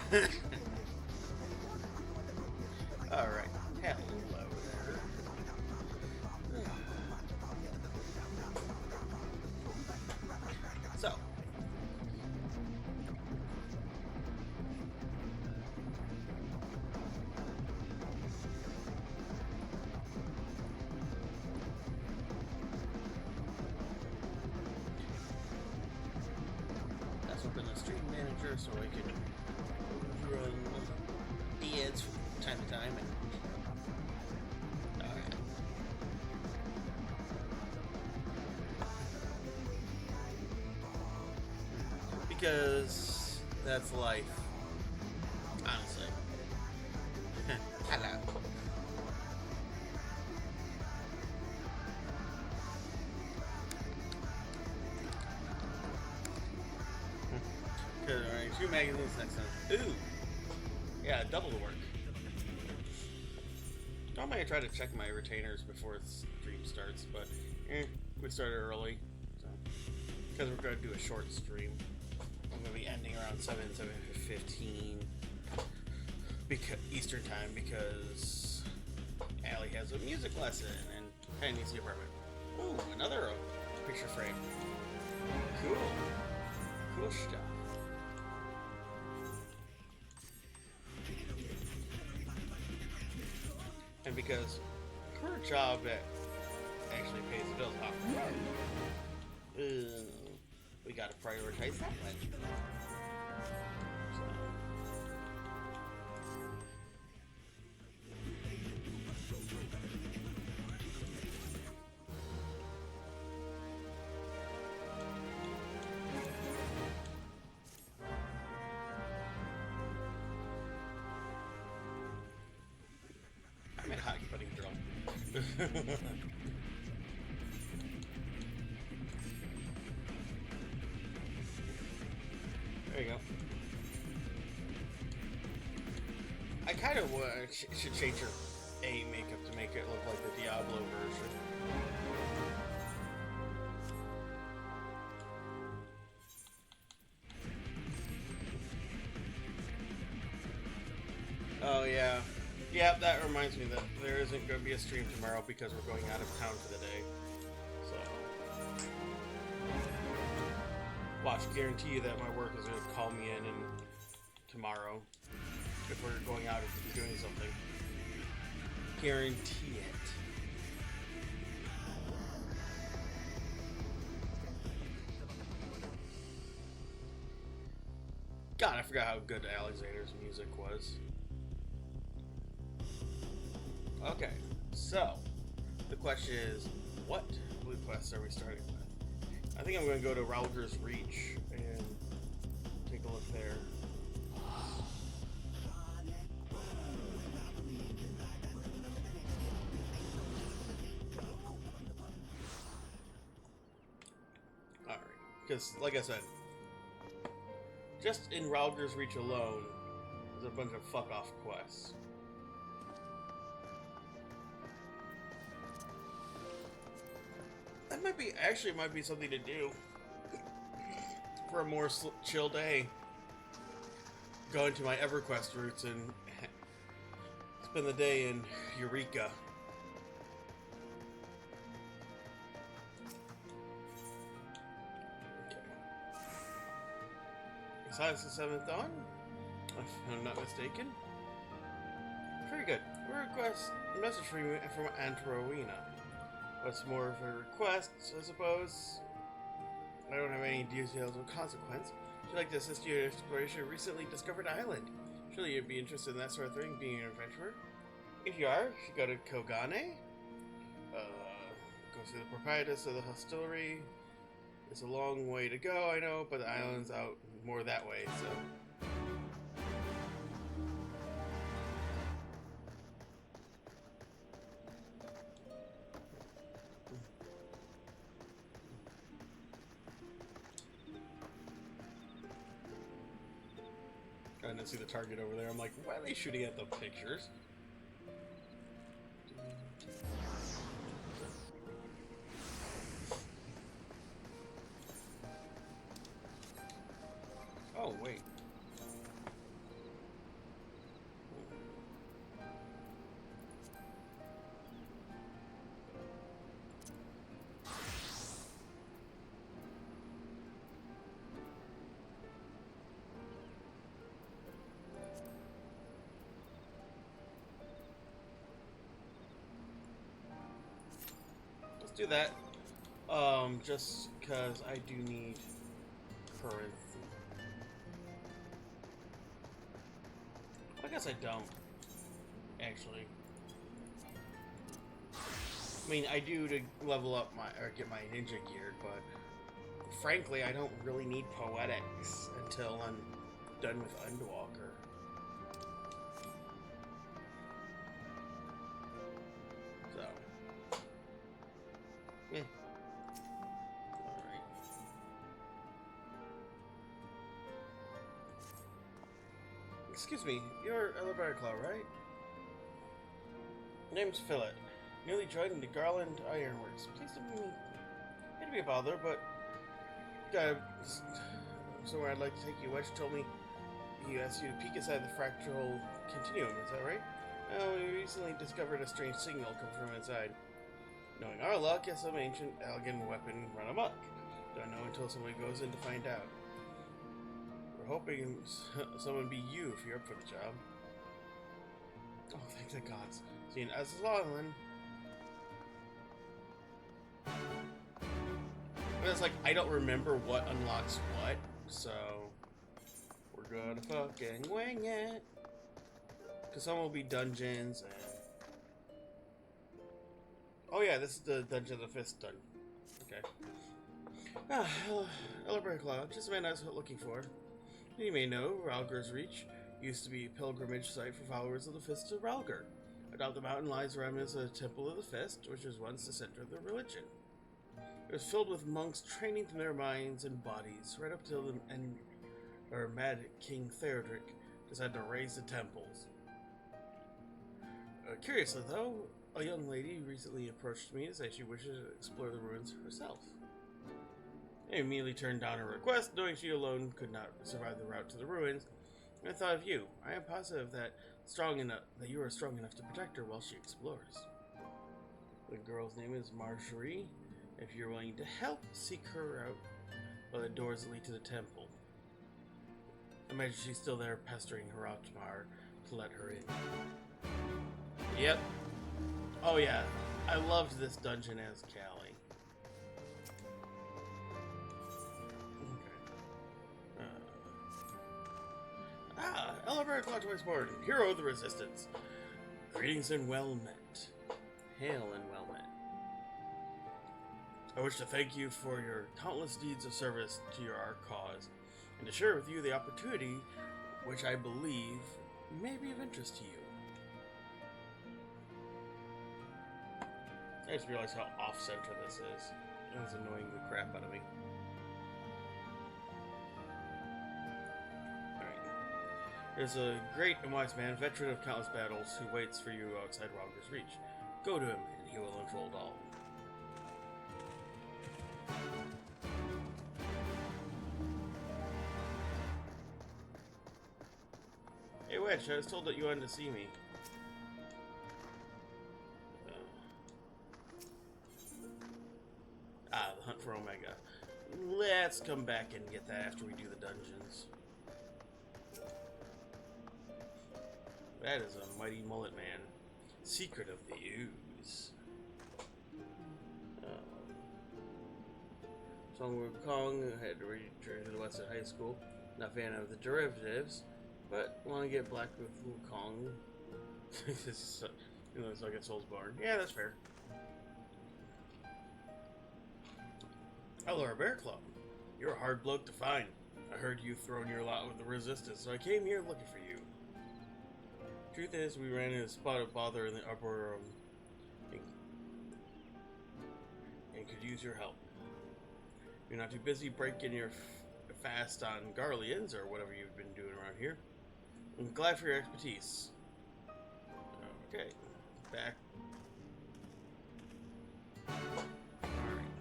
Alright, hello there. So, let's open the stream manager so I can run the ads from time to time. And alright. Because that's life, honestly. Hello. Alright, 2 magazines next time. Ooh! Yeah, double the work. Normally I try to check my retainers before the stream starts, but we started early. So, because we're going to do a short stream. I'm going to be ending around 7:15 Eastern time because Allie has a music lesson and kind of needs the apartment. Ooh, another picture frame. Cool. Cool stuff. And because her job actually pays the bills off, we gotta prioritize that one. I'm in hockey putting drill. There you go. I kind of should change her A makeup to make it look like the Diablo version. Oh yeah. Yeah, that reminds me that there isn't going to be a stream tomorrow because we're going out of town for the day. So, watch, guarantee you that my work is going to call me in and tomorrow if we're going out and doing something. Guarantee it. God, I forgot how good Alexander's music was. Okay, so the question is, what blue quests are we starting with? I think I'm going to go to Ralger's Reach and take a look there. Alright, because like I said, just in Ralger's Reach alone, there's a bunch of fuck-off quests. That might be, actually might be something to do for a more chill day. Go into my EverQuest routes and spend the day in Eureka. Okay. Is that the 7th dawn? If I'm not mistaken. Very good. Request a message from Antarowina. What's more of a request, I suppose? I don't have any details of consequence. Would you like to assist you in exploration of a recently discovered island? Surely you'd be interested in that sort of thing, being an adventurer. If you are, you go to Kogane. Go see the proprietress of the hostelry. It's a long way to go, I know, but the island's out more that way, so... I didn't see the target over there. I'm like, why are they shooting at the pictures? Oh, wait. do that. Just because I do need currency. I guess I don't, actually. I mean, I do to level up my, or get my ninja gear, but frankly, I don't really need poetics until I'm done with Underwalker. So, yeah. Alright. Excuse me, you're Elevator Claw, right? Name's Philip. Newly joined the Garland Ironworks. Please don't mean to be a bother, but somewhere I'd like to take you. Wedge told me he asked you to peek inside the fractal continuum. Is that right? Oh, we recently discovered a strange signal come from inside. Knowing our luck, it's some ancient Elgin weapon run amok. Don't know until somebody goes in to find out. We're hoping someone be you if you're up for the job. Oh, thank the gods. Seeing as is Lachlan. But it's like, I don't remember what unlocks what, so we're gonna fucking wing it. Because some will be dungeons and... Oh yeah, this is the Dungeon of the Fist dungeon. Okay. Elevator Cloud, just the man I was looking for. You may know, Ralger's Reach used to be a pilgrimage site for followers of the Fist of Ralger. Atop the mountain lies around as a Temple of the Fist, which was once the center of the religion. It was filled with monks training their minds and bodies, right up till the Mad King Theodoric decided to raise the temples. Curiously, though, a young lady recently approached me to say she wishes to explore the ruins herself. I immediately turned down her request, knowing she alone could not survive the route to the ruins. And I thought of you. I am positive that you are strong enough to protect her while she explores. The girl's name is Marjorie. If you're willing to help, seek her out by the doors that lead to the temple. Imagine she's still there pestering Haratmar to let her in. Yep. Oh yeah, I loved this dungeon as Callie. Okay. Elevator Cloud Twiceborn, hero of the Resistance. Greetings and well met. Hail and well met. I wish to thank you for your countless deeds of service to our cause, and to share with you the opportunity which I believe may be of interest to you. I just realized how off-center this is. It's annoying the crap out of me. Alright. There's a great and wise man, veteran of countless battles, who waits for you outside Ralger's Reach. Go to him, and he will unfold all. Hey Wedge, I was told that you wanted to see me. The hunt for Omega. Let's come back and get that after we do the dungeons. That is a mighty mullet man. Secret of the Ooze. Song Wukong had to return to the Western High School. Not a fan of the derivatives, but want to get black with Wukong. It's like a Soulsborne. Yeah, that's fair. Hello, Bear Club. You're a hard bloke to find. I heard you throwing your lot with the Resistance, so I came here looking for you. Truth is, we ran into a spot of bother in the upper room and could use your help. You're not too busy breaking your fast on Garleans or whatever you've been doing around here. I'm glad for your expertise. Okay, back. Alright.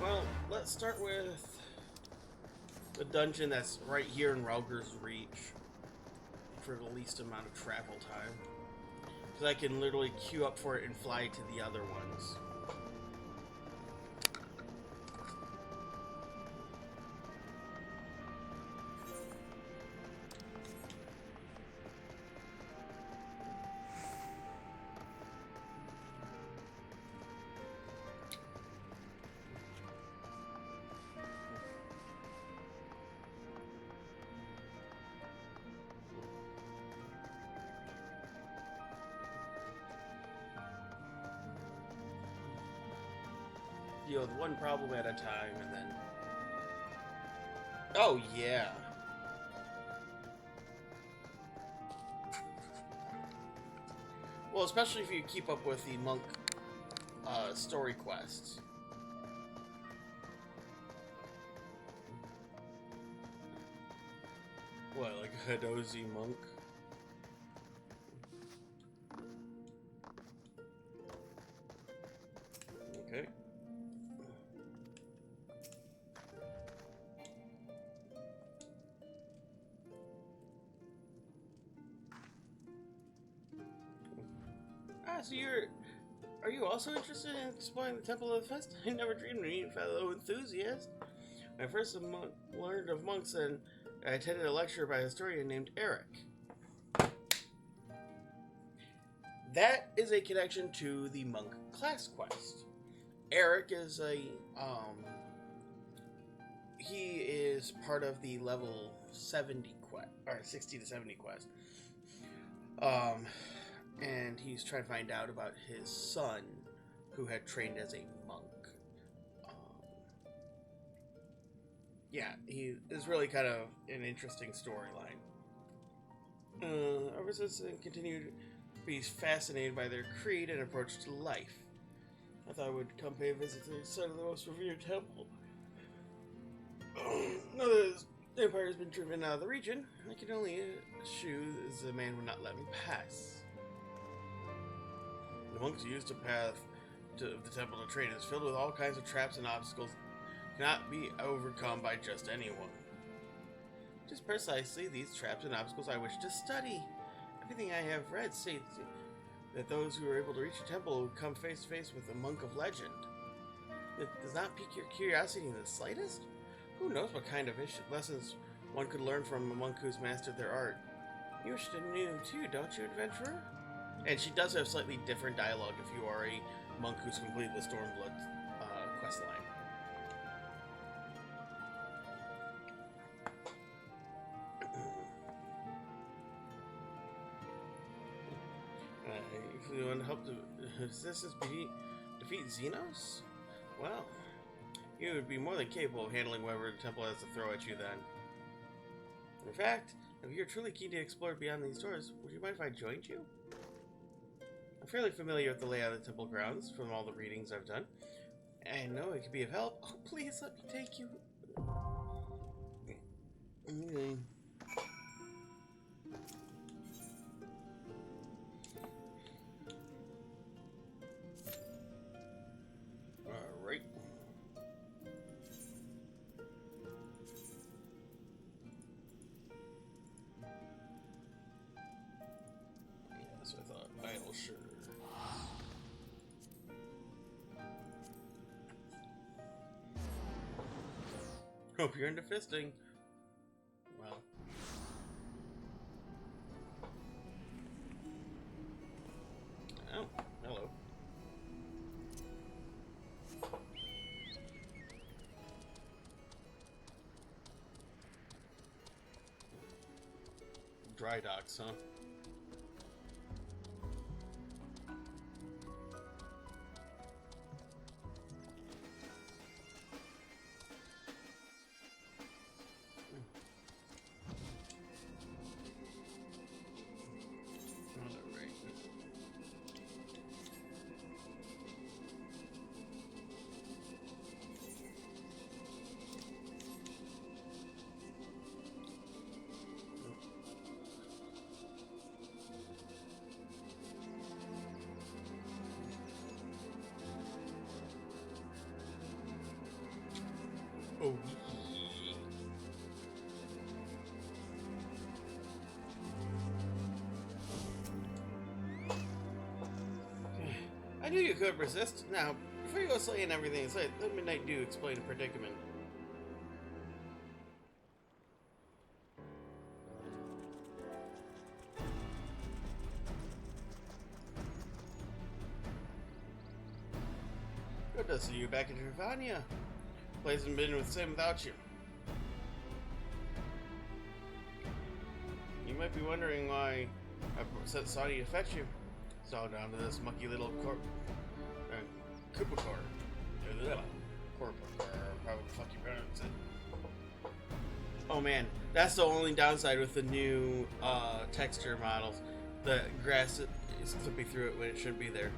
Well, let's start with the dungeon that's right here in Ralger's Reach for the least amount of travel time. Because I can literally queue up for it and fly to the other ones. deal with one problem at a time, and then... Oh, yeah. Well, especially if you keep up with the monk story quests. What, like a Hadozi monk? Okay. Ah, so are you also interested in exploring the Temple of the Fest? I never dreamed of meeting a fellow enthusiast. When I first learned of monks, and I attended a lecture by a historian named Eric. That is a connection to the monk class quest. Eric is he is part of the level 70 quest, or 60 to 70 quest. And he's trying to find out about his son, who had trained as a monk. Yeah, he is really kind of an interesting storyline. Ever since I continued to be fascinated by their creed and approach to life, I thought I would come pay a visit to the site of the most revered temple. Now that the empire has been driven out of the region, I can only assume the man would not let me pass. The monks used a path to the temple to train is filled with all kinds of traps and obstacles that cannot be overcome by just anyone. Just precisely these traps and obstacles I wish to study. Everything I have read states that those who are able to reach the temple will come face to face with a monk of legend. It does not pique your curiosity in the slightest? Who knows what kind of lessons one could learn from a monk who's mastered their art. You wish to know too, don't you, adventurer? And she does have slightly different dialogue if you are a monk who's completed the Stormblood questline. If you want to help the assistants defeat Xenos? Well, you would be more than capable of handling whatever the temple has to throw at you then. In fact, if you're truly keen to explore beyond these doors, would you mind if I joined you? I'm fairly familiar with the layout of the temple grounds from all the readings I've done. I know it could be of help. Oh, please let me take you. Okay. Alright. Yeah, that's what I thought. Idle sure. Hope you're into fisting. Well. Oh, hello. Dry docks, huh? Oh. I knew you could resist. Now, before you go slaying everything, let Midnight Dew explain the predicament. Good to see you back in Travania. Place hasn't been the same without you. You might be wondering why I sent Saudi to fetch you. It's all down to this mucky little Kupakor. Corporate, or however the fuck you pronounce it. Oh man, that's the only downside with the new texture models. The grass is clipping through it when it shouldn't be there.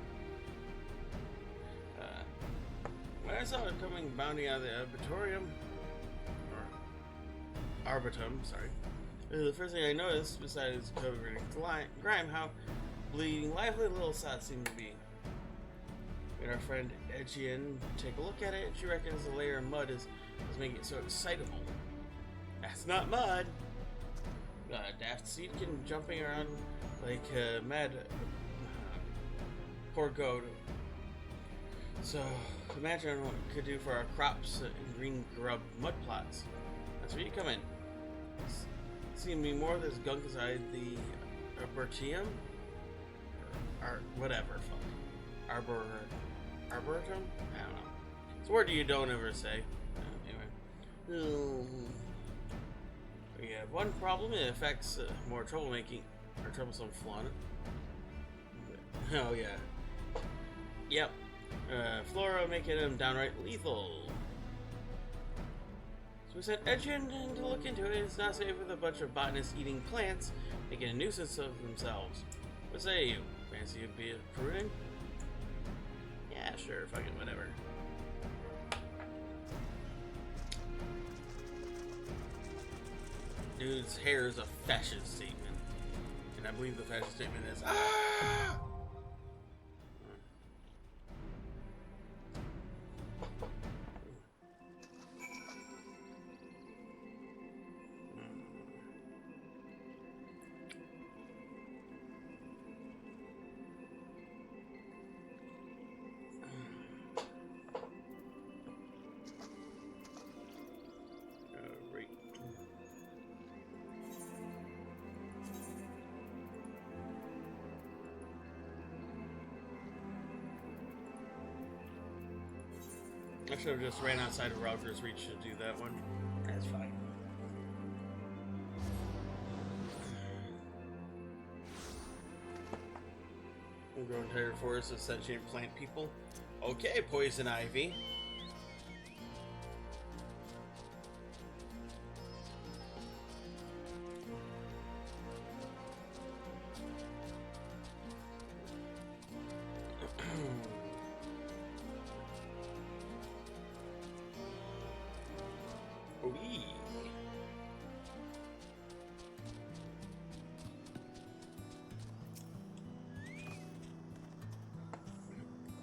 When I saw it coming bounding out of the Arbitum, sorry. The first thing I noticed, besides covered in grime, how bleeding lively little spots seemed to be. We had our friend Edgian take a look at it. She reckons the layer of mud is making it so excitable. That's not mud. Daft Seedkin jumping around like mad. Poor goat. So imagine what it could do for our crops and green grub mud plots. That's where you come in. Seems to be more of this gunk inside the Arboretum? Or whatever, fuck. Arboretum? I don't know. It's a word you don't ever say. Anyway. We have one problem. It affects more troublemaking or troublesome fauna. Oh yeah. Yep. Flora making them downright lethal. So we sent Edgen to look into it. It's not safe with a bunch of botanists eating plants, making a nuisance of themselves. What say you? Fancy a bit of pruning? Yeah, sure, fucking whatever. Dude's hair is a fascist statement. And I believe the fascist statement is ah! I should have just ran outside of Router's reach to do that one. That's fine. We'll grow entire forest of sentient plant people. Okay, poison ivy.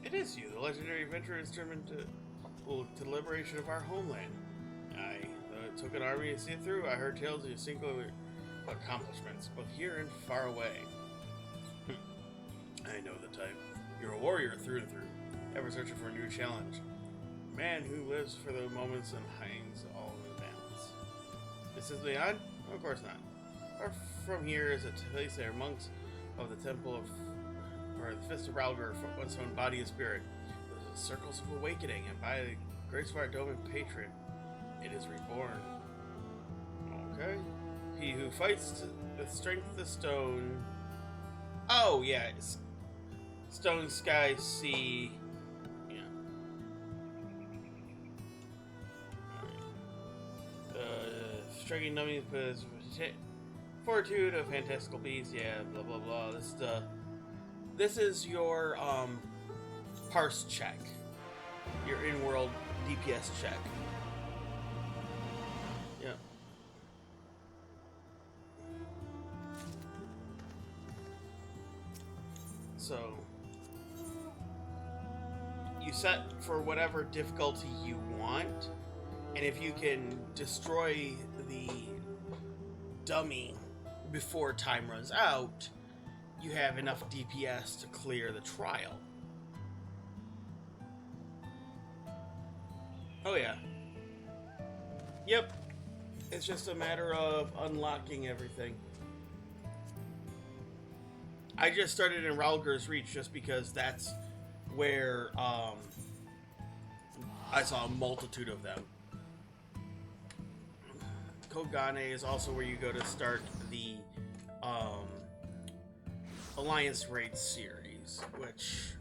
It is you, the legendary adventurer determined to the liberation of our homeland. Aye, though it took an army to see it through, I heard tales of your singular accomplishments, both here and far away. I know the type. You're a warrior through and through, ever searching for a new challenge. A man who lives for the moments and hangs all in the balance. This is beyond? Of course not. Far from here is a place there monks of the temple of the Fist of Ralgar once owned body and spirit. The circles of awakening, and by the grace of our dome and patron, it is reborn. Okay. He who fights with strength of the stone. Oh yeah, it's stone, sky, sea. Yeah. Striking numbing fortitude of fantastical beasts. Yeah, blah blah blah. This is your parse check, your in-world DPS check. Yep. So you set for whatever difficulty you want, and if you can destroy the dummy before time runs out, you have enough DPS to clear the trial. Oh yeah. Yep. It's just a matter of unlocking everything. I just started in Ralgar's Reach just because that's where I saw a multitude of them. Kogane is also where you go to start the Alliance Raid series, which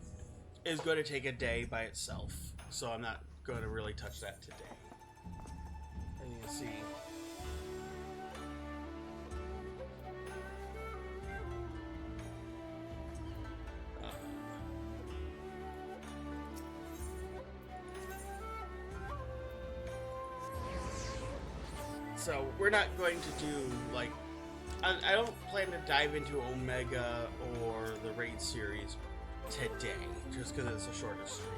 is going to take a day by itself, so I'm not going to really touch that today. And you can see. So we're not going to do like I don't plan to dive into Omega or the Raid series today, just because it's the shortest stream.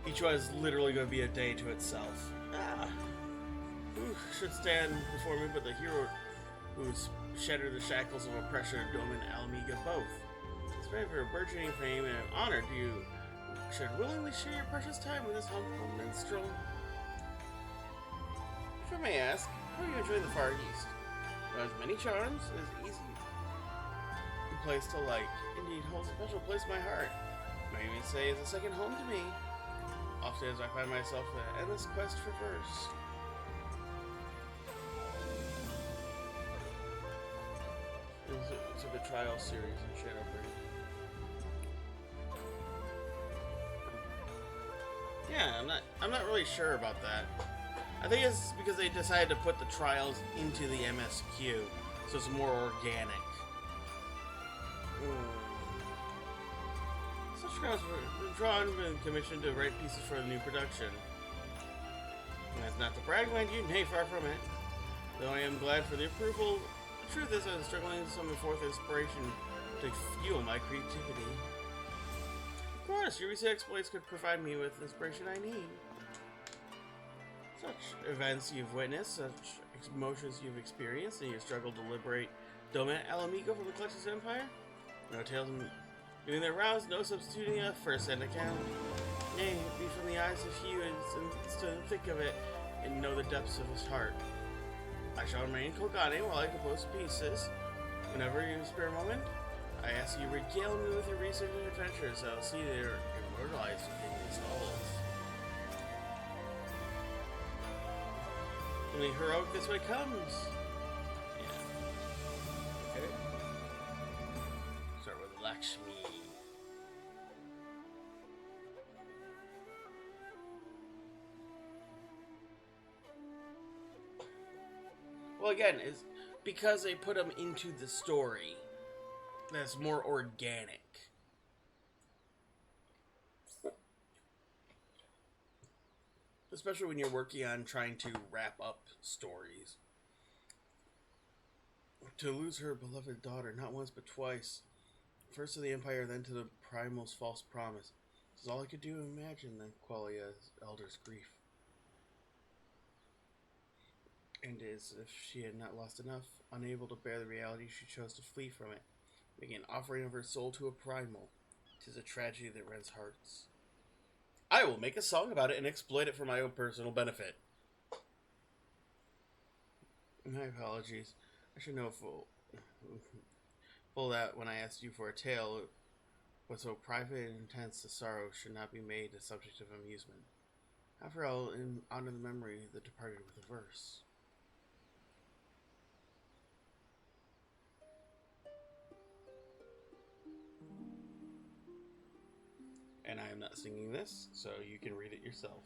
Each one is literally going to be a day to itself. Who should stand before me but the hero who's shattered the shackles of oppression, Dome and Alamiga both. Despite your burgeoning fame and honor, you should willingly share your precious time with this humble minstrel. If I may ask, how are you enjoying the Far East? It has many charms, it is easy a place to like. Indeed, holds a special place in my heart. I might even say it's a second home to me. Often as I find myself in an endless quest for verse. It's a betrayal series in Shadowbring. Yeah, I'm not really sure about that. I think it's because they decided to put the trials into the MSQ, so it's more organic. Such trials were drawn and commissioned to write pieces for the new production. And that's not to brag, mind you, nay, far from it. Though I am glad for the approval, the truth is I'm struggling to summon forth inspiration to fuel my creativity. Of course, your recent exploits could provide me with the inspiration I need. Such events you've witnessed, such emotions you've experienced, and your struggle to liberate Dome and Alamigo from the clutches of Empire? No tales of doing their rounds, no substituting a first-hand account. Nay, be from the eyes of he who is in the thick of it, and know the depths of his heart. I shall remain Kogane while I compose pieces. Whenever you spare a moment, I ask you regale me with your recent adventures. I'll see they are immortalized within these halls. Only heroic this way comes. Yeah. Okay. Start with Lakshmi. Well, again, it's because they put them into the story that's more organic. Especially when you're working on trying to wrap up stories. To lose her beloved daughter, not once but twice. First to the Empire, then to the Primal's false promise. This is all I could do to imagine the Qualia's elder's grief. And as if she had not lost enough, unable to bear the reality, she chose to flee from it, making an offering of her soul to a Primal. 'Tis a tragedy that rends hearts. I will make a song about it and exploit it for my own personal benefit. My apologies. I should know full that when I asked you for a tale, but so private and intense the sorrow should not be made a subject of amusement. After all, in honor the memory of the departed with a verse. And I am not singing this, so you can read it yourself.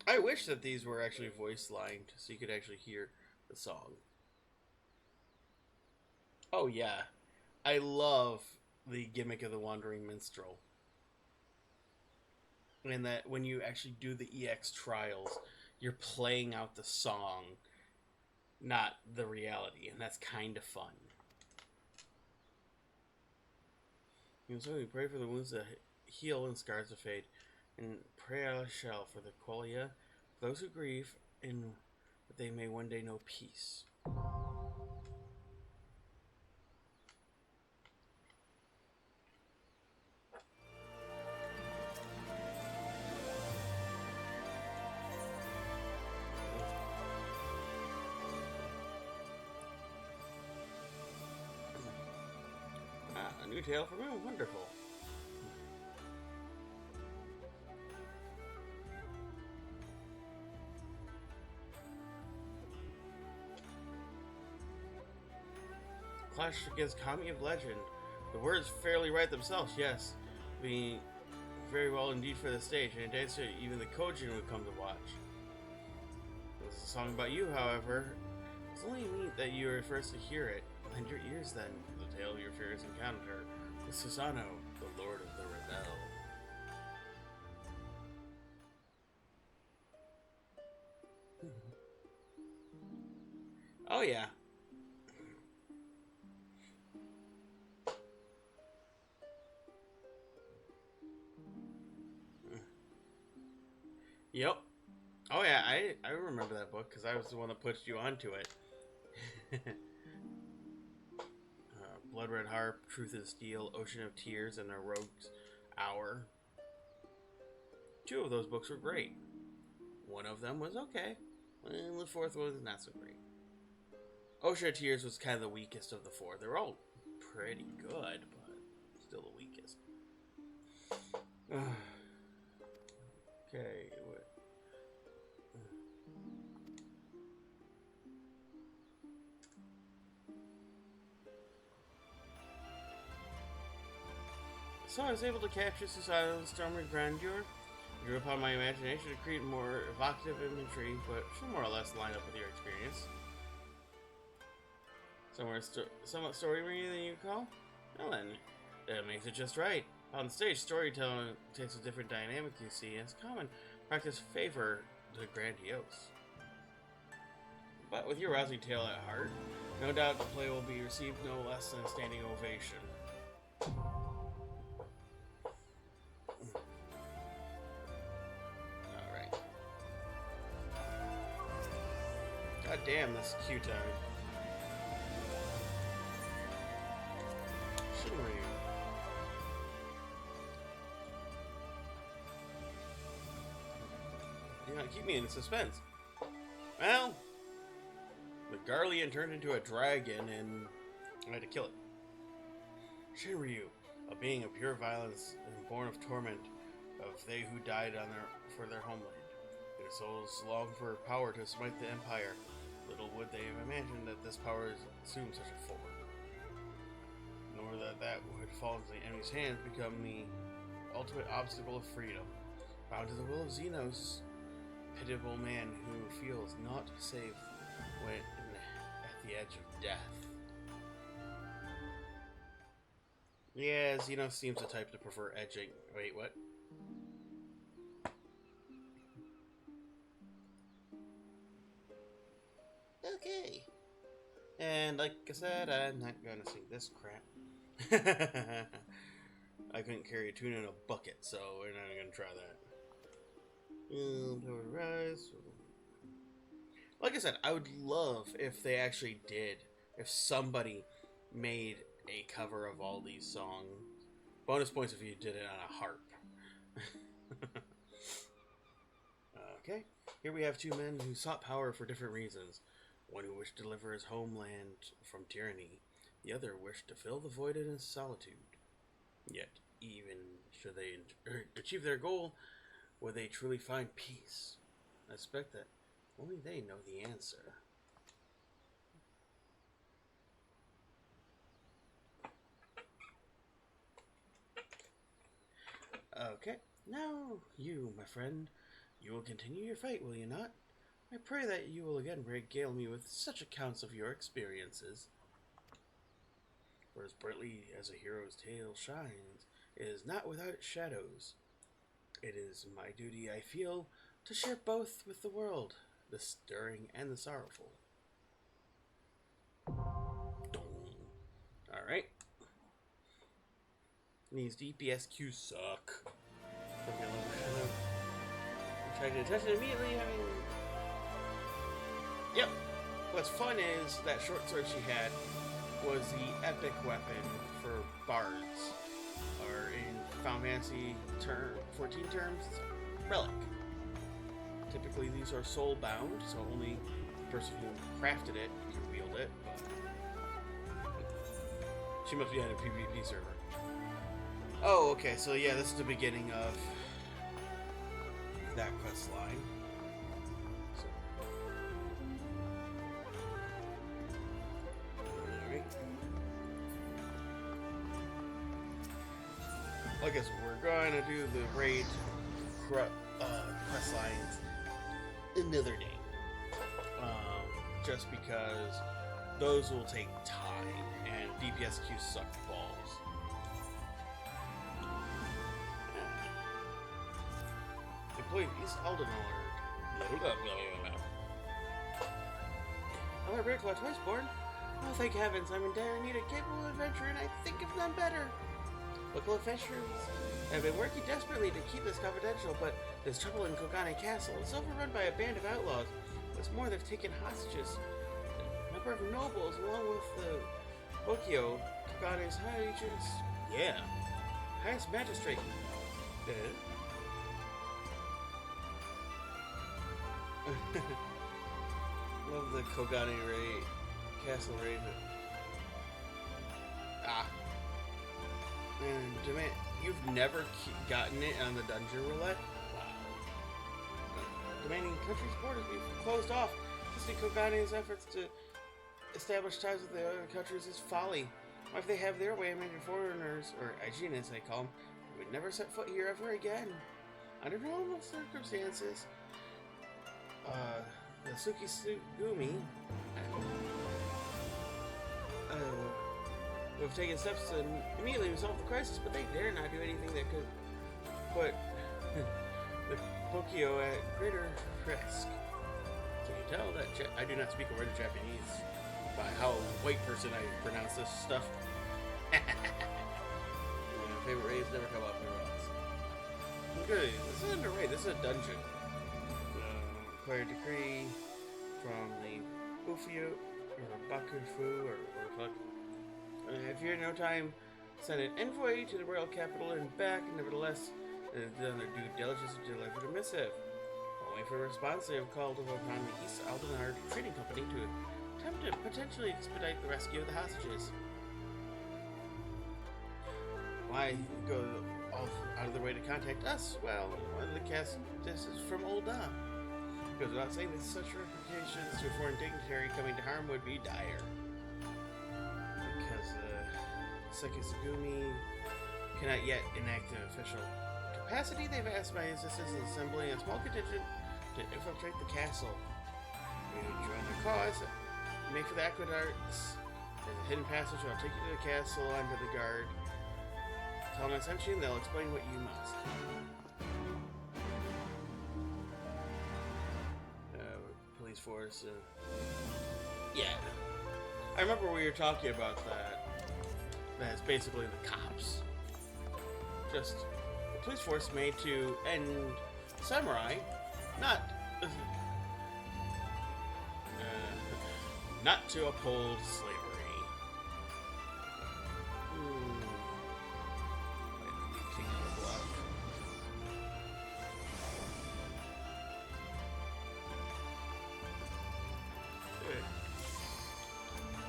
I wish that these were actually voice lined, so you could actually hear the song. Oh yeah, I love the gimmick of the Wandering Minstrel. And that when you actually do the EX trials, you're playing out the song, not the reality, and that's kind of fun. And so we pray for the wounds to heal and scars to fade, and pray I shall for the Qualia, those who grieve, and that they may one day know peace. A new tale from you? Wonderful. clashed against Kami of Legend. The words fairly write themselves, yes. Being very well indeed for the stage, and in so even the Kojin would come to watch. This is a song about you, however. It's only neat that you were first to hear it. Lend your ears then, the tale of your furious encounter with Susano, the Lord of the Rebel. Oh yeah. Yep. Oh yeah, I remember that book because I was the one that pushed you onto it. Blood Red Harp, Truth and Steel, Ocean of Tears, and The Rogue's Hour. 2 of those books were great. One of them was okay, and the 4th was not so great. Ocean of Tears was kind of the weakest of the 4. They were all pretty good, but still the weakest. Okay. So I was able to capture Susano's Stormblood grandeur. Drew upon my imagination to create more evocative imagery, but should more or less line up with your experience. Somewhat story-bringing than you call? Well then, that makes it just right. On stage, storytelling takes a different dynamic, you see, and it's common practice favor the grandiose. But with your rousing tale at heart, no doubt the play will be received no less than a standing ovation. Alright. God damn, this is cute time. Keep me in suspense. Well, the Garlean turned into a dragon and I had to kill it. Shinryu, a being of pure violence and born of torment, of they who died for their homeland. Their souls long for power to smite the empire. Little would they have imagined that this power would assume such a form. Nor that would fall into the enemy's hands become the ultimate obstacle of freedom. Bound to the will of Xenos, pitiable man who feels not safe when at the edge of death. Yeah, Xenos seems the type to prefer edging. Wait, what? Okay. And like I said, I'm not gonna sing this crap. I couldn't carry a tune in a bucket, so we're not gonna try that. Rise. Like I said, I would love if they actually did, if somebody made a cover of all these songs. Bonus points if you did it on a harp. Okay, here we have 2 men who sought power for different reasons. One who wished to deliver his homeland from tyranny. The other wished to fill the void in his solitude. Yet, even should they achieve their goal, would they truly find peace? I suspect that only they know the answer. Okay, now you, my friend, you will continue your fight, will you not? I pray that you will again regale me with such accounts of your experiences. For as brightly as a hero's tale shines, it is not without its shadows. It is my duty, I feel, to share both with the world, the stirring and the sorrowful. Alright. These DPS queues suck. Trying to touch it immediately, Yep. What's fun is that short sword she had was the epic weapon for bards. Or in Final Fantasy 14 terms, relic. Typically these are soul bound, so only the person who crafted it can wield it. She must be on a PvP server. Oh, okay, so yeah, this is the beginning of that quest line. So. Alright. I guess we're going to do the raid quest lines another day. Just because those will take time, and DPS queues suck balls. Employee of East Alden alert. Another break while twice born? Oh, thank heavens, I'm in dire need of capable adventurer, and I think of none better. Local adventurers have been working desperately to keep this confidential, but there's trouble in Kogane Castle. It's overrun by a band of outlaws. What's more, they've taken hostages a number of nobles, along with the Bokyo, Kogane's highest magistrate. Love the Kogane Castle raid. And demand, you've never gotten it on the dungeon roulette? Wow. Demanding country's borders be closed off. Assisting Kogane's efforts to establish ties with the other countries is folly. Why, if they have their way, imagine foreigners, or Aeginas they call them, would never set foot here ever again. Under normal circumstances, the Tsukisugumi have taken steps to immediately resolve the crisis, but they dare not do anything that could put the Bokyo at greater risk. Can you tell that I do not speak a word of Japanese by how white person I pronounce this stuff? My favorite raids never come up anywhere else. Okay, this is under raid. This is a dungeon. Acquired decree from the Bufio or Bakufu or fuck. If you're in no time, send an envoy to the royal capital and back. Nevertheless, they've done their due diligence to deliver the missive. Only for a response, they have called upon the East Aldenard Trading Company to attempt to potentially expedite the rescue of the hostages. Why go out of their way to contact us? Well, one of the this is from Olda. Goes without saying that such repercussions to a foreign dignitary coming to harm would be dire. Because Sekisugumi cannot yet enact an official capacity, they've asked my assistance in assembling a small contingent to infiltrate the castle. We would join their cause, make for the aqueducts. There's a hidden passage that'll take you to the castle under the guard. Tell them I sent you and they'll explain what you must. Police force. Yeah. I remember we were talking about that. That's basically the cops. Just a police force made to end samurai, not to uphold slavery.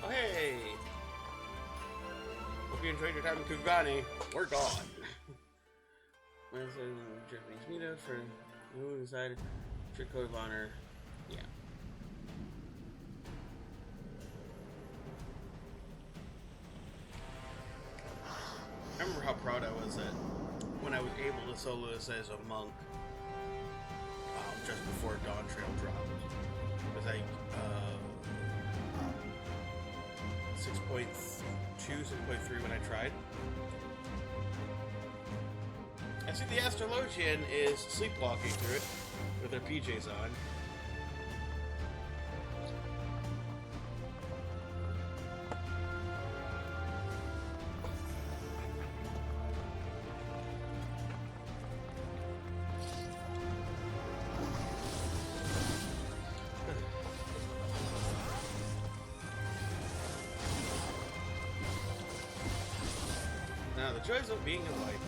Hey! Hope you enjoyed your time in Kugane. We're gone. Japanese meetup for who decided strict code of honor. Yeah. I remember how proud I was that when I was able to solo this as a monk just before Dawn Trail dropped. It was like 6.2, 6.3 when I tried. I see the Astrologian is sleepwalking through it with her PJs on. Now, the joys of being a viper.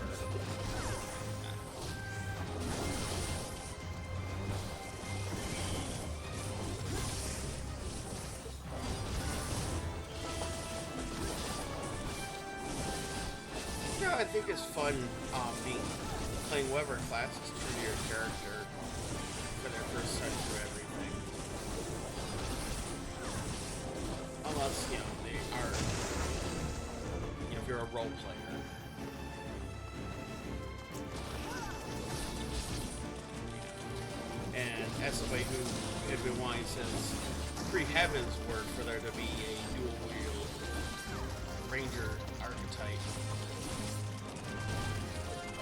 You know, I think it's fun playing whoever class is true to your character for their first time through everything. Unless, you know, they are, you know, if you're a role player. And as somebody who had been wanting since pre-Heaven's work for there to be a dual-wield Ranger archetype,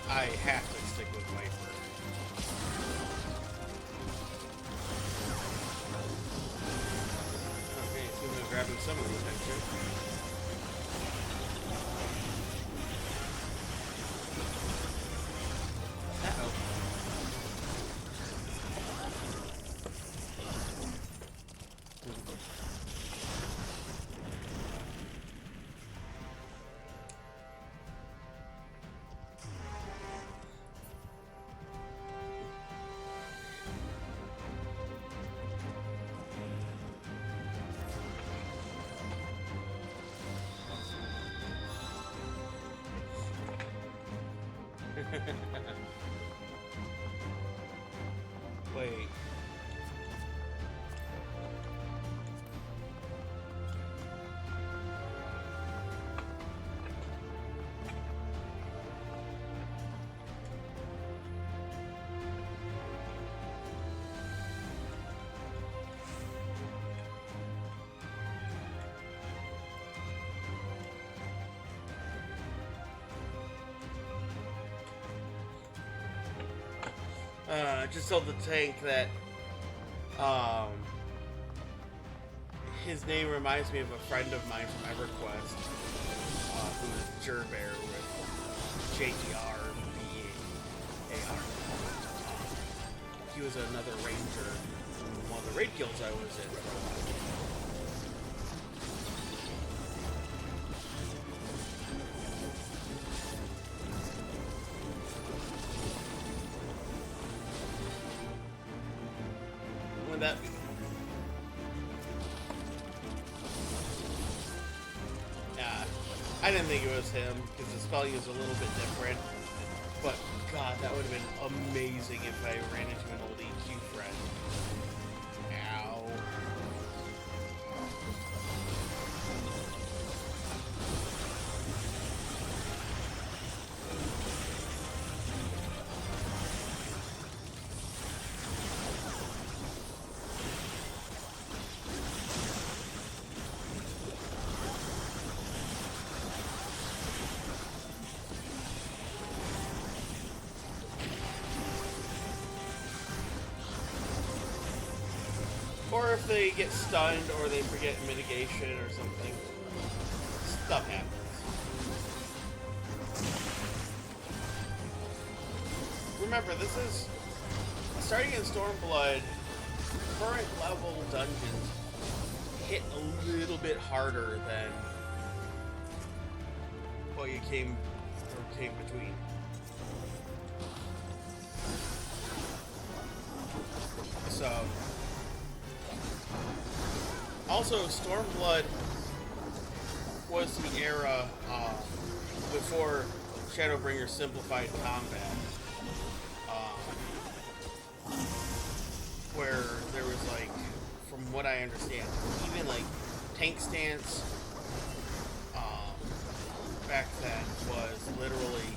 I have to stick with Viper. Okay, seems to be grabbing some of the attention. Wait. Just told the tank that his name reminds me of a friend of mine from EverQuest, who's Jerbear with J-E-R-B-A-R. He was another ranger in one of the raid guilds I was in. That I didn't think it was him because the spelling is a little bit different, but God, that would have been amazing if I ran into an old EQ friend. Ow. Or if they get stunned or they forget mitigation or something. Stuff happens. Remember, this is starting in Stormblood. Current level dungeons hit a little bit harder than what you came between. So. Also, Stormblood was the era before Shadowbringers simplified combat, where there was, like, from what I understand, even like tank stance back then was literally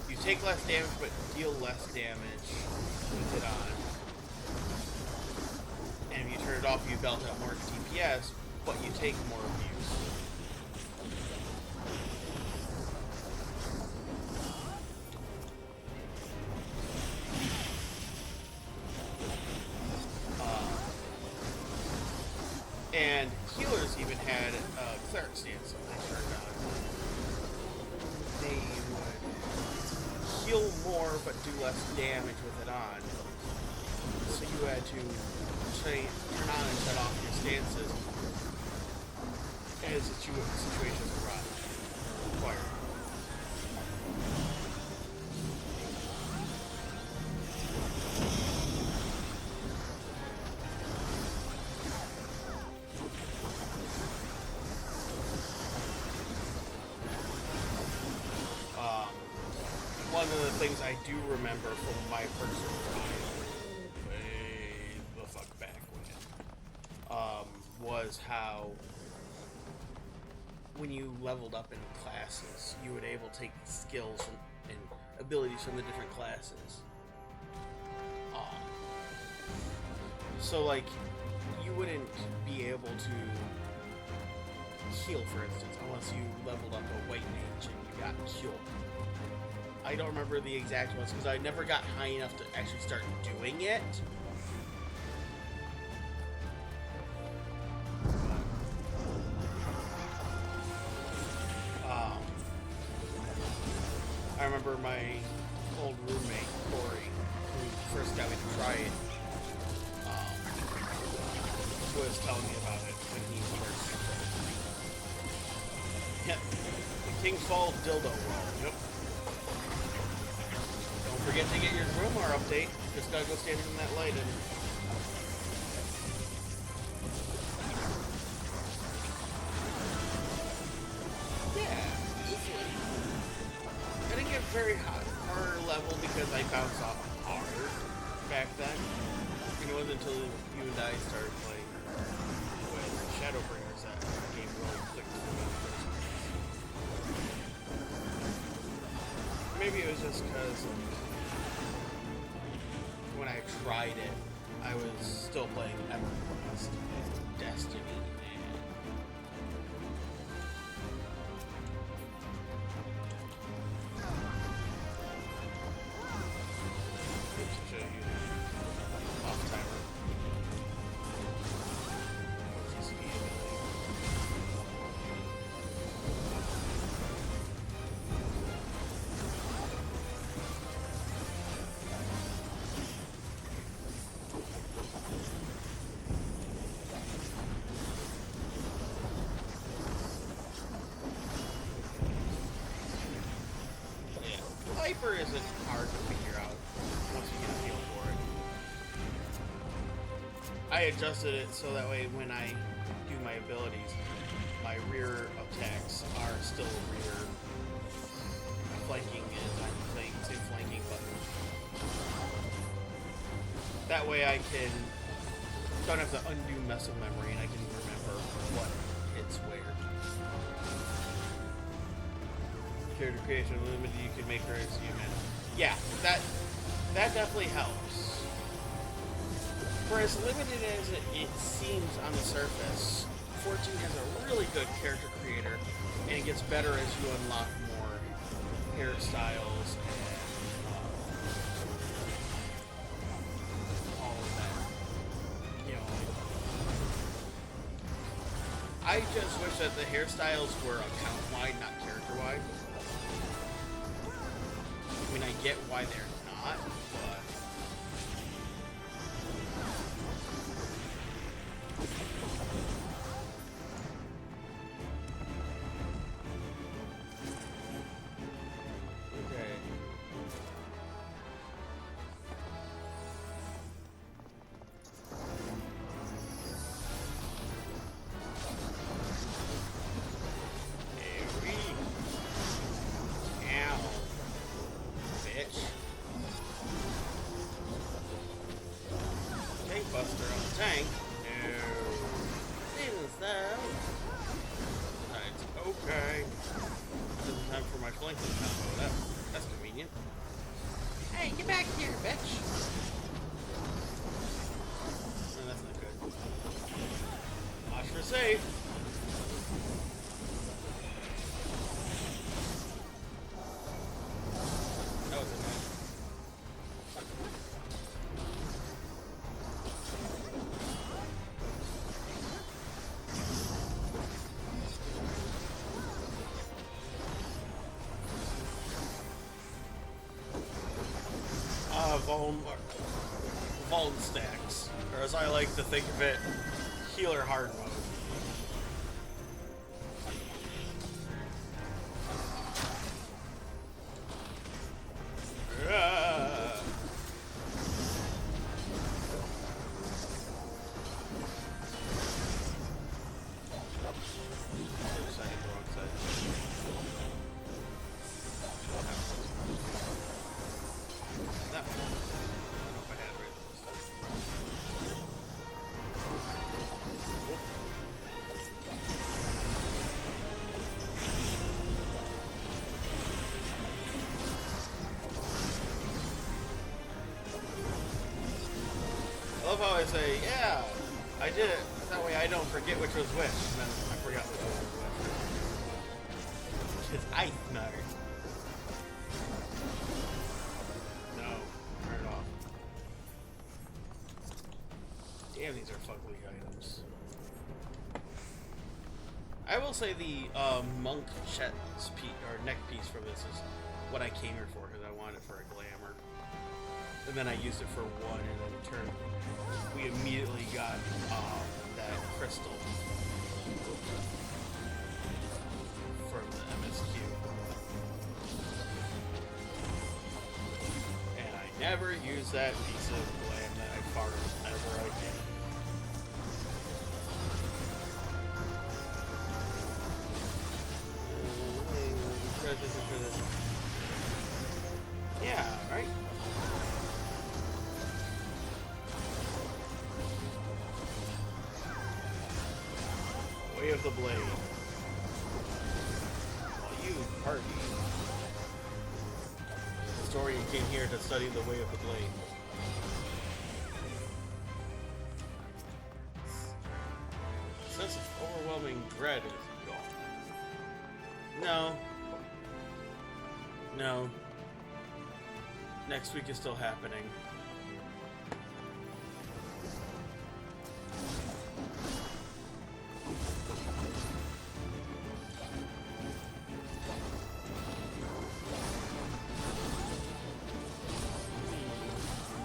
you take less damage but deal less damage with it on. And if you turn it off, you belt out more DPS, but you take more abuse. And healers even had cleric stance that they turned on. They would heal more, but do less damage with it on. So you had to turn on and shut off your stances as situations required. One of the things I do remember from my personal time, way the fuck back when, was how when you leveled up in classes, you would able to take skills and abilities from the different classes, So, like, you wouldn't be able to heal, for instance, unless you leveled up a white mage and you got healed. I don't remember the exact ones because I never got high enough to actually start doing it. I remember my old roommate, Corey, who first got me to try it, was telling me about it when he first. Yep. The King's Fall Dildo Wall. Yep. Don't forget to get your Gromar update. Just gotta go stand in that light and... Yeah, easily. I didn't get very hard level because I bounced off hard back then. And it wasn't until you and I started playing with Shadowbringers that the game really clicked for me first. Maybe it was just because when I tried it, I was still playing EverQuest and Destiny. Viper isn't hard to figure out once you get a feel for it. I adjusted it so that way when I do my abilities, my rear attacks are still rear. Flanking is on the same flanking button. That way I don't have to undo muscle memory and I can remember what hits where. Character creation limited, you can make her as human. Yeah, that definitely helps. For as limited as it seems on the surface, 14 has a really good character creator, and it gets better as you unlock more hairstyles and all of that. You know, I just wish that the hairstyles were account-wide, not character-wide. I mean, I get why they're not, but... Okay. Buster on the tank. No. Seems so. That's okay. This is time for my flanking combo. That's convenient. Hey, get back here, bitch. No, that's not good. Watch for safe. That was a nice. Vuln stacks, or as I like to think of it, healer hard mode. love how I say, yeah, I did it. That way I don't forget which was which. And then I forgot which was which. Which is Eisner. No, turn it off. Damn, these are fugly items. I will say the monk chest piece or neck piece from this is what I came here for because I wanted it for a glamour. And then I used it for one, and then in turn, we immediately got that crystal from the MSQ. And I never use that piece of glam that I farmed ever again. Yeah, right? Way of the blade. Well, you party. The historian came here to study the way of the blade. Sense of overwhelming dread is gone. No. No. Next week is still happening.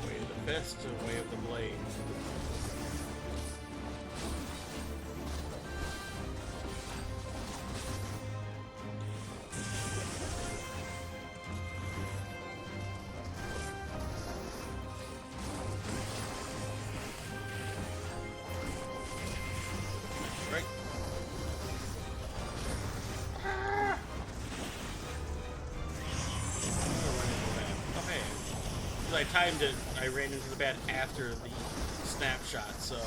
Way of the fist and way of the blade. I timed it, I ran into the bat after the snapshot, so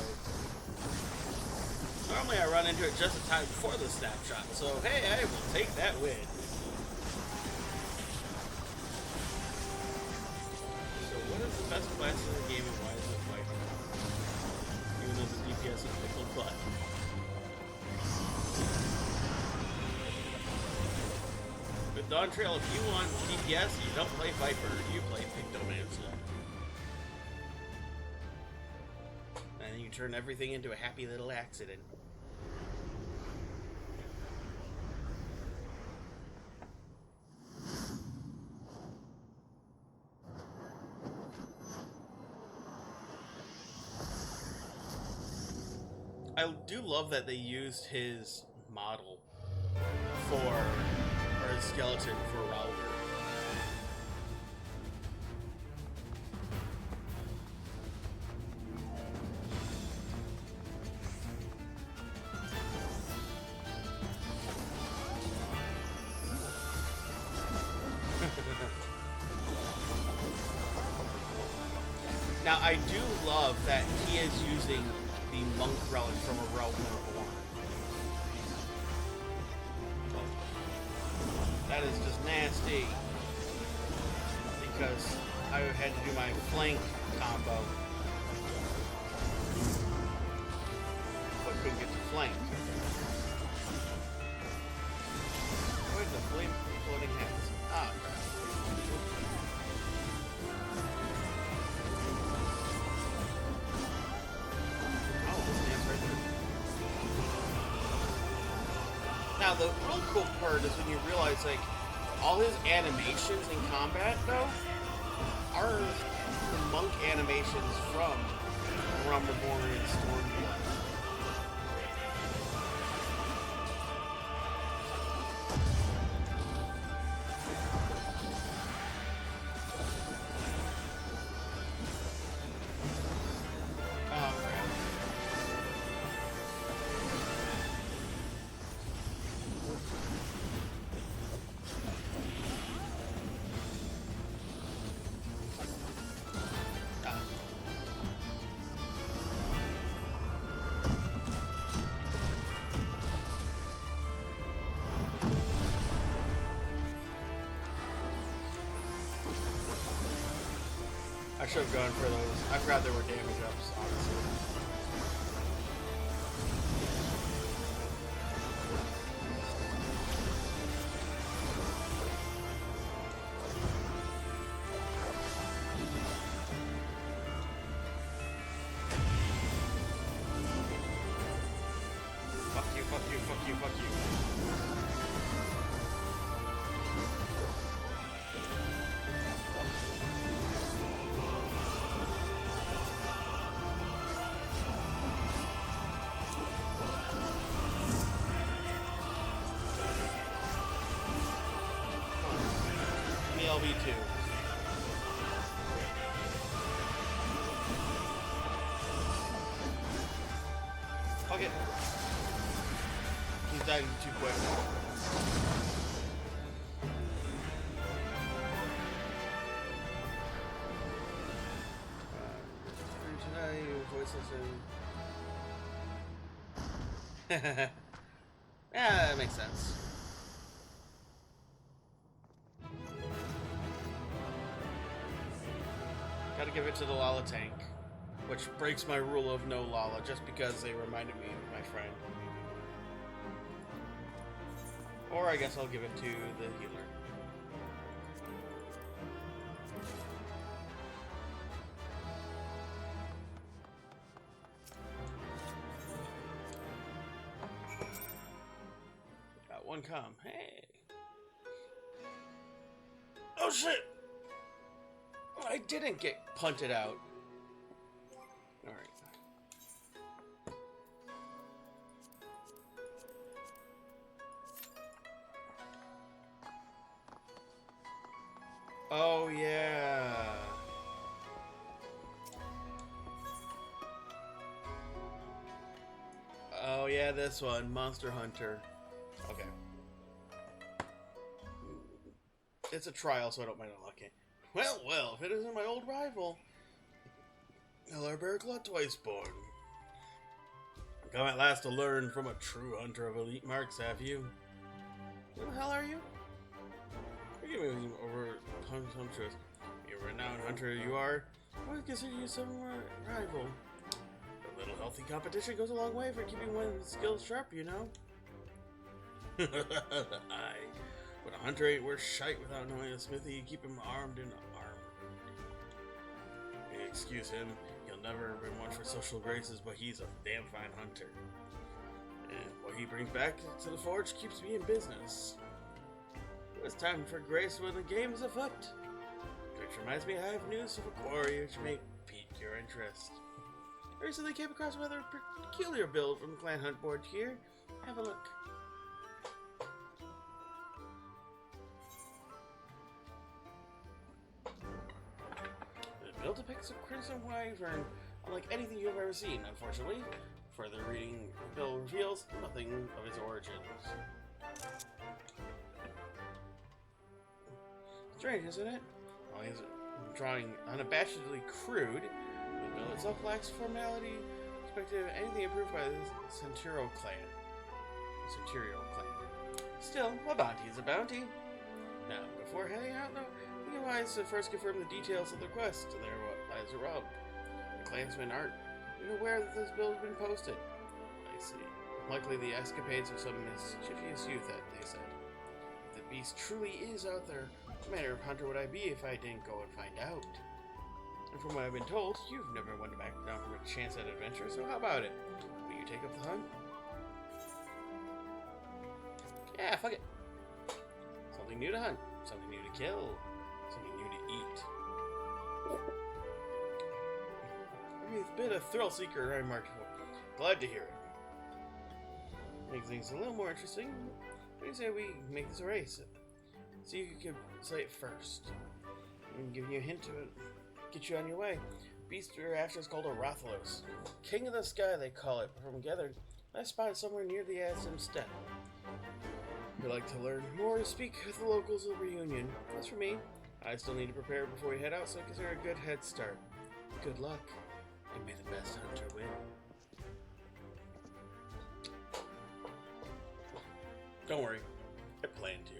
normally I run into it just in time before the snapshot, so hey, I will take that win. So what is the best class in the game and why is it fighting? Even though the DPS is pickled butt. With Dawn Trail, if you want DPS, you don't play Viper, you play Pictomancer. And you turn everything into a happy little accident. I do love that they used his model for skeleton for Rauger. Now I do love that he is using the monk relic from a Realm Born. That is just nasty. Because I had to do my flank combo. But couldn't get to flank. Where's the flame floating heads? Ah, crap. Oh, this man's right there. Now, the real cool part is when you realize, like, all his animations in combat, though, are the monk animations from Realm Reborn and Stormblood. I should have gone for those. I forgot there were damage ups, honestly. Fuck you, fuck you, fuck you, fuck you. LV2. Fuck it. He's dying too quick. Yeah, that makes sense. Gotta give it to the Lala tank, which breaks my rule of no Lala just because they reminded me of my friend. Or I guess I'll give it to the healer. Got one comm. Hey. Oh shit! I didn't get punted out. Alright. Oh, yeah. Oh, yeah, this one. Monster Hunter. Okay. It's a trial, so I don't mind unlocking. Well, well, if it isn't my old rival. Hello, Bear Claw Twiceborn. Come at last to learn from a true hunter of elite marks, have you? Who the hell are you? Forgive me over presumptuous. You're a renowned hunter you are. I would consider you some rival. A little healthy competition goes a long way for keeping one's skills sharp, you know? Aye. But a hunter ain't worth shite without knowing a smithy. You keep him armed and armed. Excuse him. He'll never been one for social graces, but he's a damn fine hunter. And what he brings back to the forge keeps me in business. It's time for grace when the game is afoot. Which reminds me, I have news of a quarry which may pique your interest. I recently came across a rather peculiar build from the clan hunt board here. Have a look. The build depicts a crimson wyvern unlike anything you've ever seen, unfortunately. Further reading, the build reveals nothing of its origins. Strange, isn't it? While he's drawing unabashedly crude, the bill itself lacks formality, perspective, anything approved by the Centurial clan. Still, a bounty is a bounty. Now, before heading out, though, we can wise to first confirm the details of the quest. There lies a rub. The clansmen aren't even aware that this bill has been posted. I see. Likely the escapades of some mischievous youth, they said. If the beast truly is out there, what manner of hunter would I be if I didn't go and find out? And from what I've been told, you've never wanted to back down from a chance at adventure, so how about it? Will you take up the hunt? Yeah, fuck it. Something new to hunt, something new to kill, something new to eat. You've been a thrill seeker, remarkable. Glad to hear it. Makes things a little more interesting. What do you say we make this a race? See if you can slay it first. I'm giving you a hint to it. Get you on your way. Beast you're after is called a Rathalos. King of the Sky, they call it. From gathered, I spotted somewhere near the Aston Steppe. If you'd like to learn more, speak with the locals of the reunion. As for me, I still need to prepare before we head out, so I consider a good head start. Good luck, and may the best hunter win. Don't worry, I planned to.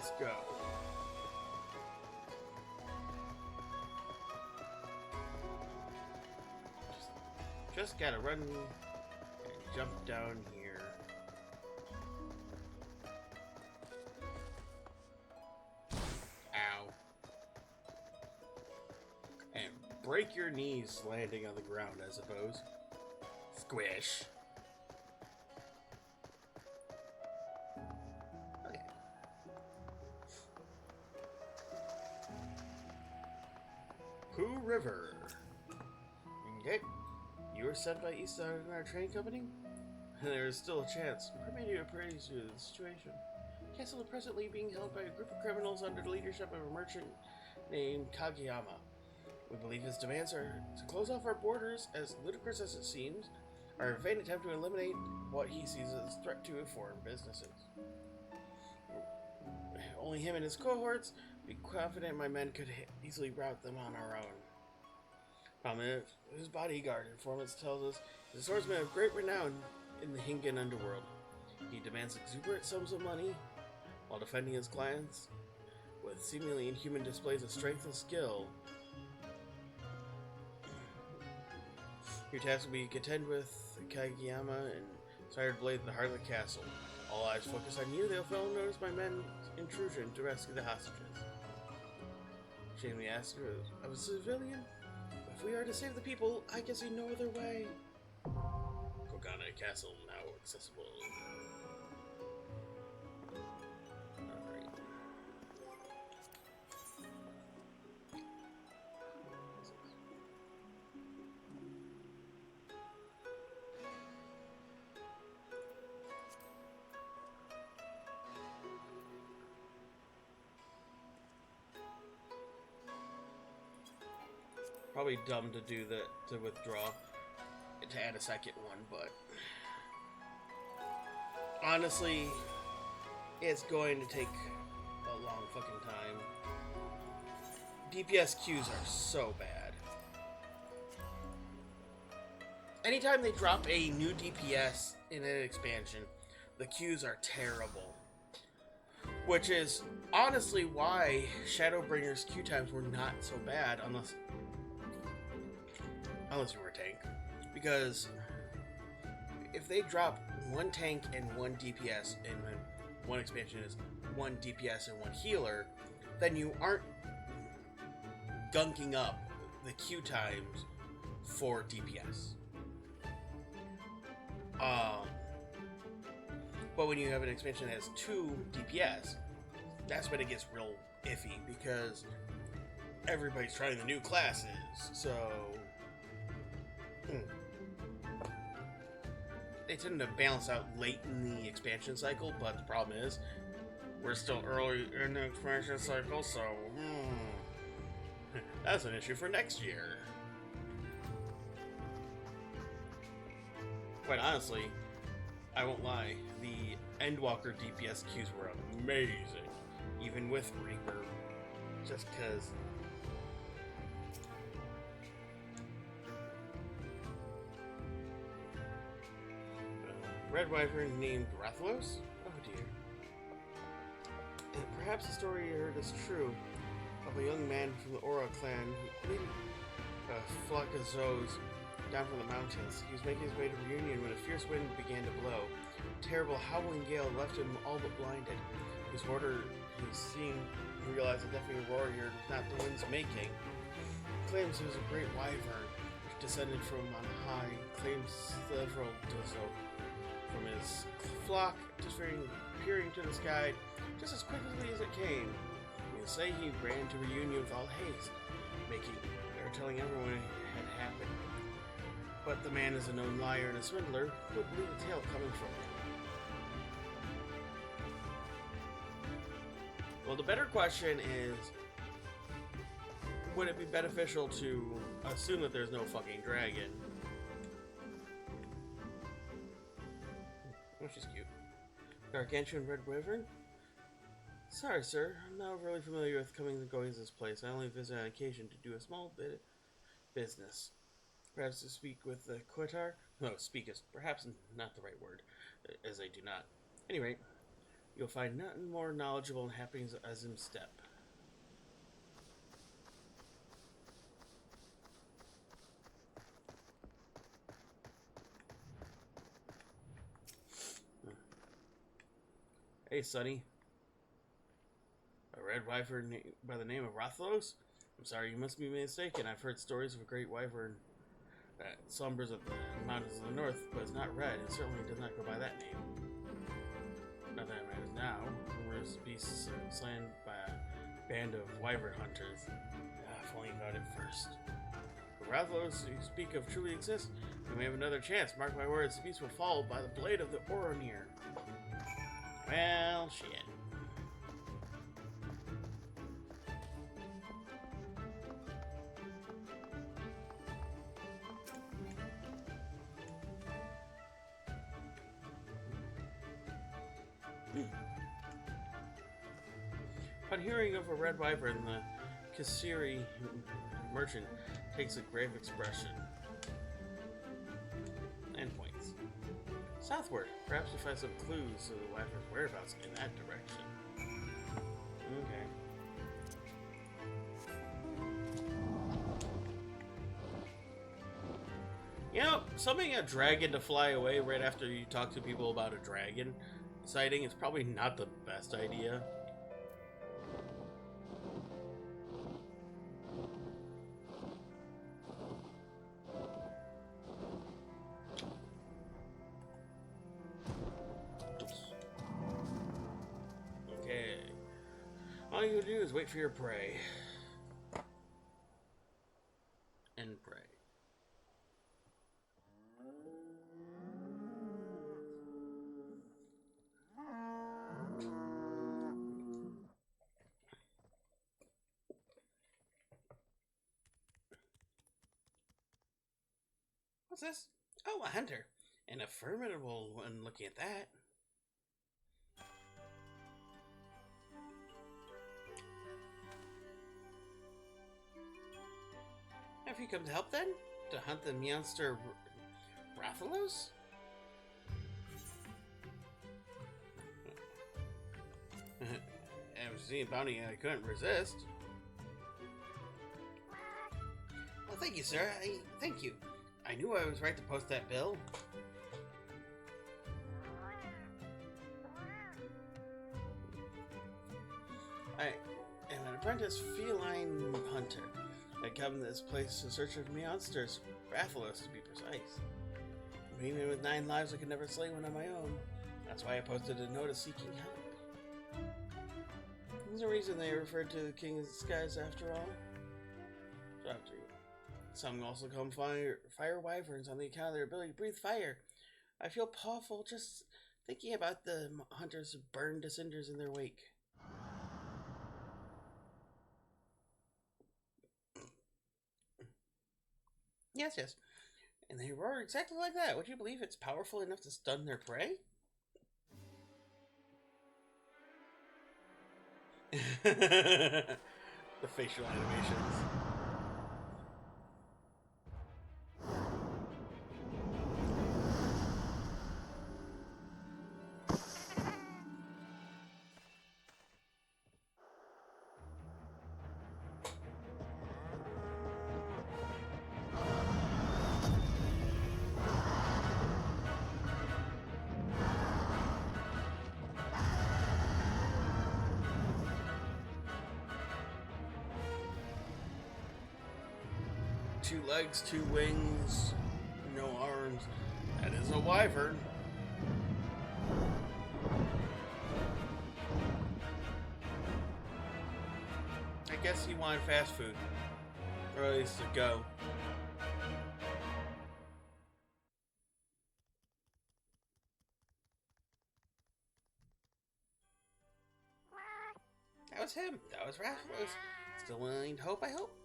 let's go. Just gotta run and jump down here. Ow. And break your knees landing on the ground, I suppose. Squish. Okay. Pooh River. Okay. You were sent by East Side in our train company? There is still a chance. Permit you to appraise you of the situation. The castle is presently being held by a group of criminals under the leadership of a merchant named Kageyama. We believe his demands are to close off our borders, as ludicrous as it seems, are a vain attempt to eliminate what he sees as a threat to foreign businesses. Only him and his cohorts, be confident my men could easily rout them on our own. His bodyguard informants tells us he's a swordsman of great renown in the Hingan underworld. He demands exuberant sums of money while defending his clients with seemingly inhuman displays of strength and skill. Your task will be to contend with Kageyama and Sired Blade in the heart of the castle. All eyes focus on you. They'll fail to notice my men's intrusion to rescue the hostages. Shamefully asked of a civilian. If we are to save the people, I can see no other way. Kogane Castle now accessible. Alright. Probably dumb to do that, to withdraw, to add a second one, but honestly, it's going to take a long fucking time. DPS queues are so bad. Anytime they drop a new DPS in an expansion, the queues are terrible. Which is honestly why Shadowbringers queue times were not so bad, unless you were a tank. Because if they drop one tank and one DPS, and one expansion is one DPS and one healer, then you aren't gunking up the queue times for DPS. But when you have an expansion that has two DPS, that's when it gets real iffy, because everybody's trying the new classes, so they tend to balance out late in the expansion cycle, but the problem is we're still early in the expansion cycle, so that's an issue for next year. Quite honestly, I won't lie, the Endwalker DPS queues were amazing, even with Reaper, just because Red Wyvern named Rathalos? Oh dear. And perhaps the story you heard is true of a young man from the Aura clan who leaded a flock of Zoes down from the mountains. He was making his way to Reunion when a fierce wind began to blow. A terrible howling gale left him all but blinded. His order, he seemed to realize the deafening roar here, not the wind's making. He claims it was a great wyvern which descended from on high. Claims several dozo from his flock, peering to the sky just as quickly as it came. They say he ran to Reunion with all haste, telling everyone it had happened. But the man is a known liar and a swindler who would believe a tale coming from him. Well, the better question is, would it be beneficial to assume that there's no fucking dragon? Oh, she's cute. Gargantuan Red Wyvern? Sorry, sir. I'm not really familiar with comings and goings of this place. I only visit on occasion to do a small bit of business. Perhaps to speak with the Quetar? No, speak is perhaps not the right word, as I do not. Anyway, You'll find nothing more knowledgeable and happy as him step. Hey, Sonny. A red wyvern by the name of Rathalos? I'm sorry, you must be mistaken. I've heard stories of a great wyvern that slumbers at the mountains of the north, but it's not red. It certainly does not go by that name. Not that it matters now. Rumors of beasts slain by a band of wyvern hunters. If only about it first. If Rathalos you speak of truly exist, we may have another chance. Mark my words, the beast will fall by the blade of the Oronir. Well, shit. Upon hearing of a red wyvern, the Kasiri merchant takes a grave expression. Endpoints. Southward. Perhaps you'll find some clues to the wyvern's whereabouts in that direction. Okay. You know, summoning a dragon to fly away right after you talk to people about a dragon sighting is probably not the best idea. All you do is wait for your prey. And pray. What's this? Oh, a hunter. An formidable one looking at that. Have you come to help then? To hunt the monster Rathalos? I was seeing a bounty I couldn't resist. Well, thank you, sir. Thank you. I knew I was right to post that bill. I am an apprentice feline hunter. I come to this place in search of monsters, Rathalos to be precise. Even with 9 lives, I could never slay one on my own. That's why I posted a notice seeking help. There's a reason they referred to the King of the Skies after all. So after you. Some also call them fire wyverns on the account of their ability to breathe fire. I feel powerful just thinking about the hunters burned to cinders in their wake. Yes, yes. And they roar exactly like that. Would you believe it's powerful enough to stun their prey? The facial animations. Two legs, 2 wings, no arms. That is a wyvern. I guess he wanted fast food. Or at least to go. That was him. That was Rathalos. Still willing to hope, I hope.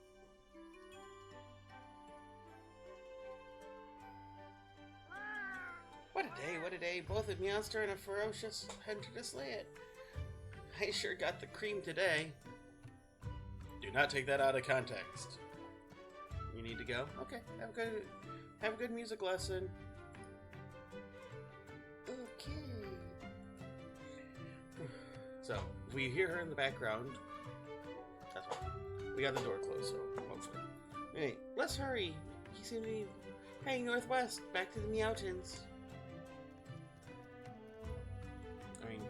What a day, what a day. Both a monster and a ferocious hunter to slay it. I sure got the cream today. Do not take that out of context. You need to go? Okay, have a good music lesson. Okay. So, if we hear her in the background, that's fine. We got the door closed, so hopefully. Hey, let's hurry. He seems to be heading northwest, back to the mountains. I mean,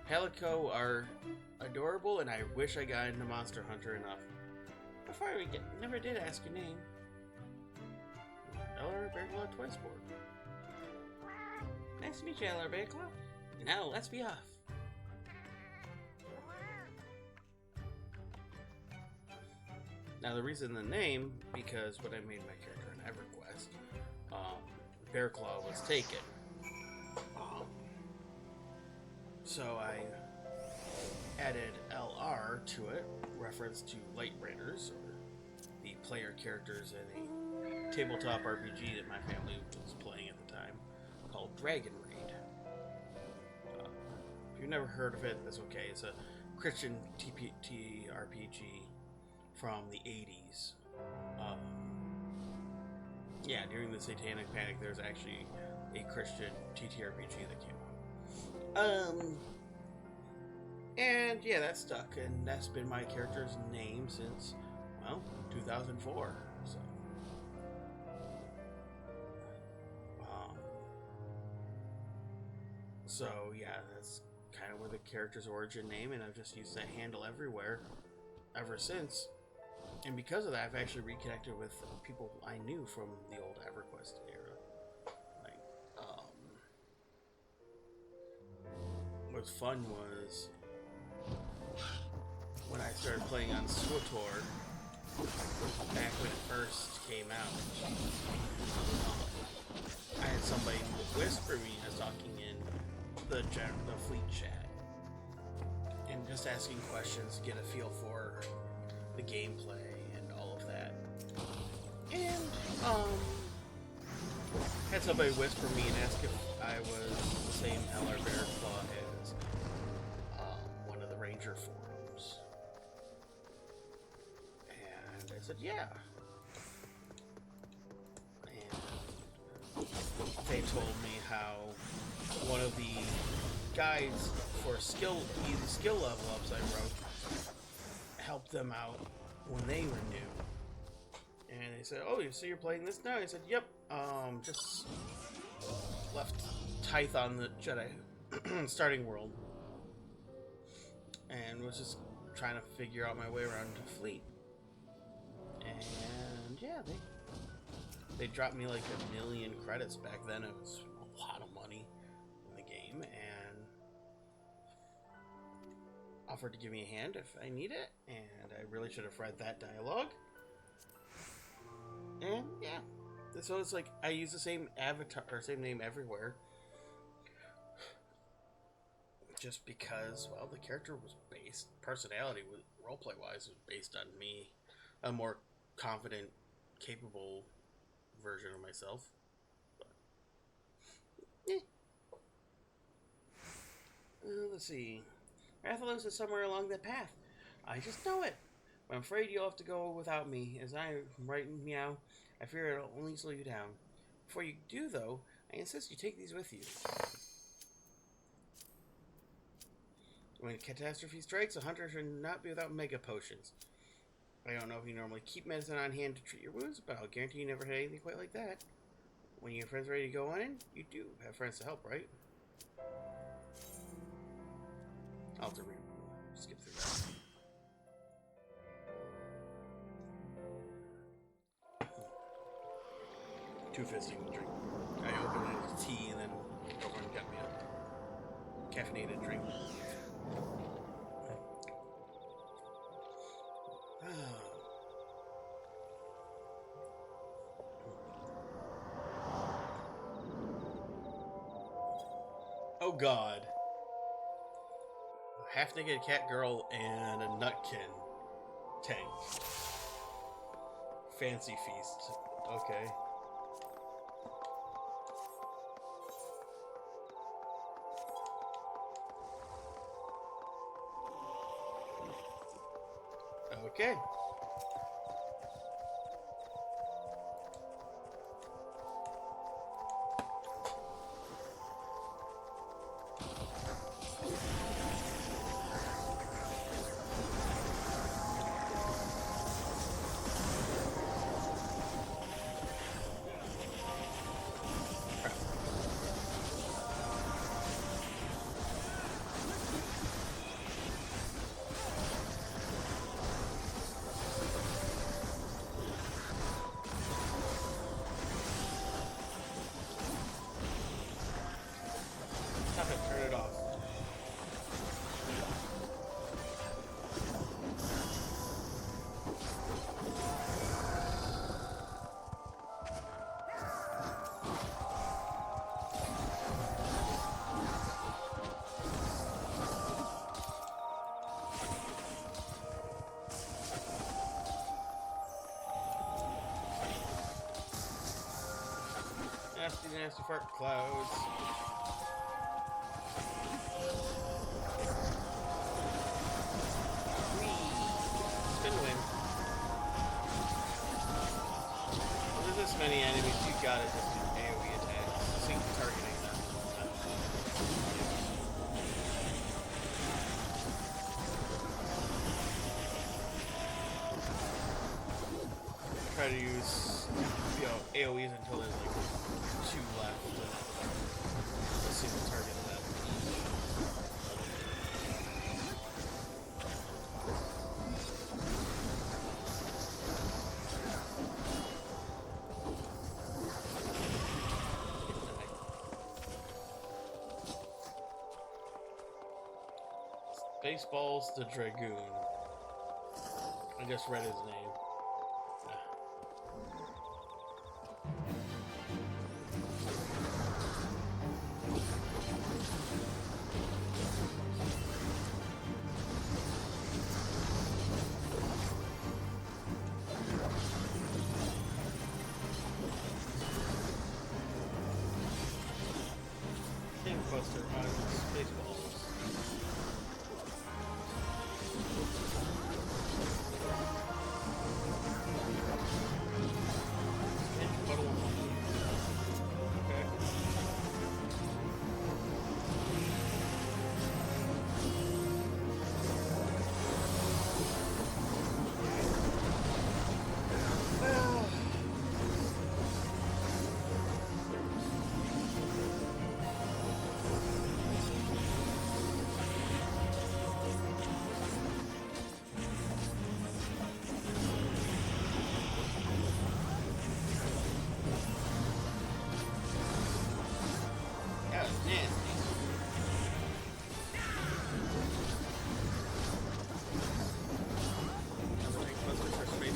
Palico are adorable, and I wish I got into Monster Hunter enough. Before we never did ask your name. Eller Bearclaw Toy Sport. Nice to meet you, Eller Bearclaw. Now let's be off. Now the reason the name, because when I made my character in EverQuest, Bearclaw was taken. So I added LR to it, reference to Lightbreakers, or the player characters in a tabletop RPG that my family was playing at the time, called Dragon Raid. If you've never heard of it, that's okay. It's a Christian TRPG from the 80s. Yeah, during the Satanic Panic, there's actually a Christian TTRPG that came out. And yeah, that stuck, and that's been my character's name since, well, 2004. So yeah, that's kind of where the character's origin name, and I've just used that handle everywhere ever since. And because of that, I've actually reconnected with people I knew from the old EverQuest era. Like, what's fun was when I started playing on SWTOR, back when it first came out, I had somebody whisper me as talking in the fleet chat, and just asking questions to get a feel for the gameplay and all of that. And had somebody whisper me and ask if I was the same Eller Bearclaw as one of the Ranger forums, and I said yeah. And they told me how one of the guides for easy skill level ups I wrote helped them out when they were new. And they said, "Oh, so you're playing this now?" I said, "Yep. Just left Tithe on the Jedi starting world, and was just trying to figure out my way around the fleet." And yeah, they dropped me like 1 million credits back then. It was a lot of money in the game, and offered to give me a hand if I need it. And I really should have read that dialogue. And yeah, so it's like I use the same avatar or same name everywhere, just because, well, the character was based, personality, roleplay wise, was based on me, a more confident, capable version of myself. But, let's see. Rathalos is somewhere along that path. I just know it. But I'm afraid you'll have to go without me, as I'm right meow. I fear it'll only slow you down. Before you do, though, I insist you take these with you. When catastrophe strikes, a hunter should not be without mega potions. I don't know if you normally keep medicine on hand to treat your wounds, but I'll guarantee you never had anything quite like that. When your friends are ready to go on in, you do have friends to help, right? I'll have to skip through that. Too fisting to drink. I opened it as tea and then everyone got me a caffeinated drink. Oh God. A half-naked cat girl and a nutkin tank. Fancy feast. Okay. Okay. nasty, nasty fart clouds. Whee! Spin win. When there's this many enemies, you gotta just do AoE attacks. Sync targeting them. Try to use, you know, AoEs until there's like 2 left. Let's see the target of that. Spaceballs the Dragoon. I just read his name. Buster out of Spaceballs. Puddle. Okay.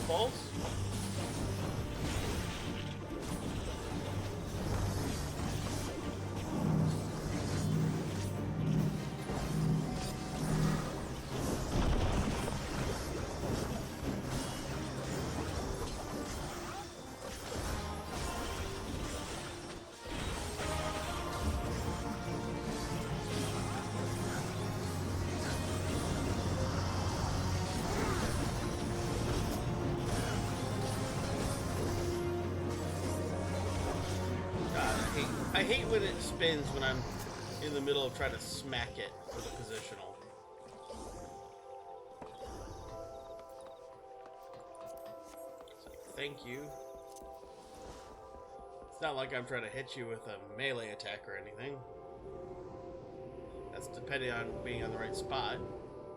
Balls. I hate when it spins when I'm in the middle of trying to smack it for the positional. So, thank you. It's not like I'm trying to hit you with a melee attack or anything. That's depending on being on the right spot.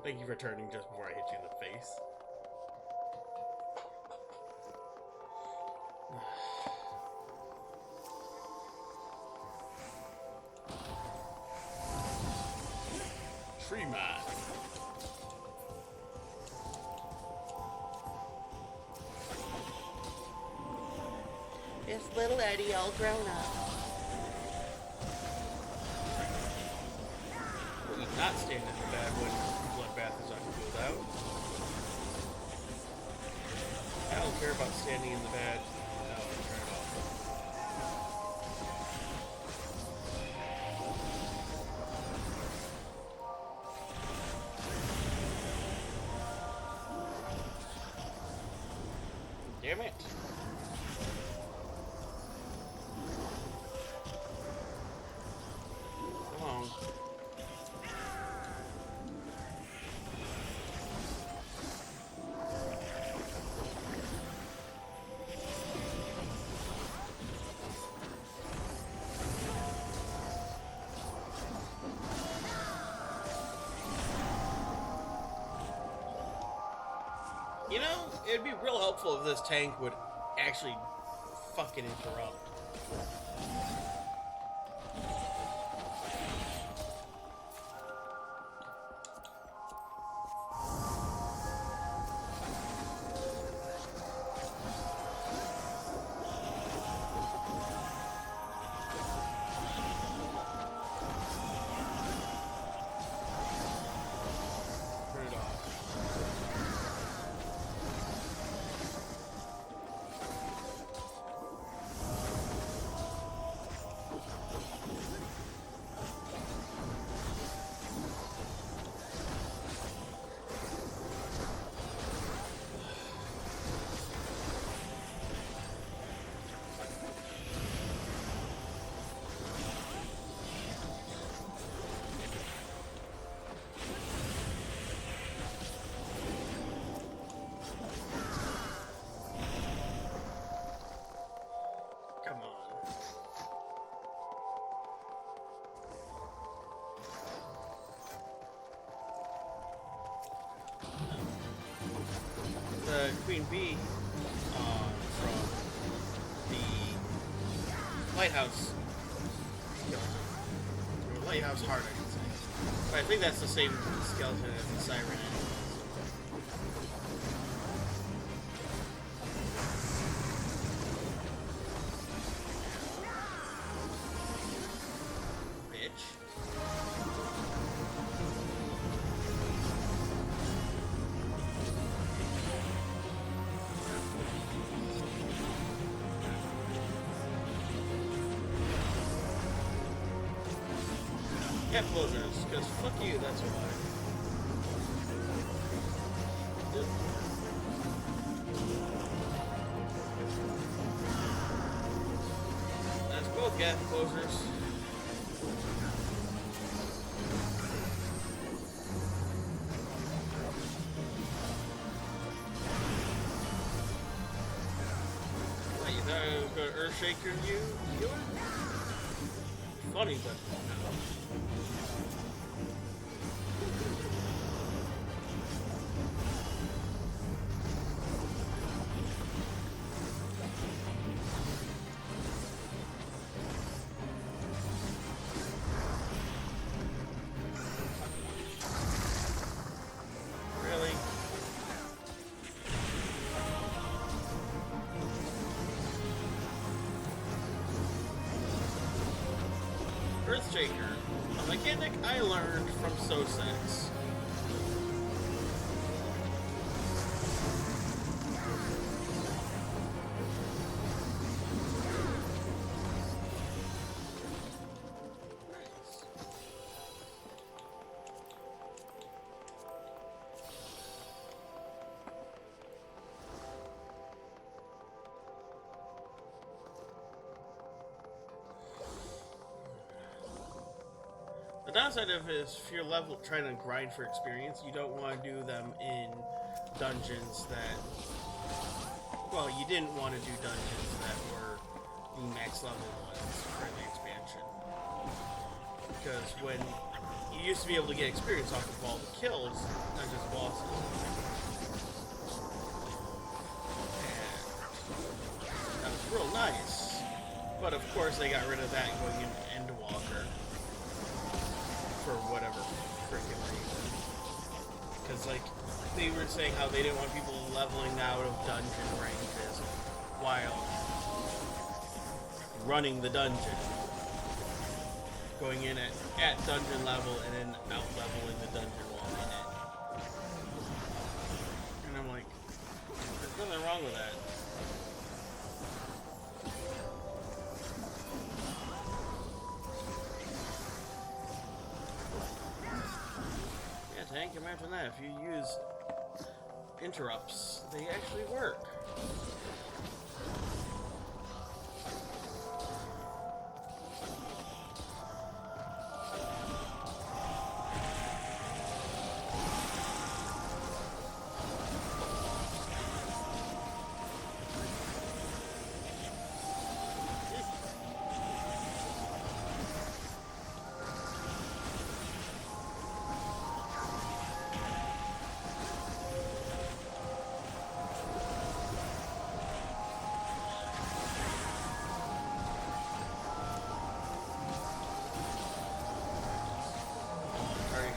Thank you for turning just before I hit you in the face. Tree man. Is little Eddie all grown up? Will you not stand in the bed when Bloodbath is uncooled out? I don't care about standing in the bed. No, I don't care at all. Damn it. Come on. You know, it'd be real helpful if this tank would actually fucking interrupt. Turn it off. Queen Bee from the Lighthouse skeleton. Or Lighthouse Heart, I should say. But I think that's the same skeleton as the Siren Animal. Cat closers, because fuck you, that's why. Yep. That's both gap closers. What, you thought I was gonna Earthshaker you? Healer? Funny, but no. Earthshaker, a mechanic I learned from Sosex. The downside of it is if you're trying to grind for experience, you don't want to do them in dungeons that, well, you didn't want to do dungeons that were the max level ones for the expansion. Because when you used to be able to get experience off of all the kills, not just bosses. And that was real nice. But of course they got rid of that going into Endwalker. For whatever freaking reason. Because, like, they were saying how they didn't want people leveling out of dungeon ranges while running the dungeon. Going in at dungeon level and then out leveling the dungeon while in it. And I'm like, there's nothing wrong with that. Tank, imagine that. If you use interrupts, they actually work.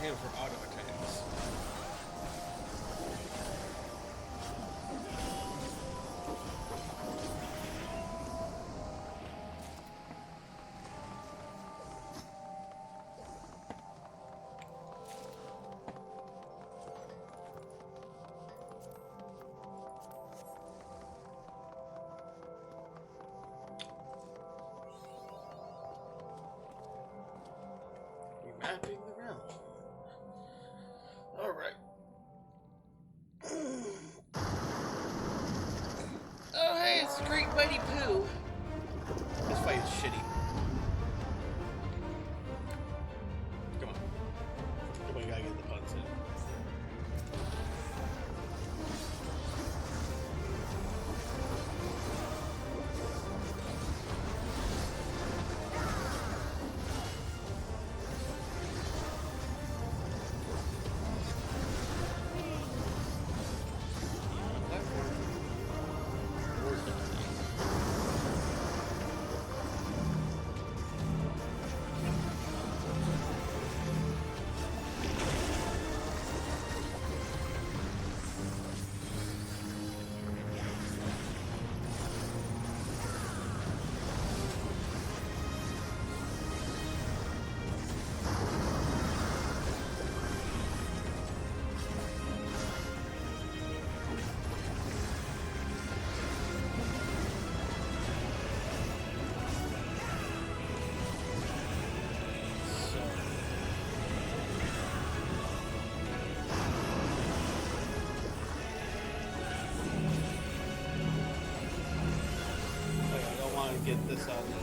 Him for auto attacks. Remapping the realm. Alright. Oh, hey, it's the Great Mighty Pooh. This fight is shitty. Come on. Come on, you gotta get the puns in. get this on the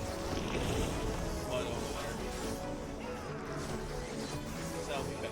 mud over there. So I'll be back.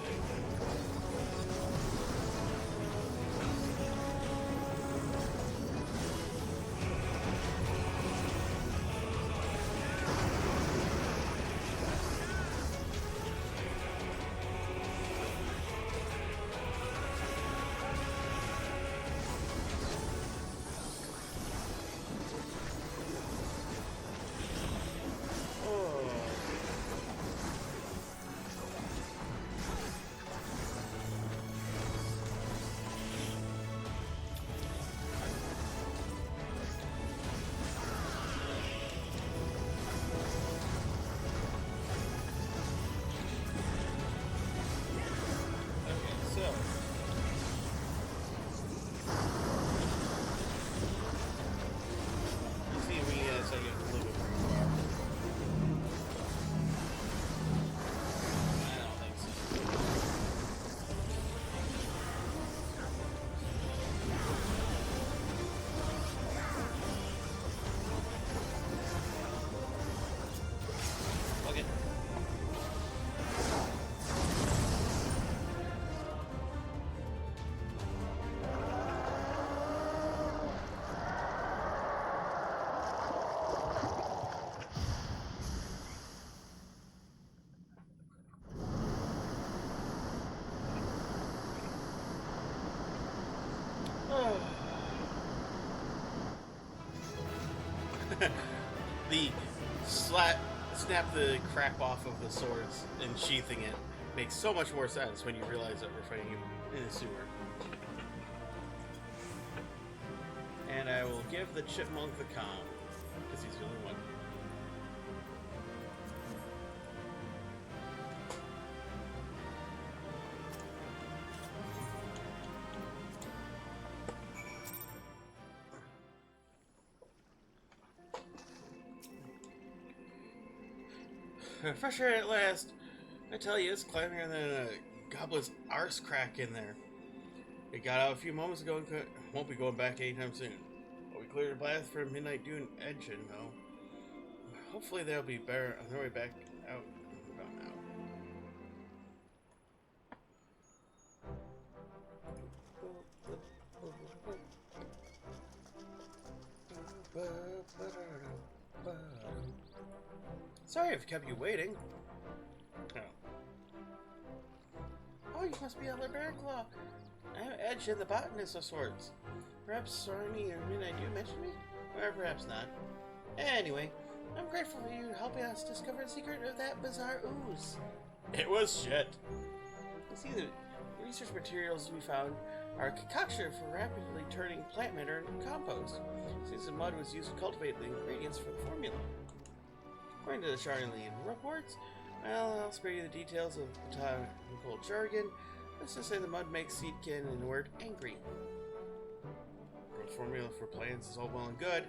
The snap the crap off of the swords and sheathing it makes so much more sense when you realize that we're fighting him in a sewer. And I will give the chipmunk the calm, because he's the only one. Fresh air at last. I tell you, it's clammier than a goblet's arse crack in there. It got out a few moments ago and won't be going back anytime soon. But we cleared a blast for Midnight Dune engine, though. Hopefully they'll be better on their way back out about now. Sorry I've kept you waiting. Oh, you must be Elder Bearclaw. I'm Edge and the Botanist of sorts. Perhaps Sorny or Midnight Dew mentioned me? Or perhaps not. Anyway, I'm grateful for you helping us discover the secret of that bizarre ooze. It was shit. You see, the research materials we found are a concoction for rapidly turning plant matter into compost, since the mud was used to cultivate the ingredients for the formula. According to the Charlene reports, well, I'll spare you the details of botanical jargon. Let's just say the mud makes seedkin and the word angry. The formula for plants is all well and good,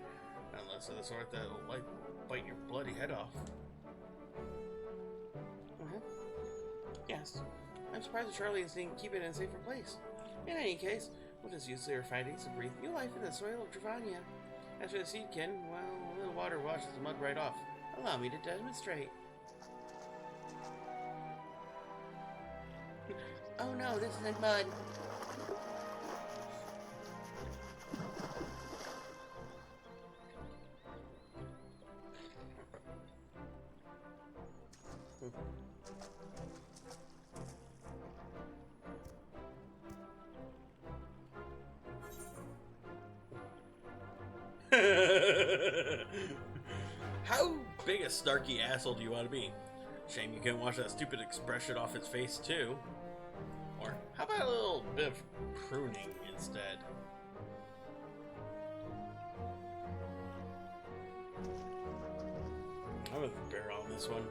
unless of the sort that'll like bite your bloody head off. Yes, I'm surprised the Charlies didn't keep it in a safer place. In any case, we'll just use their findings to breathe new life in the soil of Dravania. As for the seedkin, well, a little water washes the mud right off. Allow me to demonstrate. Oh no, this isn't mud. How big a snarky asshole do you want to be? Shame you can't wash that stupid expression off his face too. Or how about a little bit of pruning instead? I'm with the bear on this one.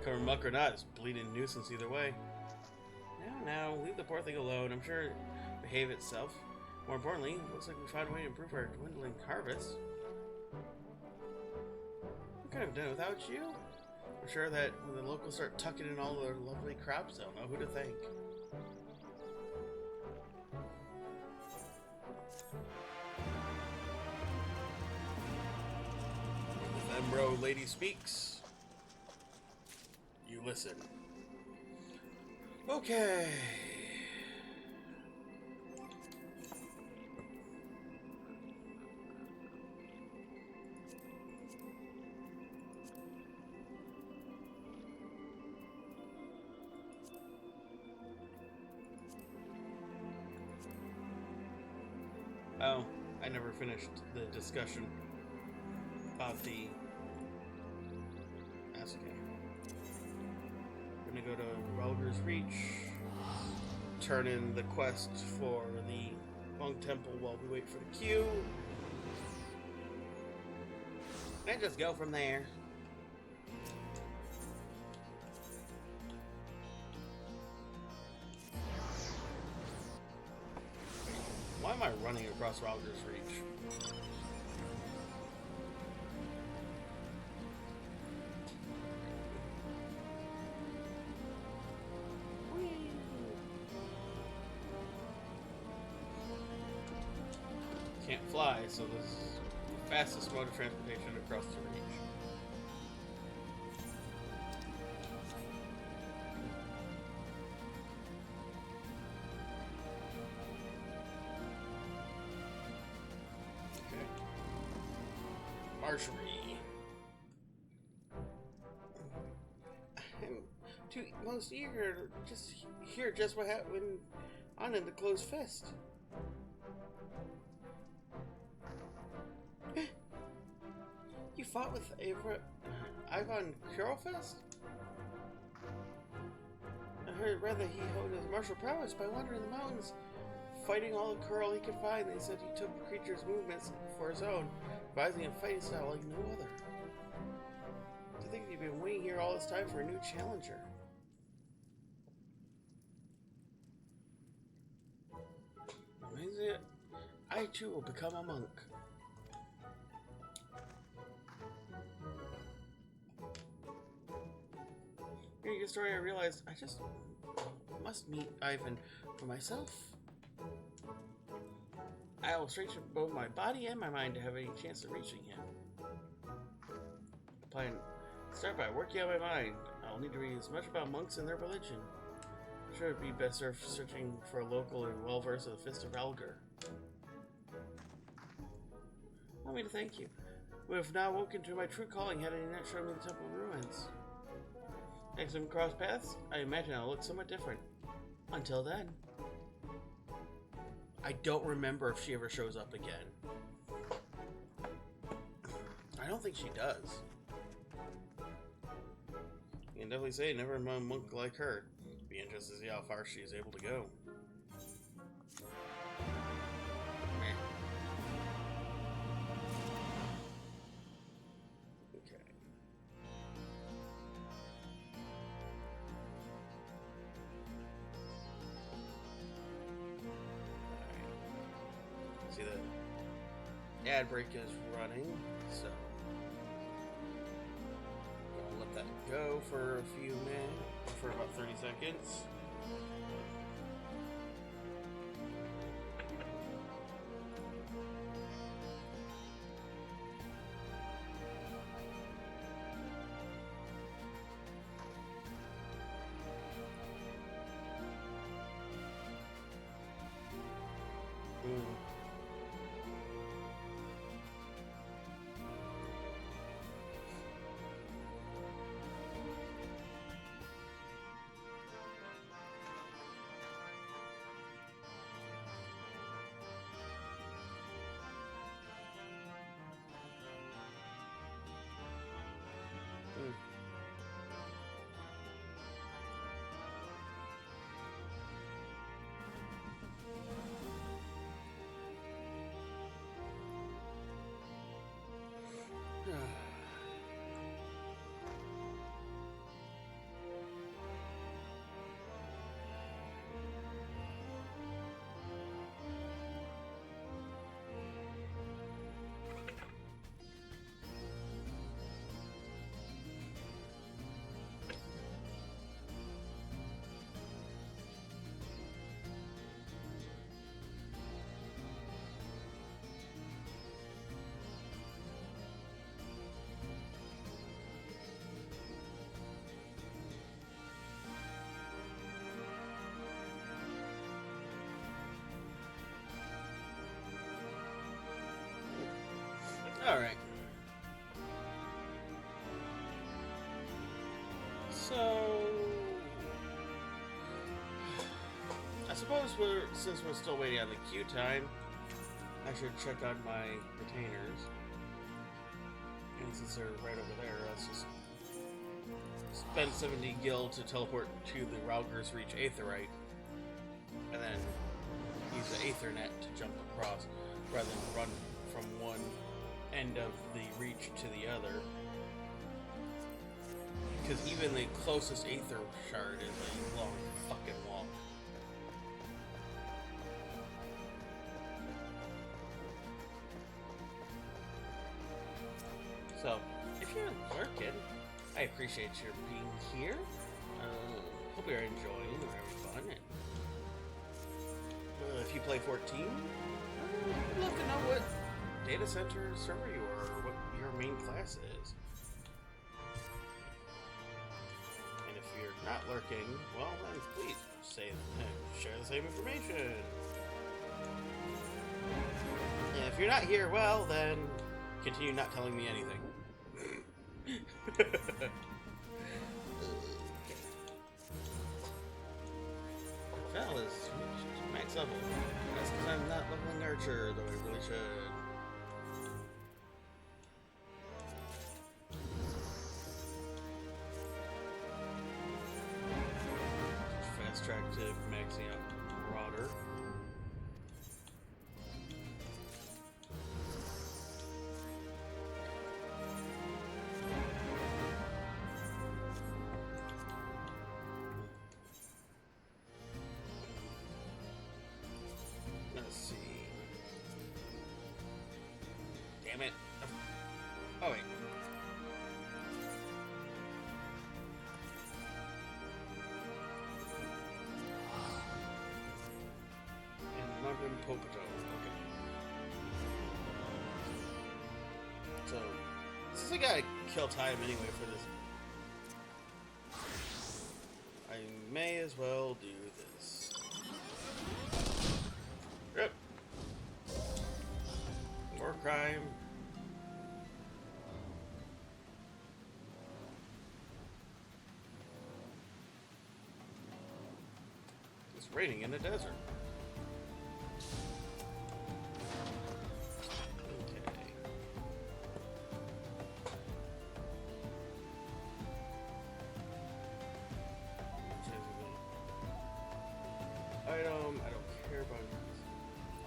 Cover muck or not, it's a bleeding nuisance either way. Now, leave the poor thing alone. I'm sure it'll behave itself. More importantly, it looks like we found a way to improve our dwindling harvest. We could have done it without you. I'm sure that when the locals start tucking in all their lovely crops, they'll know who to thank. Bro lady speaks. You listen. Okay. Oh, I never finished the discussion of the... That's okay. We're gonna go to Relger's Reach, turn in the quest for the Monk Temple while we wait for the queue, and just go from there. Why am I running across Relger's Reach? Can't fly, so this is the fastest mode of transportation across the reach. Okay. Marjorie. I'm too most eager to just hear just what happened on in the closed fist. You fought with Ivan Kurofest? I heard rather he honed his martial prowess by wandering the mountains, fighting all the Kurl he could find. They said he took the creature's movements for his own, devising a fighting style like no other. To think you've been waiting here all this time for a new challenger. Means it, I too will become a monk. Hearing your story, I realized I just must meet Ivan for myself. I will stretch both my body and my mind to have any chance of reaching him. I plan to start by working out my mind. I'll need to read as much about monks and their religion. I'm sure it'd be best served searching for a local and well-versed of the Fist of Relger. Allow me to thank you. We have now woken to my true calling had I not shown me the temple ruins. Next time we cross paths, I imagine I'll look somewhat different. Until then. I don't remember if she ever shows up again. I don't think she does. You can definitely say never mind a monk like her. Be interested to see how far she is able to go. See the ad break is running, so I'll let that go for a few minutes, for about 30 seconds. Alright. So... I suppose since we're still waiting on the queue time, I should check on my retainers. And since they're right over there, let's just spend 70 gil to teleport to the Rauger's Reach Aetherite, and then use the Aethernet to jump across, rather than run from one end of the Reach to the other. Because even the closest Aether shard is a long fucking walk. So, if you're lurking, I appreciate your being here. Hope you're enjoying or having fun. And, if you play 14, I'd love to know what data center server you are, or what your main class is. And if you're not lurking, well then please share the same information. And if you're not here, well then continue not telling me anything. Fel is max level. That's because I'm not leveling Archer, though I really should. Fast track to maxing out Marauder. Damn it. Oh, wait. And London Popato. Okay. So, since I gotta kill time anyway for this, I may as well do this. Yep. More crime. It's raining in the desert. Okay. Item, I don't care about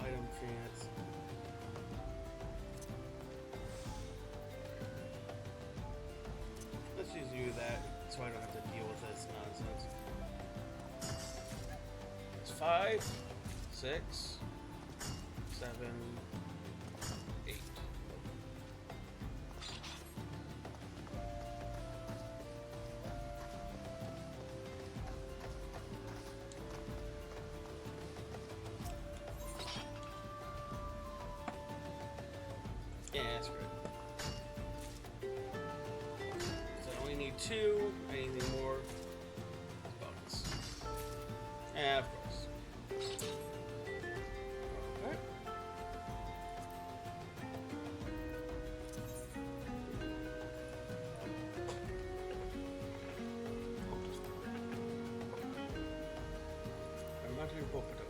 item chance. Let's just do that so I don't have to deal with this nonsense. It's 5, 6, 7, 8. Yeah, that's good. So I only need 2. Anything more? Bonus. Yeah, of course. Okay. I'm not doing Popato.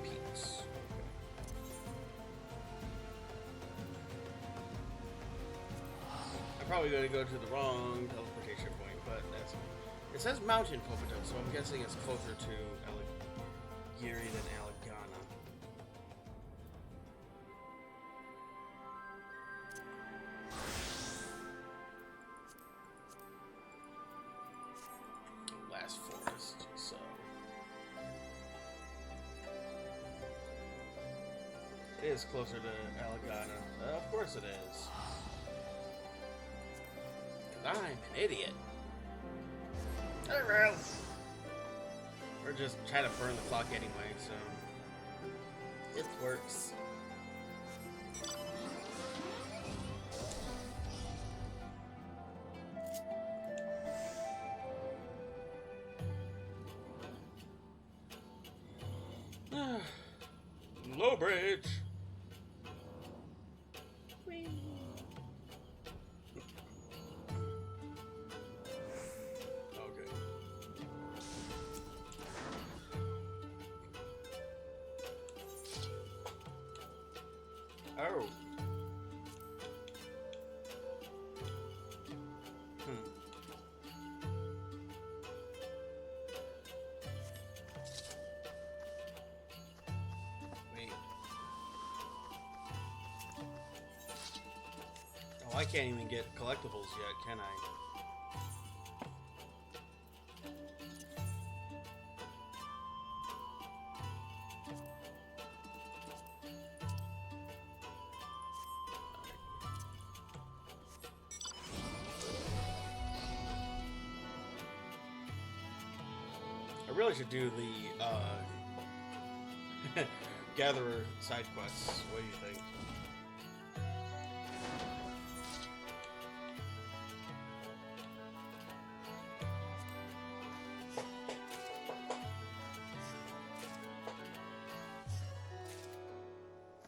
Peeps. I'm probably going to go to the wrong teleportation point, but that's... It says Mountain Popato, so I'm guessing it's closer to Aligiri than Aligana. Last forest, so... It is closer to Aligana. Of course it is. 'Cause I'm an idiot. We're just trying to burn the clock anyway, so it works. slow bridge. Whee. Okay. Oh. Oh, I can't even get collectibles yet, can I? I really should do the gatherer side quests. What do you think?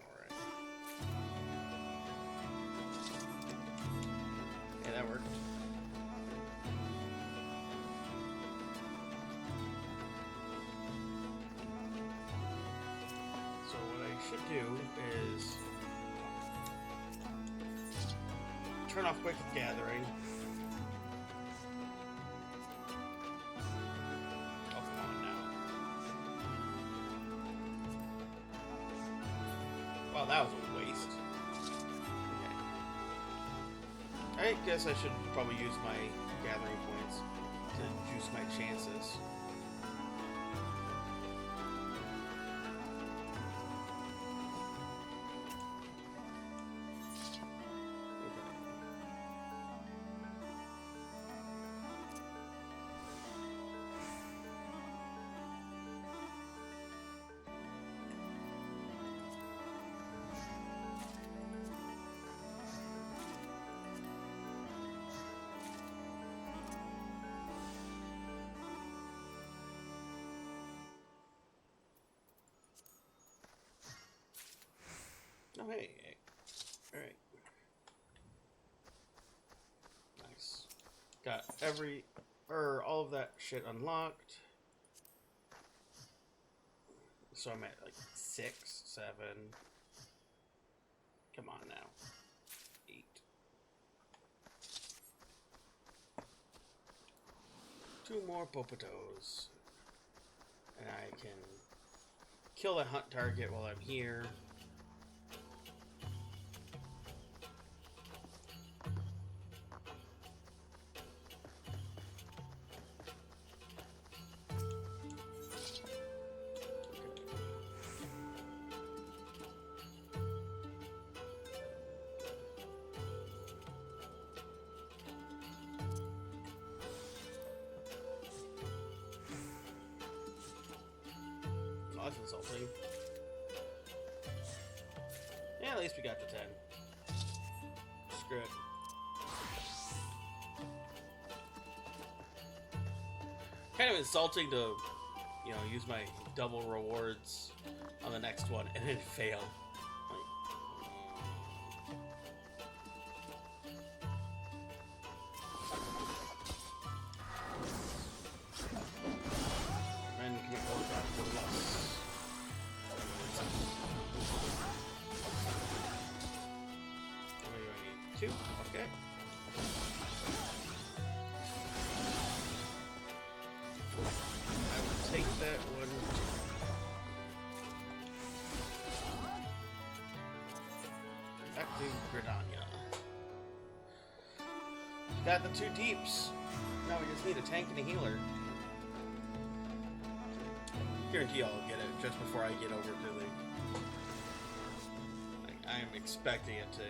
Alright. Yeah, that worked. Should do is turn off quick gathering. Oh, come on now. Wow, that was a waste. Okay. I guess I should probably use my gathering points to juice my chances. Oh, hey. Alright. Nice. Got all of that shit unlocked. So I'm at like 6, 7. Come on now. 8. Two more Popotos. And I can kill the hunt target while I'm here. That's insulting. Yeah, at least we got the 10. Screw it. Kind of insulting to, you know, use my double rewards on the next one and then fail. Two? Okay. I will take that one. Back to Gridania. Got the 2 deeps. Now we just need a tank and a healer. Guarantee I'll get it just before I get over to the... I'm expecting it to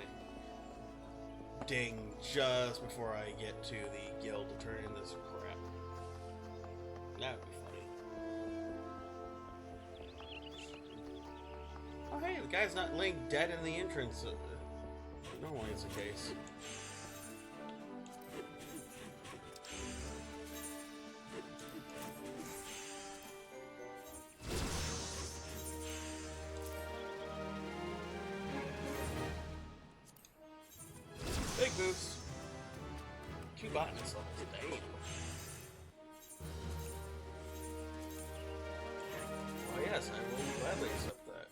ding just before I get to the guild to turn in this crap. That would be funny. Oh hey, the guy's not laying dead in the entrance. Normally it's the case. botanist level today. Oh yes, I will gladly accept that.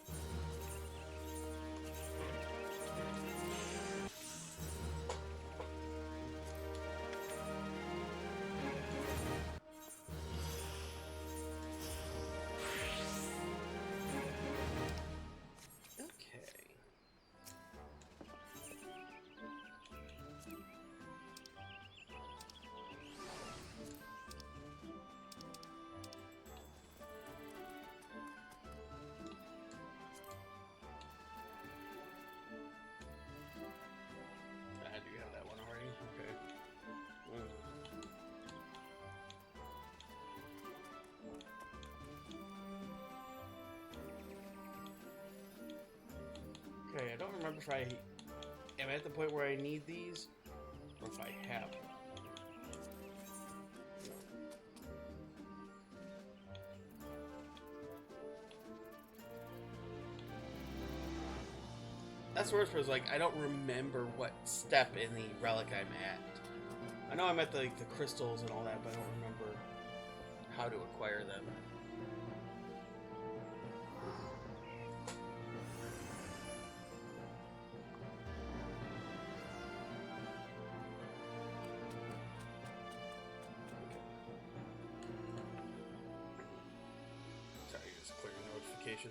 Okay, I don't remember if I am at the point where I need these, or if I have them. That's the worst part, is like, I don't remember what step in the relic I'm at. I know I'm at the crystals and all that, but I don't remember how to acquire them.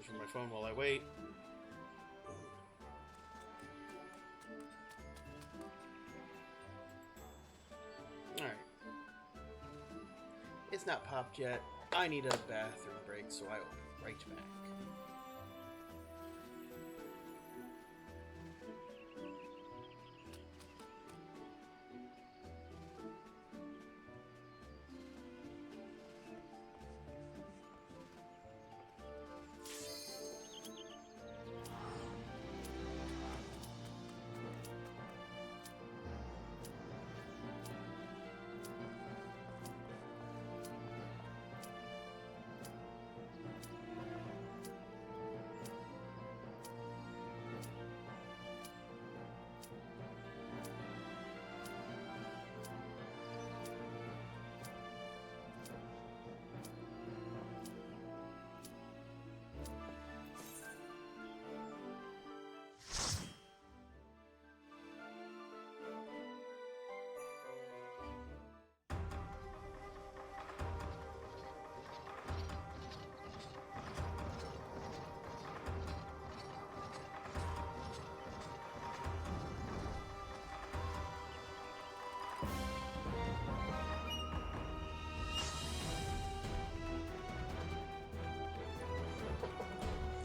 From my phone while I wait. Alright. It's not popped yet. I need a bathroom break, so I will be right back.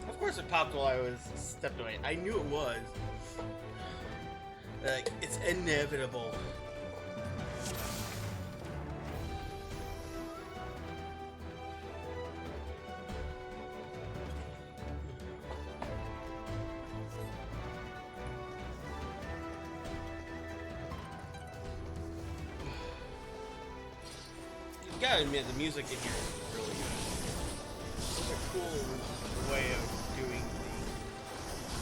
Of course it popped while I was stepped away. I knew it was. Like, it's inevitable. You gotta admit, the music in here is really good. It's a cool way of doing the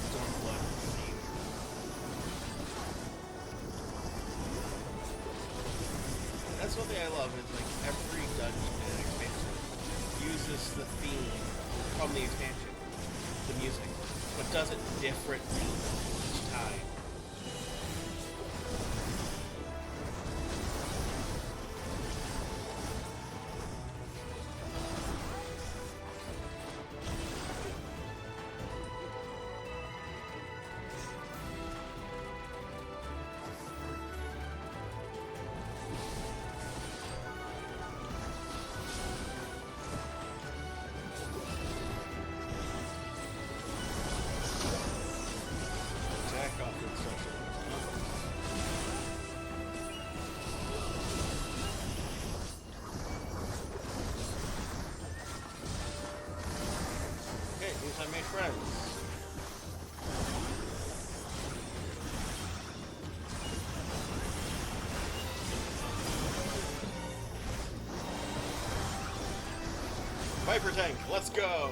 Stormblood theme. That's one thing I love, is like every dungeon in an expansion uses the theme from the expansion, the music, but does it differently each time. I made friends. Viper tank, let's go!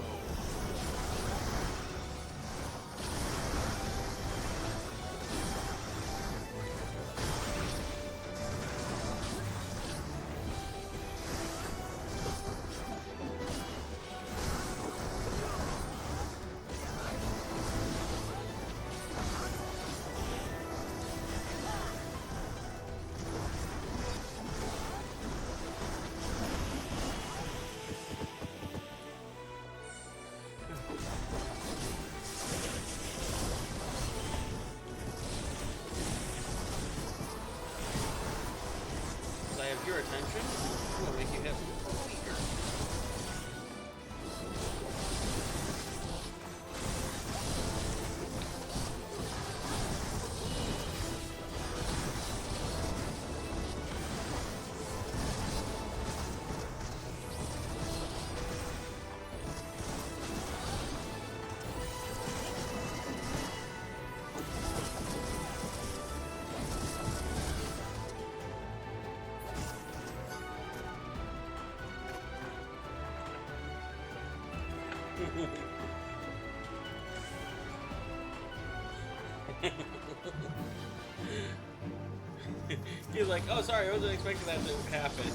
He's like, oh, sorry, I wasn't expecting that to happen.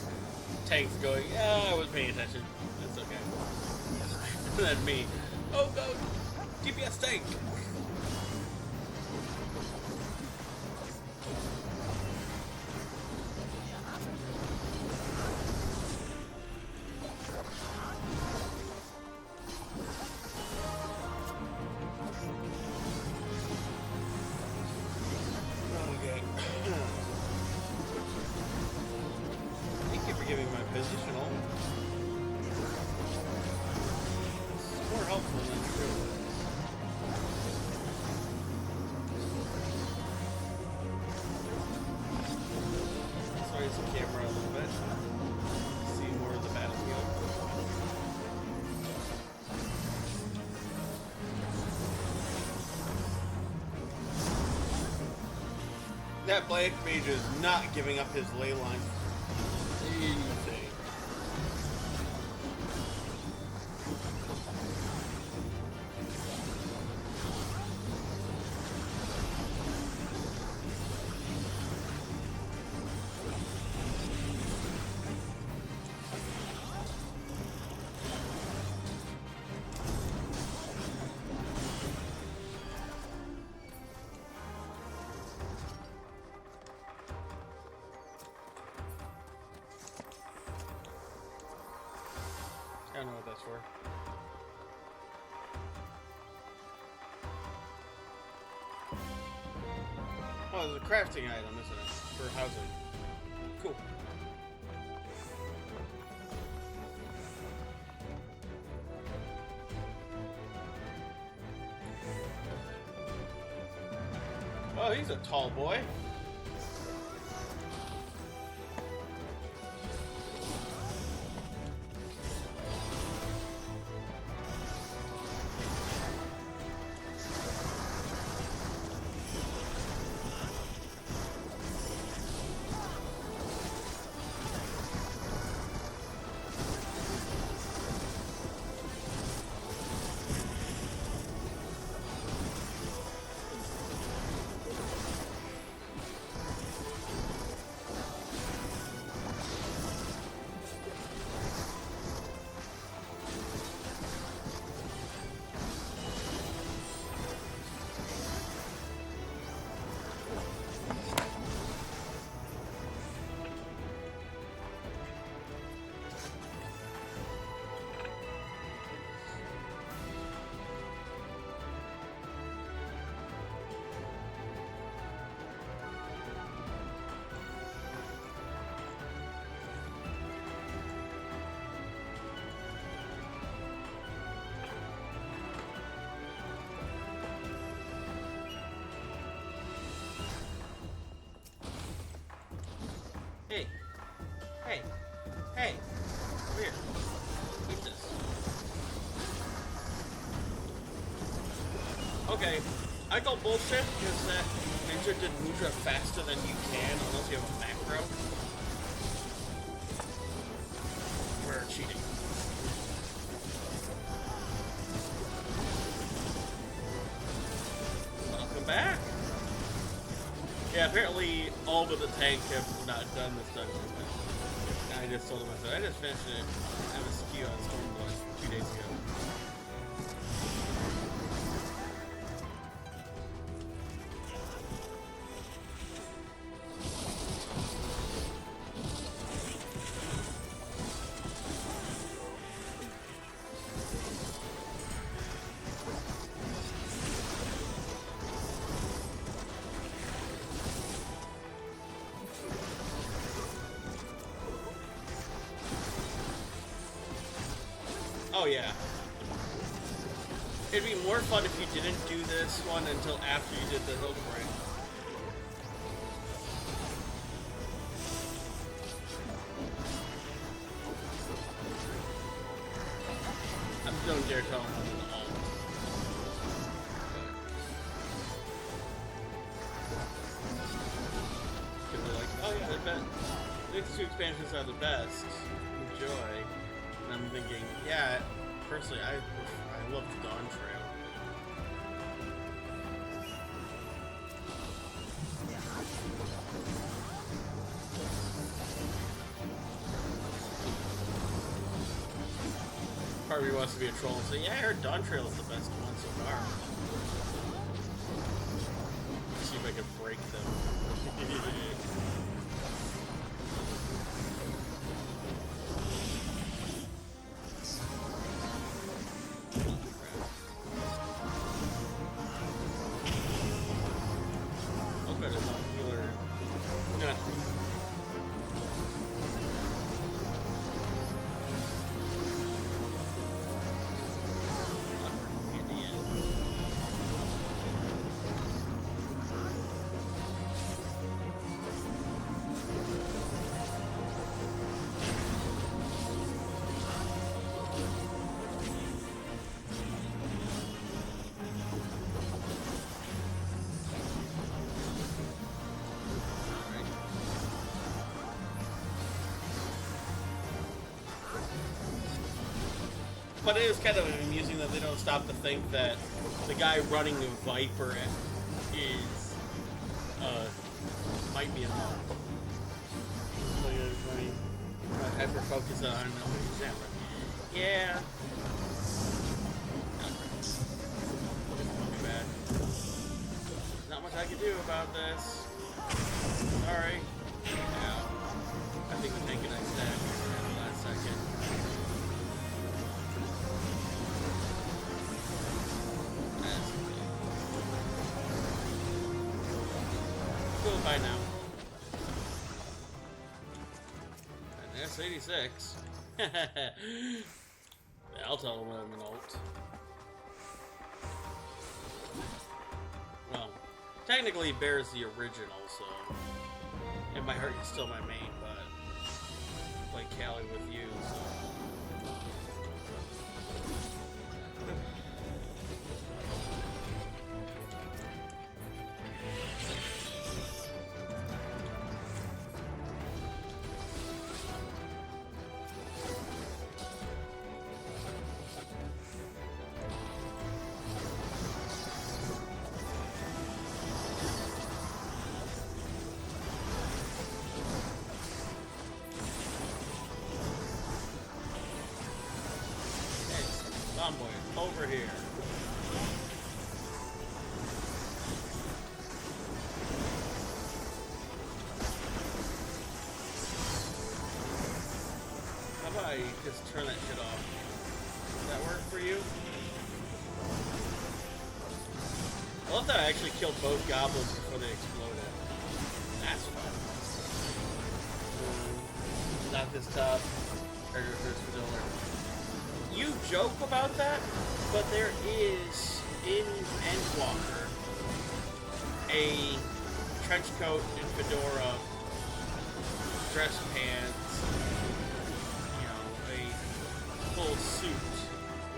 Tank's going, yeah, I wasn't paying attention. That's okay. And then me, oh, go, DPS tank. Giving my positional. It's more helpful than true. Let's raise the camera a little bit. See more of the battlefield. That Black Mage is not giving up his ley line. Anything. I don't know what that's for. Oh, it's a crafting item, isn't it? For housing. Cool. Oh, he's a tall boy. Hey. Hey. Hey. Come here. Eat this. Okay. I call bullshit because that ninja did Mudra faster than you can unless you have a macro. We're cheating. Welcome back. Yeah, apparently all but the tank have not done this dungeon. I just told him, I said, I just finished it. I have a skew on Stormblood 2 days ago. Oh yeah. It'd be more fun if you didn't do this one until after you did the hill break. Don't dare tell him I'm in the alt. Because they're like, oh yeah, they're best. These two expansions are the best. Enjoy. And I'm thinking, yeah, personally, I love the Dawn Trail. part of me wants to be a troll and say, yeah, I heard Dawn Trail is the best one so far. See if I can break them. But it is kind of amusing that they don't stop to think that the guy running the Viper is, might be a monk. Look at everybody hyper focus on example. Yeah. Too bad. Not much I can do about this. Sorry. Yeah. I think we take a nice stab here in the last second. By now. And that's 86. I'll tell them I'm an alt. Well, technically Bear's the original, so in my heart he's still my main, but I play Callie with you, so. Boy, over here. How about I just turn that shit off? Does that work for you? I love that I actually killed both goblins before they exploded. That's fun. Not this tough. You joke about that, but there is in Endwalker a trench coat and fedora, dress pants, you know, a full suit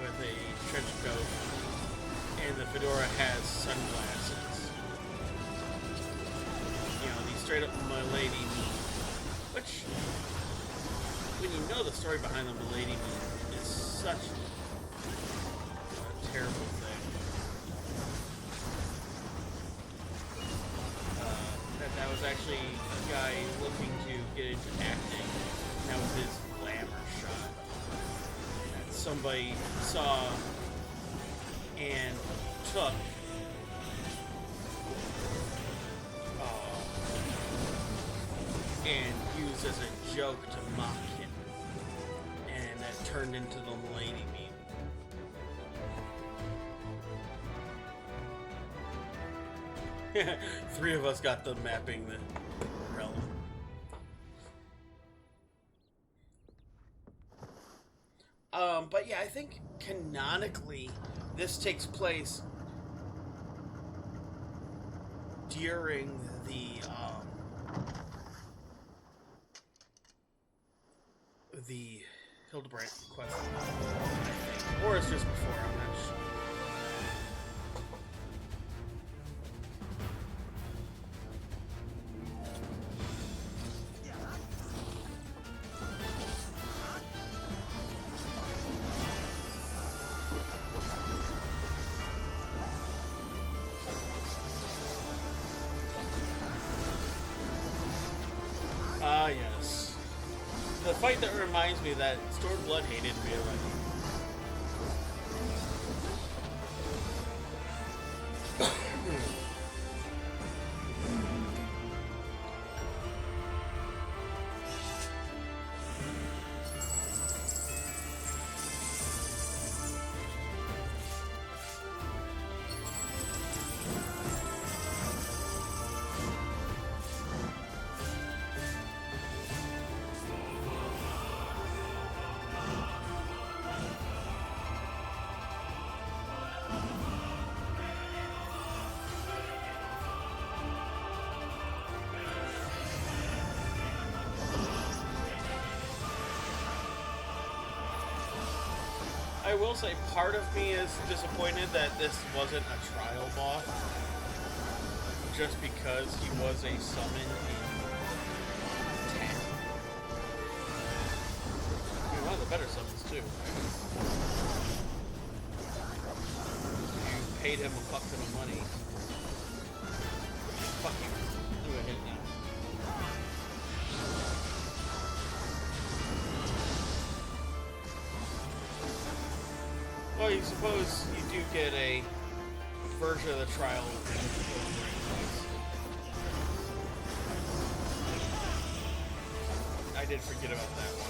with a trench coat, and the fedora has sunglasses. You know, the straight up Milady meme, which, when you know the story behind the Milady meme, is such a terrible thing. That was actually a guy looking to get into acting. That was his glamour shot. That somebody saw and took. And used as a joke to mock him. And that turned into the Milady meme. 3 of us got the mapping the realm. But yeah, I think canonically this takes place during the Hildebrand quest, I think. Or it's just before, I'm not sure. Ah, yes. The fight that reminds me that Stormblood hated me, like, I will say part of me is disappointed that this wasn't a trial boss, just because he was a summon in 10. I mean, one of the better summons, too. You paid him a fuck ton of money. Fuck you. I'm gonna hit it now. Well, you suppose you do get a version of the trial. I did forget about that one.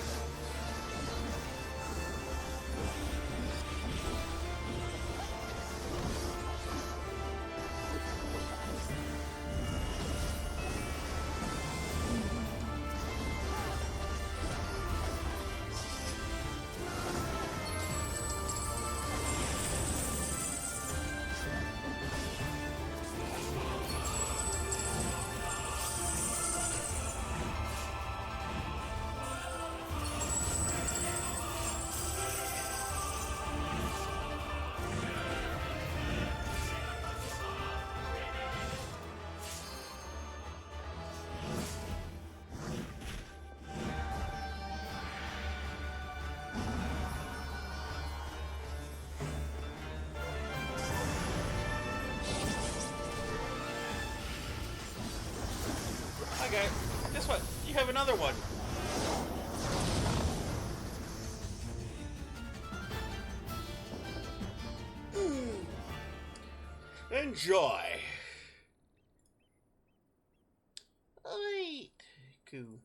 Okay, guess what? You have another one. Enjoy. Alright. Cool.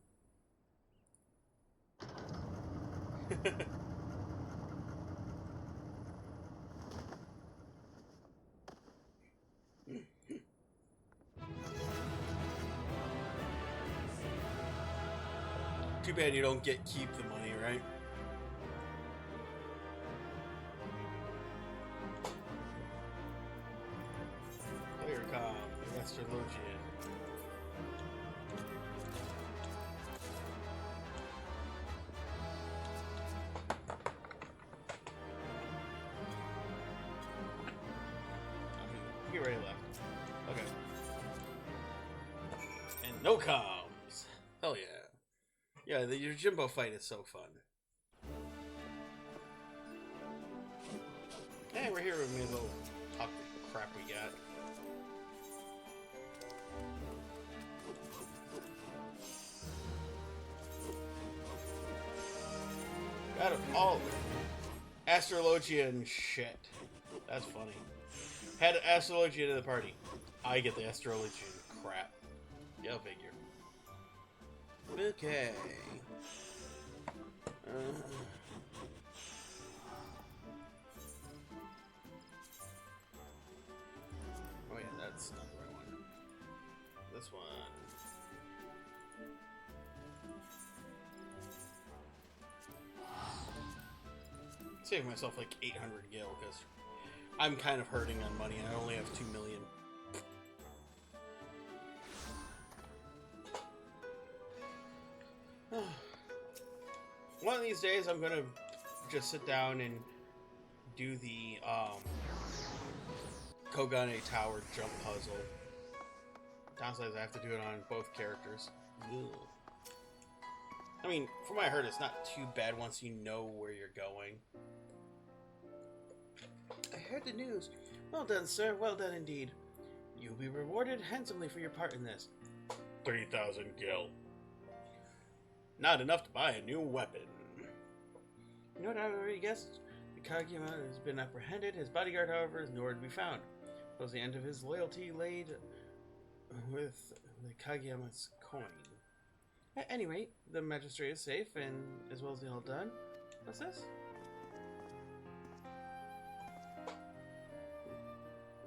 Too bad you don't keep the money, right? Clear calm, Astrologian. He already left. Okay. And no comms. Hell yeah. Yeah, your Jimbo fight is so fun. Hey, we're here with me, little talk the crap we got. Got it all. Astrologian shit. That's funny. Had an Astrologian in the party. I get the Astrologian crap. Go figure. Okay. Oh yeah, that's not the right one. This one. Save myself like 800 gil because I'm kind of hurting on money. I only have 2 million. One of these days, I'm gonna just sit down and do the Kogane Tower jump puzzle. Downside is I have to do it on both characters. Ugh. I mean, from what I heard, it's not too bad once you know where you're going. I heard the news. Well done, sir. Well done indeed. You'll be rewarded handsomely for your part in this. 3,000 gil. Not enough to buy a new weapon. You know what I already guessed? The Kageyama has been apprehended. His bodyguard, however, is nowhere to be found. It was the end of his loyalty laid with the Kageyama's coin. At any rate, the magistrate is safe, and as well as all done. What's this?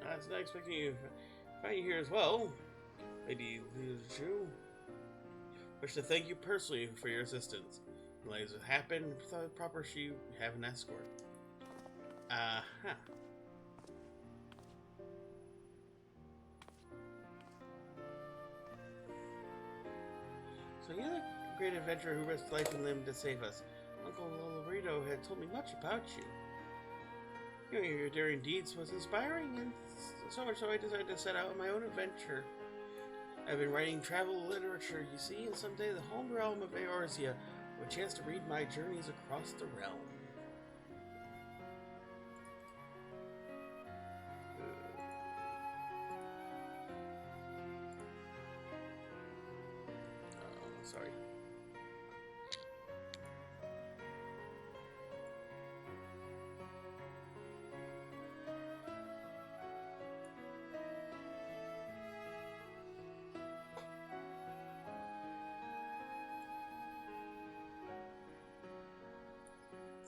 I was not expecting you to find you here as well, Lady Liu. Wish to thank you personally for your assistance. Like as it happened, thought it proper she have an escort. Uh-huh. So you're the great adventurer who risked life and limb to save us. Uncle Lolorito had told me much about you. Your daring deeds was inspiring, and so much so I decided to set out on my own adventure. I've been writing travel literature, you see, and someday the home realm of Eorzea will have a chance to read my journeys across the realm. Sorry.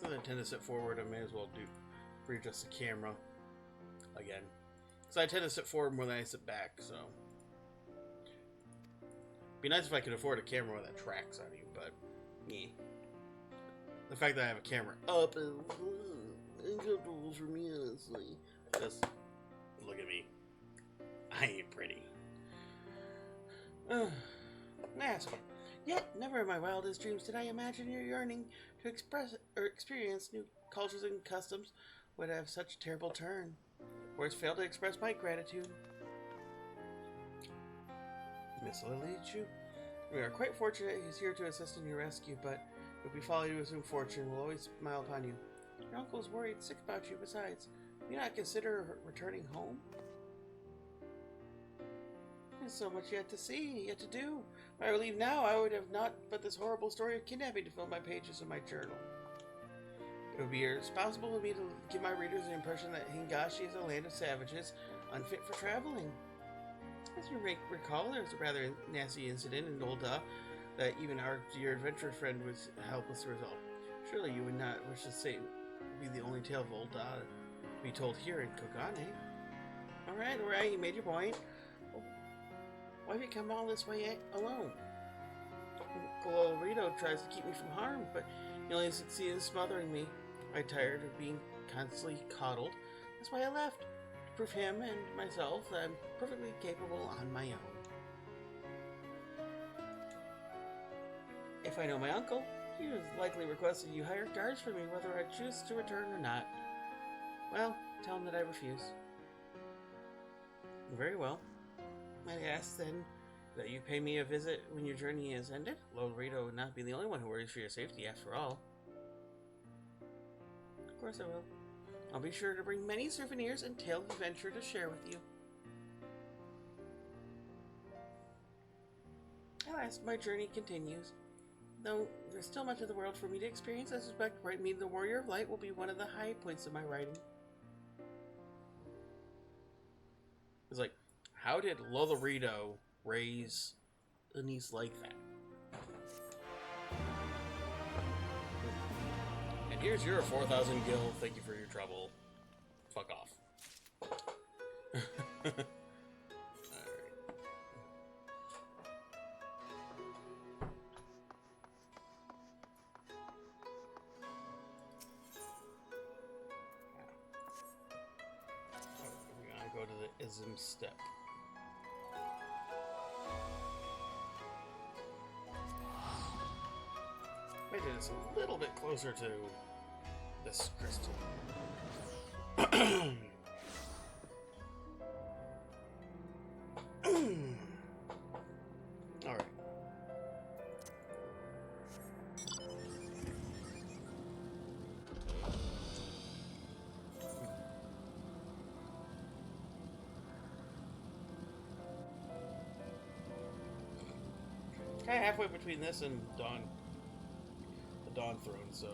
Since I tend to sit forward, I may as well readjust the camera again. So I tend to sit forward more than I sit back, so. Be nice if I could afford a camera that tracks on you, but yeah. The fact that I have a camera up is uncomfortable for me, honestly. Just look at me. I ain't pretty. That's fine. Yet, never in my wildest dreams did I imagine your yearning to express or experience new cultures and customs would have such a terrible turn. Words fail to express my gratitude. Miss Lilichu, we are quite fortunate he's here to assist in your rescue, but if we follow you to assume fortune, we'll always smile upon you. Your uncle is worried sick about you. Besides, do you not consider returning home? There's so much yet to see, yet to do. If I were to leave now, I would have not but this horrible story of kidnapping to fill my pages of my journal. It would be irresponsible of me to give my readers the impression that Hingashi is a land of savages, unfit for traveling. As you recall, there was a rather nasty incident in Olda that even our dear adventurer friend was helpless to resolve. Surely you would not wish to say be the only tale of Olda to be told here in Kogane. Alright, you made your point. Why have you come all this way alone? Glorito tries to keep me from harm, but he only succeeds in smothering me. I'm tired of being constantly coddled. That's why I left. To prove him and myself that I'm perfectly capable on my own. If I know my uncle, he has likely requested you hire guards for me whether I choose to return or not. Well, tell him that I refuse. Very well. I ask then that you pay me a visit when your journey is ended. Lorito would not be the only one who worries for your safety after all. Of course I will. I'll be sure to bring many souvenirs and tales of adventure to share with you. Alas, my journey continues. Though there's still much of the world for me to experience, I suspect meeting the Warrior of Light will be one of the high points of my writing. It's like, how did Lotharito raise a niece like that? And here's your 4,000 gil. Thank you for your trouble. Fuck off. Alright. We're gonna go to the Ism step. Made it a little bit closer to this crystal. Alright. Kind of halfway between this and Dawn Throne, so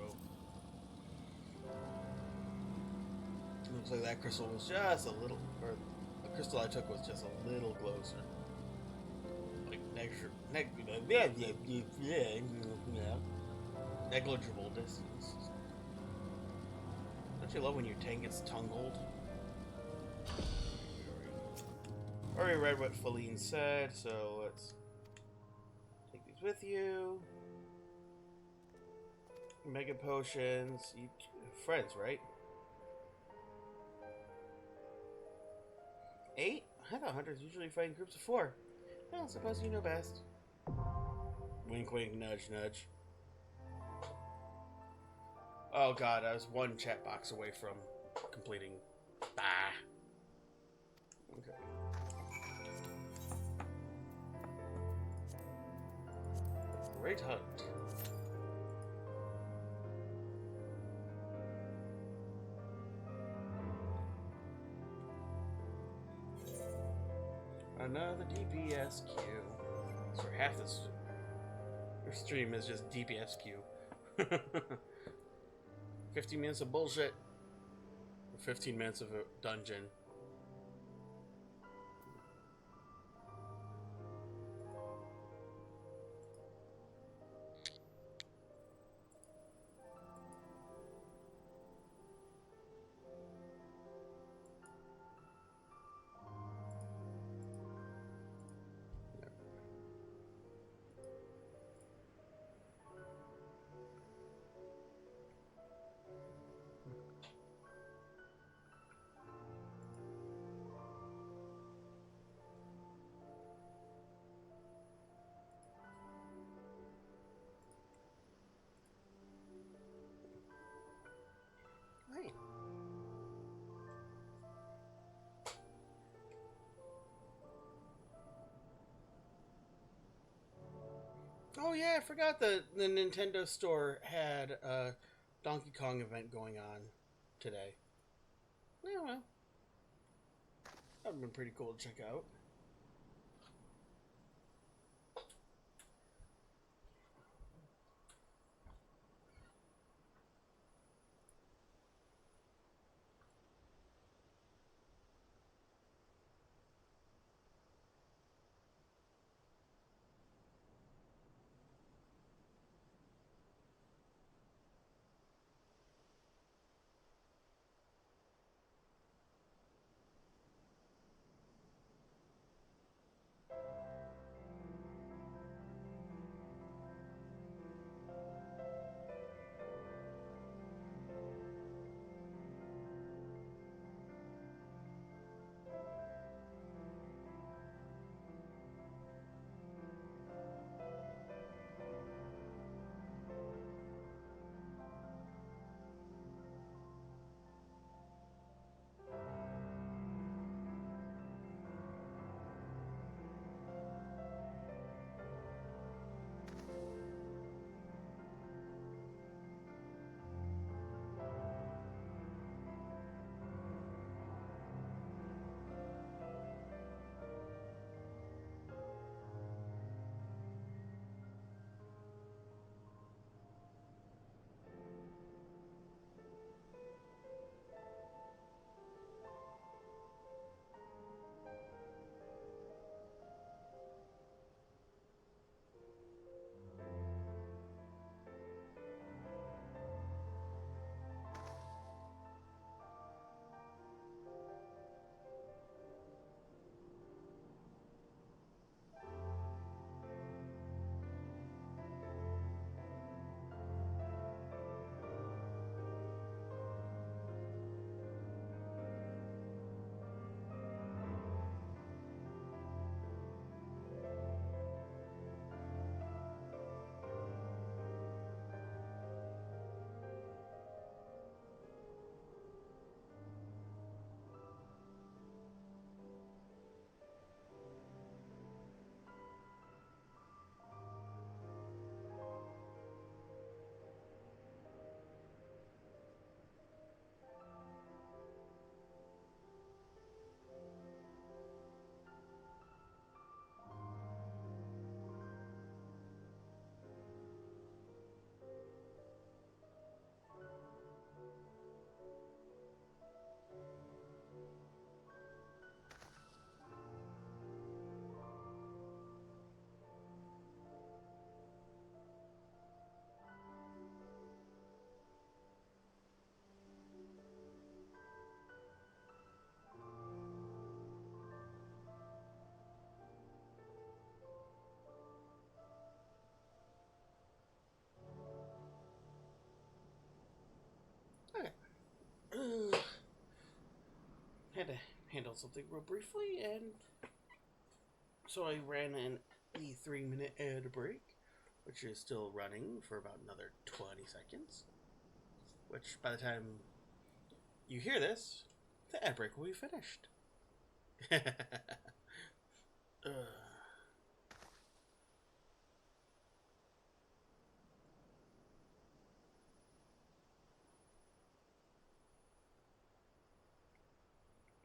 looks like that crystal was just a little, or the crystal I took was just a little closer, like negligible distance. Don't you love when your tank gets tongued? Already read what Feline said, so let's take these with you. Mega potions. You friends, right? 8? I thought hunters usually fight in groups of 4. Well, suppose you know best. Wink, wink, nudge, nudge. Oh god, I was one chat box away from completing. Ah. Okay. Great hunt. Another DPSQ. So half this stream is just DPSQ. 15 minutes of bullshit. 15 minutes of a dungeon. Right. Oh yeah, I forgot that the Nintendo store had a Donkey Kong event going on today. Yeah, well, that would have been pretty cool to check out. Okay. Had to handle something real briefly, and so I ran an E3-minute ad break, which is still running for about another 20 seconds. Which, by the time you hear this, the ad break will be finished.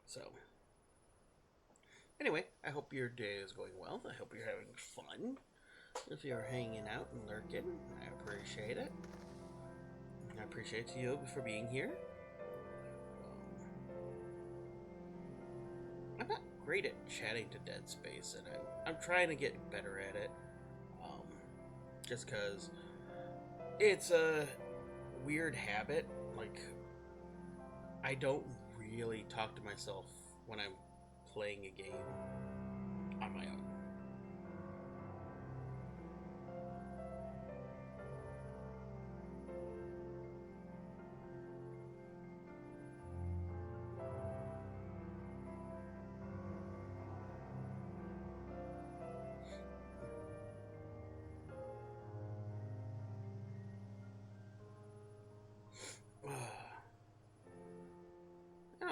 So, anyway, I hope your day is going well. I hope you're having fun. If you're hanging out and lurking, I appreciate it. I appreciate you for being here. I'm not great at chatting to Dead Space, and I'm trying to get better at it. Just because it's a weird habit. Like, I don't really talk to myself when I'm playing a game on my own.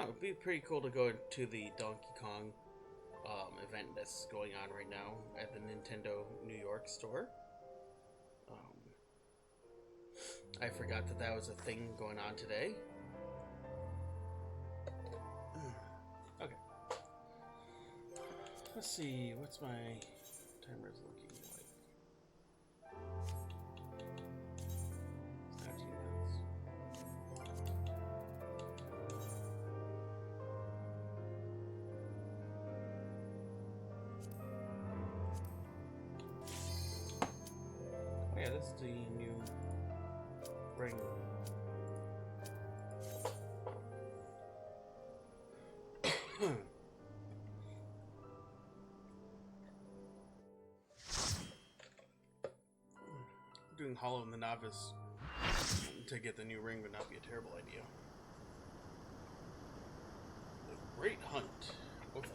It'd be pretty cool to go to the Donkey Kong event that's going on right now at the Nintendo New York store. I forgot that was a thing going on today. Okay. Let's see, what's my timer's looking like? 17 minutes. Yeah, this is the new ring. Doing Hollow in the Novice to get the new ring would not be a terrible idea. The Great Hunt. Over.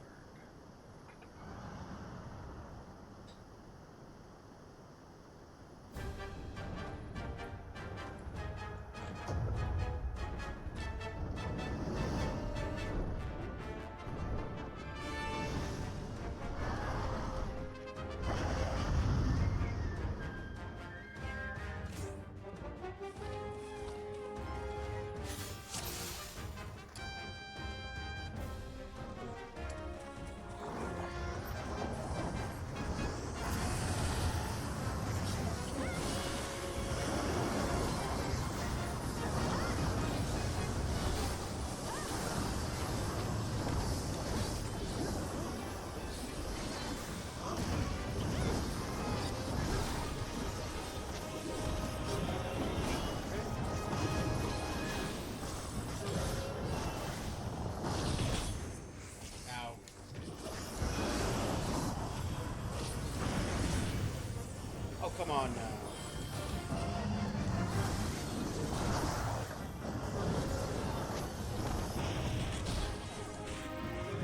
Come on now.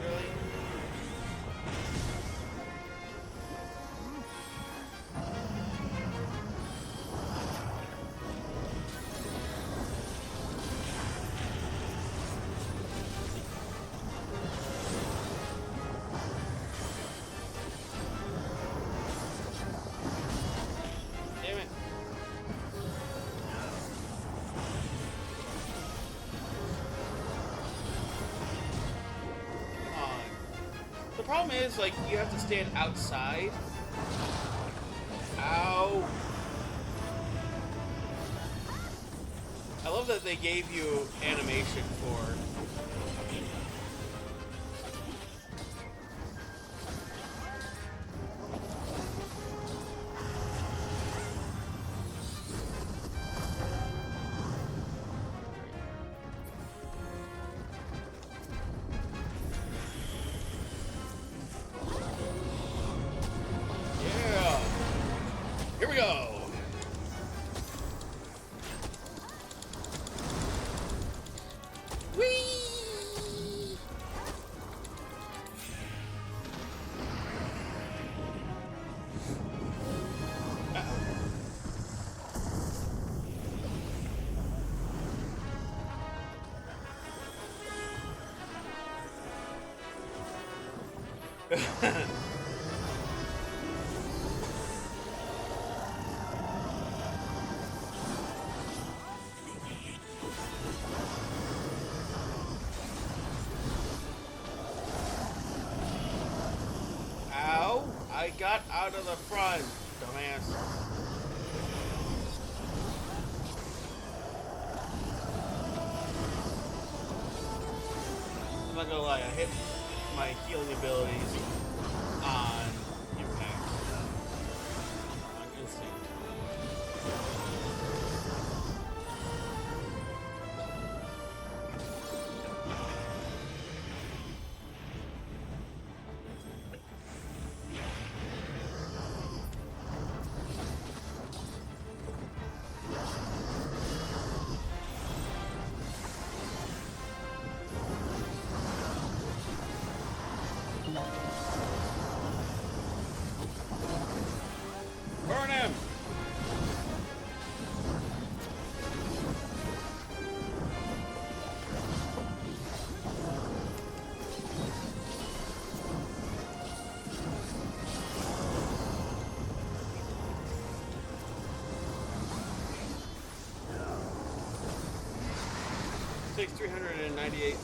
Really? Damn it. Come on. The problem is, like, you have to stand outside. Ow. I love that they gave you animation for... Here we go! Whee! Ow! I got out of the front, dumbass. I'm not gonna lie, I hit my healing abilities on impact, on instinct. Burn him! Takes 398.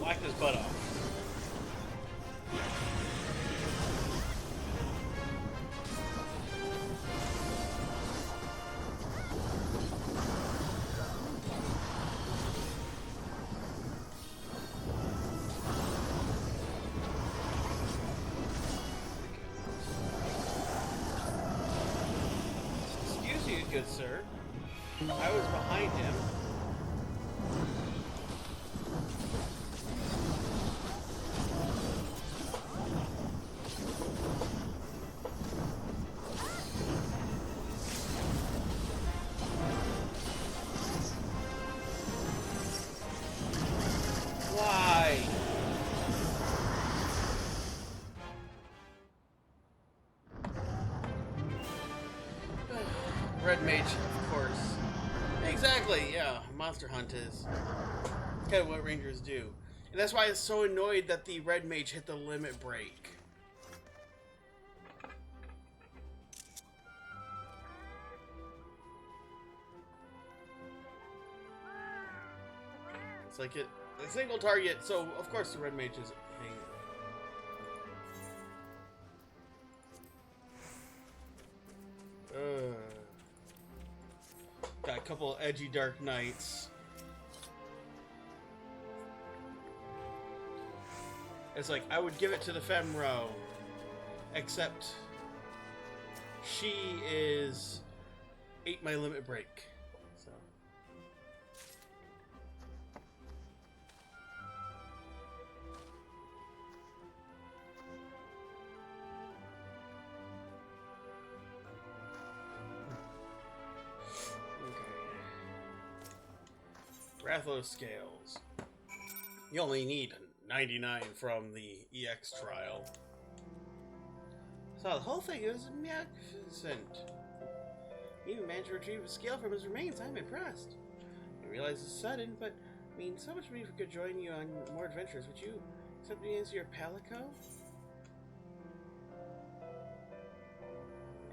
Whacked his butt off. Excuse you, good sir. I was behind him. Why? Red Mage, of course. Exactly, yeah. Monster Hunt is kind of what Rangers do. And that's why I was so annoyed that the Red Mage hit the limit break. It's like a single target, so of course the Red Mage is hitting. Got a couple of edgy Dark Knights. It's like, I would give it to the Femro, except she ate my limit break. So. Rathlos scales. You only need 99 from the EX trial. So the whole thing is magnificent. You even managed to retrieve a scale from his remains. I'm impressed. I realize it's sudden, but I mean so much for me if we could join you on more adventures. Would you accept me as your palico?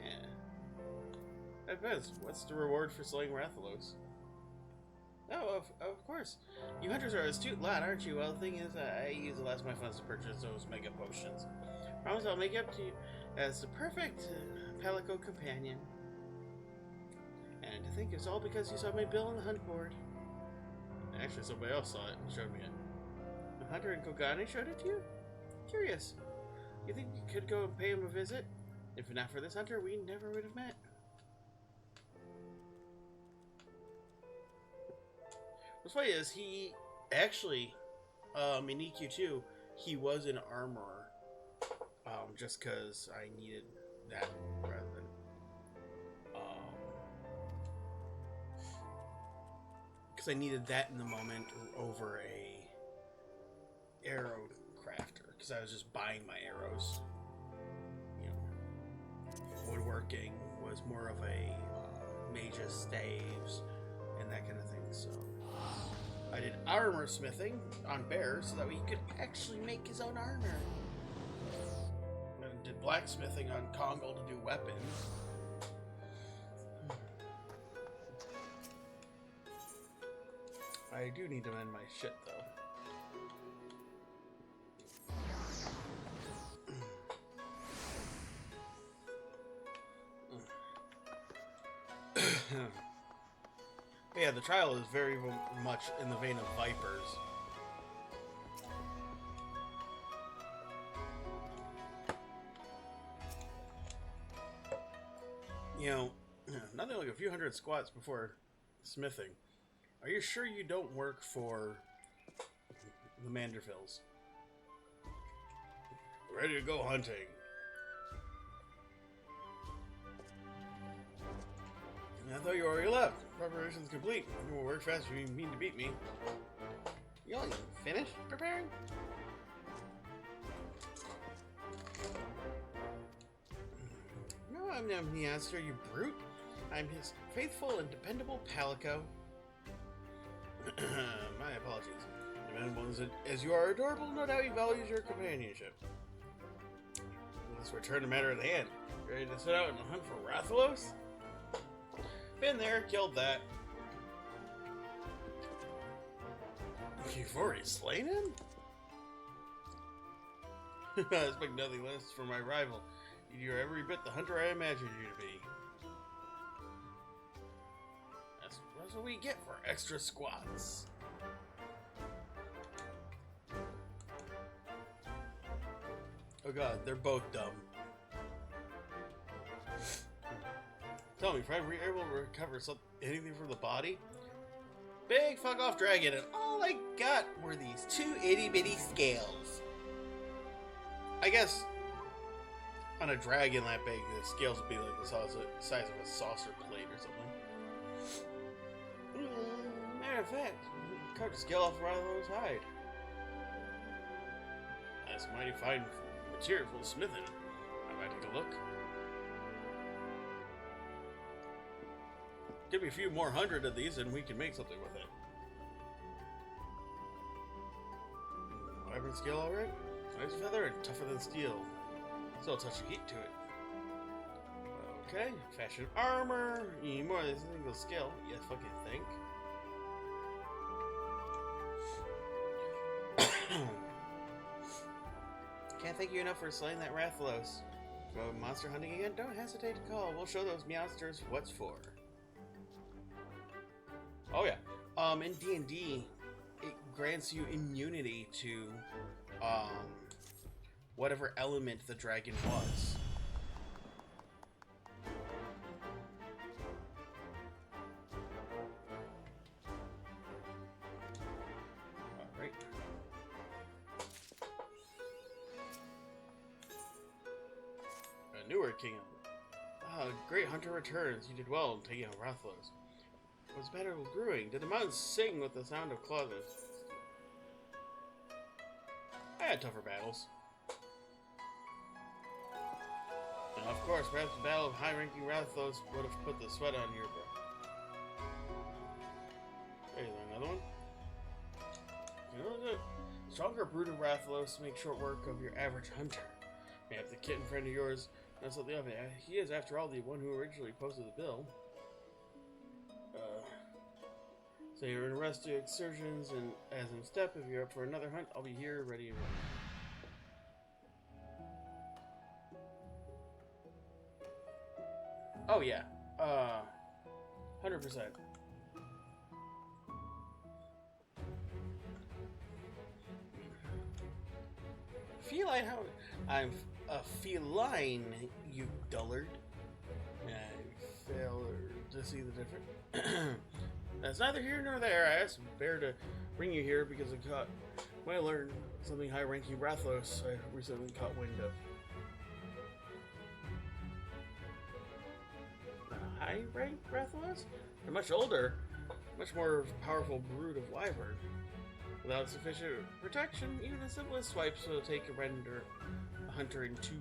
Yeah. At best, what's the reward for slaying Rathalos? Oh, of course. You hunters are an astute lot, aren't you? Well, the thing is, I use the last of my funds to purchase those mega potions. Promise I'll make it up to you as the perfect palico companion. And to think it's all because you saw my bill on the hunt board. Actually, somebody else saw it and showed me it. The hunter in Kogane showed it to you? Curious. You think you could go and pay him a visit? If not for this hunter, we never would have met. What's funny is he actually, in EQ2, he was in armor, just because I needed that rather than, because I needed that in the moment over a arrow crafter, because I was just buying my arrows. walking was more of a mage's staves and that kind of thing. So I did armor smithing on Bear so that he could actually make his own armor. And I did blacksmithing on Kongal to do weapons. I do need to mend my shit though. But yeah, the trial is very much in the vein of Vipers. You know, nothing like a few hundred squats before smithing. Are you sure you don't work for the Mandervilles? Ready to go hunting. I thought you already left. Preparation's complete. You will work fast if you mean to beat me. You only finished preparing? No, I'm not the answer, you brute. I'm his faithful and dependable Palico. My apologies. Dependable as you are adorable, no doubt he values your companionship. Let's return to the matter at hand. Ready to set out and hunt for Rathalos? Been there, killed that. You've already slain him? I expect nothing less from my rival. You're every bit the hunter I imagined you to be. That's what we get for extra squats. Oh god, they're both dumb. Tell me, if I were able to recover anything from the body? Big fuck off dragon, and all I got were these two itty bitty scales. I guess on a dragon that big, the scales would be like the size of a saucer plate or something. Matter of fact, cut the scale off Rathalos' hide. That's mighty fine material for smithing. I might take a look. Give me a few more hundred of these and we can make something with it. Vibrant scale alright? Nice feather and tougher than steel. Still a touch of heat to it. Okay, fashion armor. You need more than a single skill. You fucking think. Can't thank you enough for slaying that Rathalos. Go monster hunting again? Don't hesitate to call. We'll show those meowsters what's for. Oh yeah. In D&D, it grants you immunity to whatever element the dragon was. Alright. A newer king. Great hunter returns. You did well in taking out Rathalos. Was better with brewing. Did the mountains sing with the sound of claws? I had tougher battles. And of course, perhaps the battle of high-ranking Rathalos would have put the sweat on your brow. Hey, another one? You know what? Stronger brood of Rathalos make short work of your average hunter. Maybe the kitten friend of yours knows something of it. He is, after all, the one who originally posted the bill. So you're in rest to excursions, and as in step, if you're up for another hunt, I'll be here, ready and ready. Oh yeah, 100%. Feline, how? I'm a feline, you dullard. I fail to see the difference. That's neither here nor there. I asked Bear to bring you here because I learned something high-ranking Rathalos I recently caught wind of. High-ranked Rathalos? They're much older, much more powerful brood of wyvern. Without sufficient protection, even the simplest swipes will take a render a hunter in two.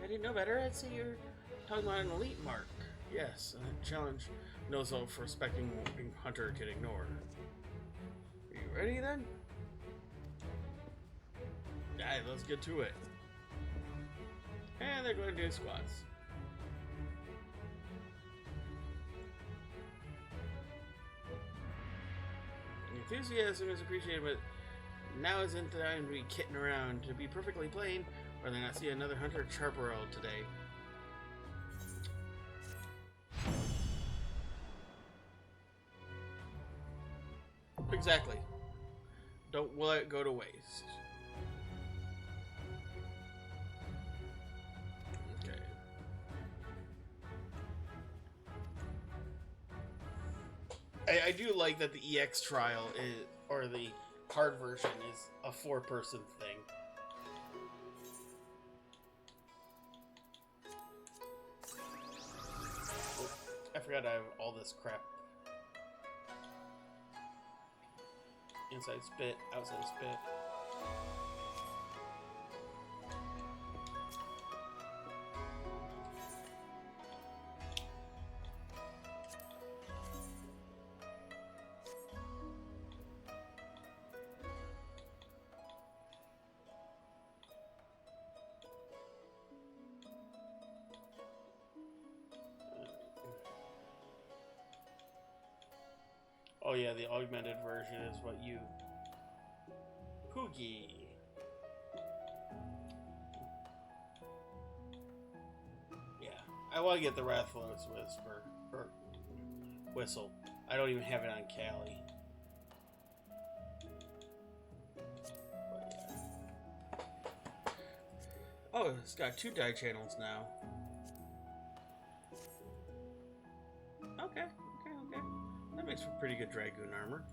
That didn't know better. I'd say you're talking about an elite mark. Yes, a challenge no self-respecting hunter can ignore. Are you ready then? Alright, let's get to it. And they're going to do squats. Enthusiasm is appreciated, but now isn't the time to be kidding around. To be perfectly plain, or they not see another hunter charper today. Exactly. Don't let it go to waste. Okay. I do like that the EX trial is, or the hard version is a 4-person thing. Oh, I forgot I have all this crap. Inside spit, outside spit. Oh yeah, the augmented version is what you... Poogie. Yeah, I want to get the Rathalos Whisper, or Whistle. I don't even have it on Cali. But, yeah. Oh, it's got 2 die channels now. Okay. That makes for pretty good Dragoon armor.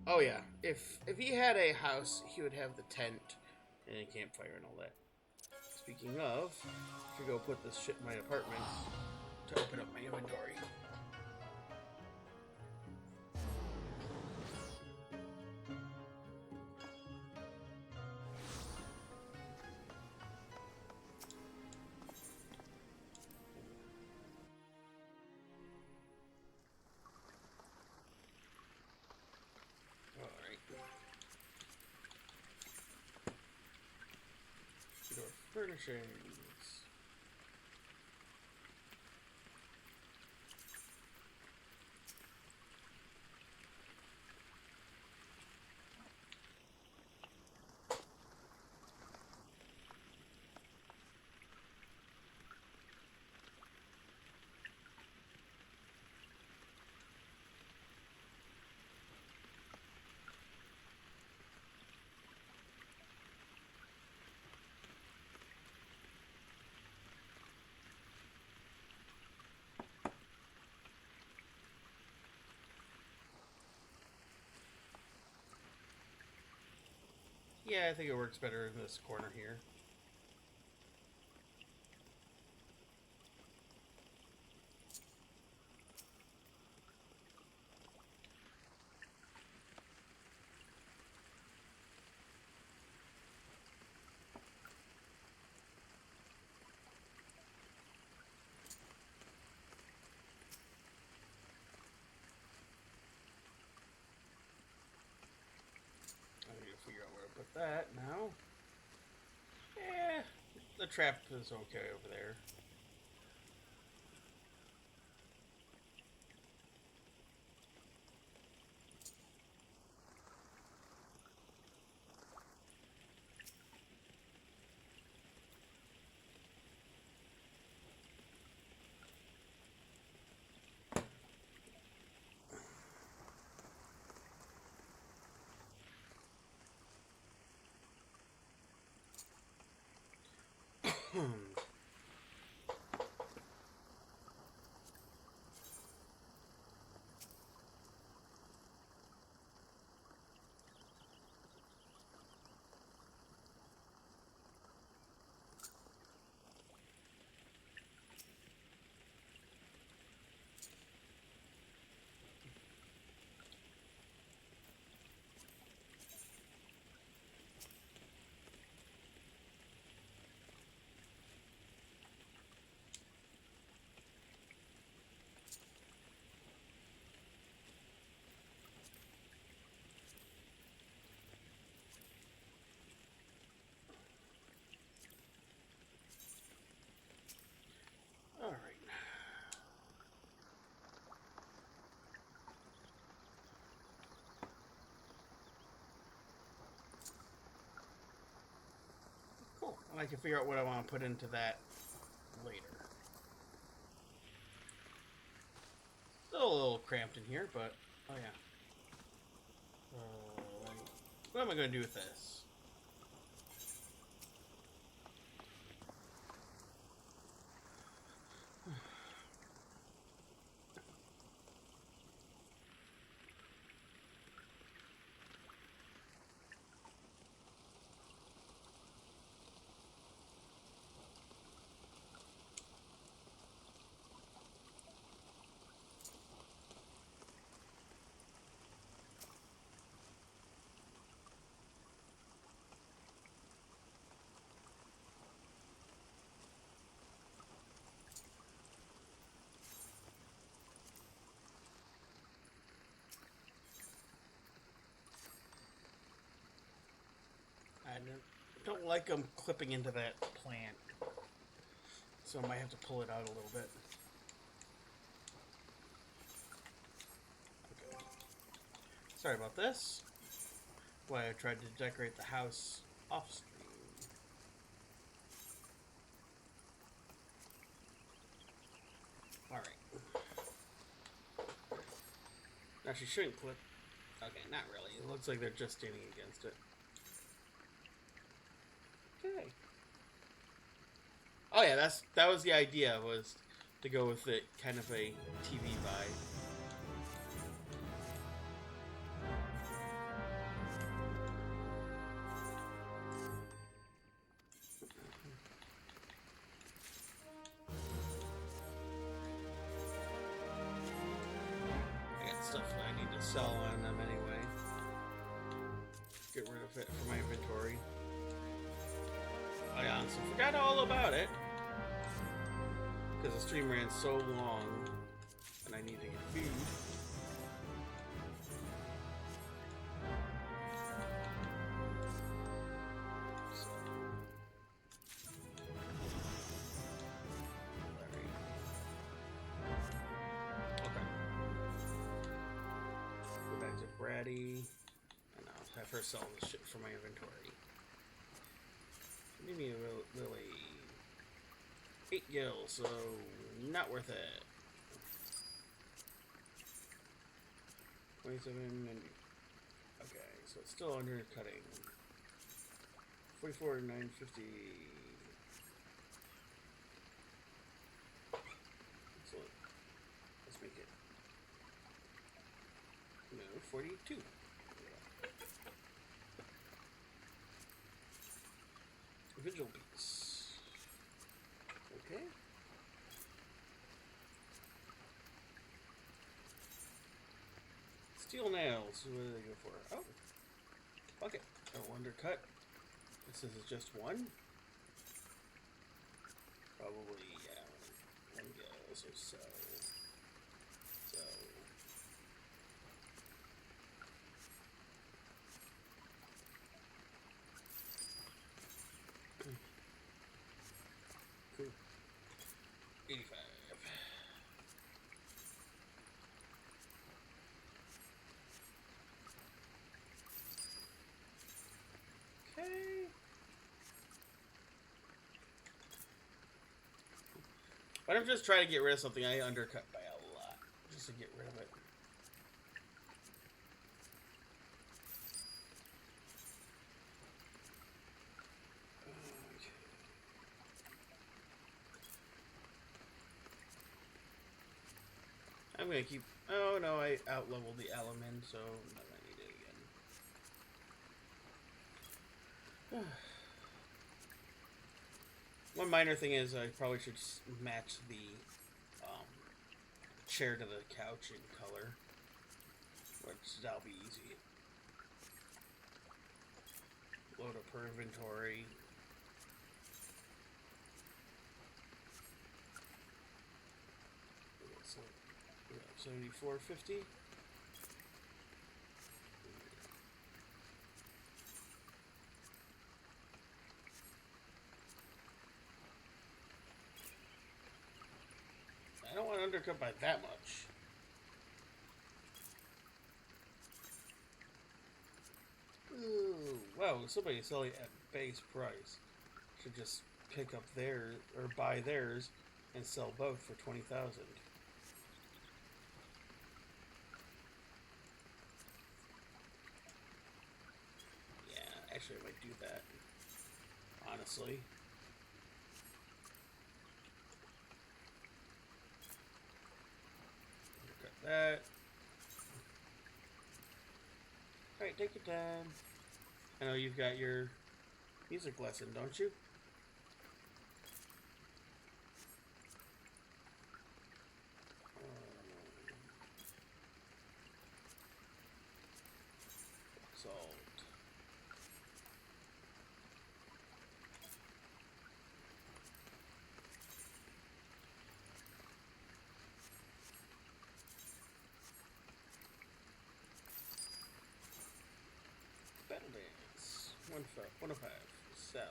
Oh yeah, if he had a house, he would have the tent and a campfire and all that. Speaking of, I should go put this shit in my apartment to open up my inventory. Furnishings. Yeah, I think it works better in this corner here. I need to figure out where to put that now. Yeah, the trap is okay over there. I can figure out what I want to put into that later. Still a little cramped in here, but oh yeah. What am I going to do with this? I don't like them clipping into that plant, so I might have to pull it out a little bit. Okay. Sorry about this. Why I tried to decorate the house off screen. Alright. Actually, shouldn't clip. Okay, not really. It looks like they're just standing against it. Okay. Oh yeah, that was the idea, was to go with it kind of a TV vibe. I got stuff that I need to sell on them anyway. Get rid of it from my inventory. I honestly forgot all about it because the stream ran so long and I need to get food. Okay. Go back to Bratty and I'll have her sell this shit from my inventory. Maybe a Lily. 8 gills, so not worth it. 27 and okay, so it's still undercutting. 44 950. So let's make it. No, 42. Vigil piece. Okay. Steel nails. What do they go for? Oh. Fuck it. I'll undercut. This is just one. Probably, yeah. One goes or so. So. Cool. 85. Okay. But I'm just trying to get rid of something I undercut by a lot. Just to get rid of it. I'm gonna keep. Oh no, I out-leveled the element, so I'm not gonna need it again. One minor thing is I probably should match the chair to the couch in color, which that'll be easy. Load up her inventory. So, 74.50. I don't want to undercut by that much. Ooh, wow, somebody's selling at base price. to just pick up theirs or buy theirs and sell both for 20,000. Yeah, actually, I might do that. Honestly. Cut that. Alright, take your time. I know you've got your music lesson, don't you? Solved. Battle dance. 105. Sell.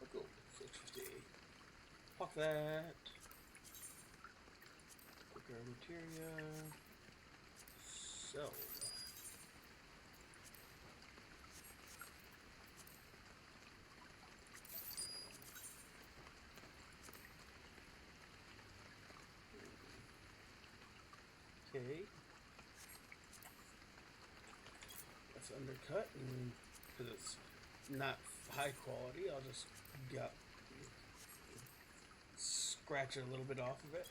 Oh, cool. 650. Pop that. Quicker materia. Sell. Okay. That's undercut, and because it's not high quality, I'll just scratch a little bit off of it.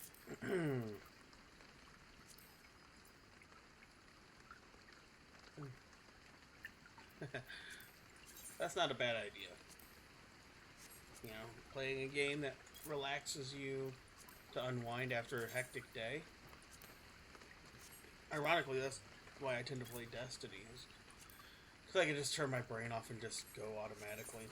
That's not a bad idea. You know, playing a game that relaxes you to unwind after a hectic day. Ironically, that's why I tend to play Destiny, because I can just turn my brain off and just go automatically.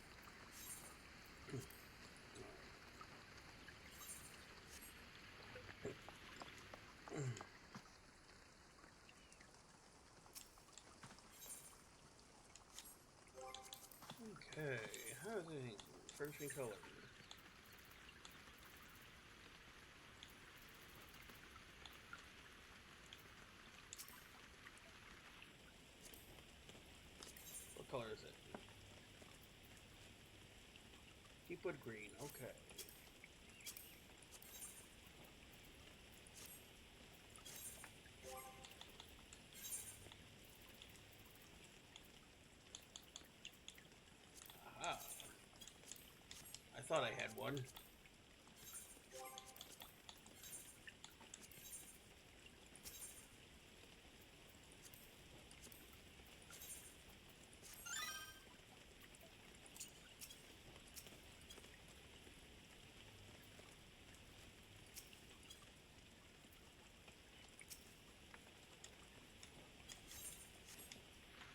Okay, housing, furnishing color. What color is it? Deepwood green, okay. Aha. I thought I had one.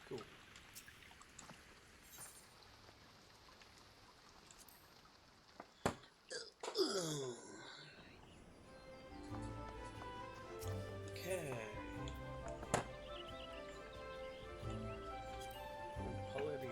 Cool. Okay. Palladio.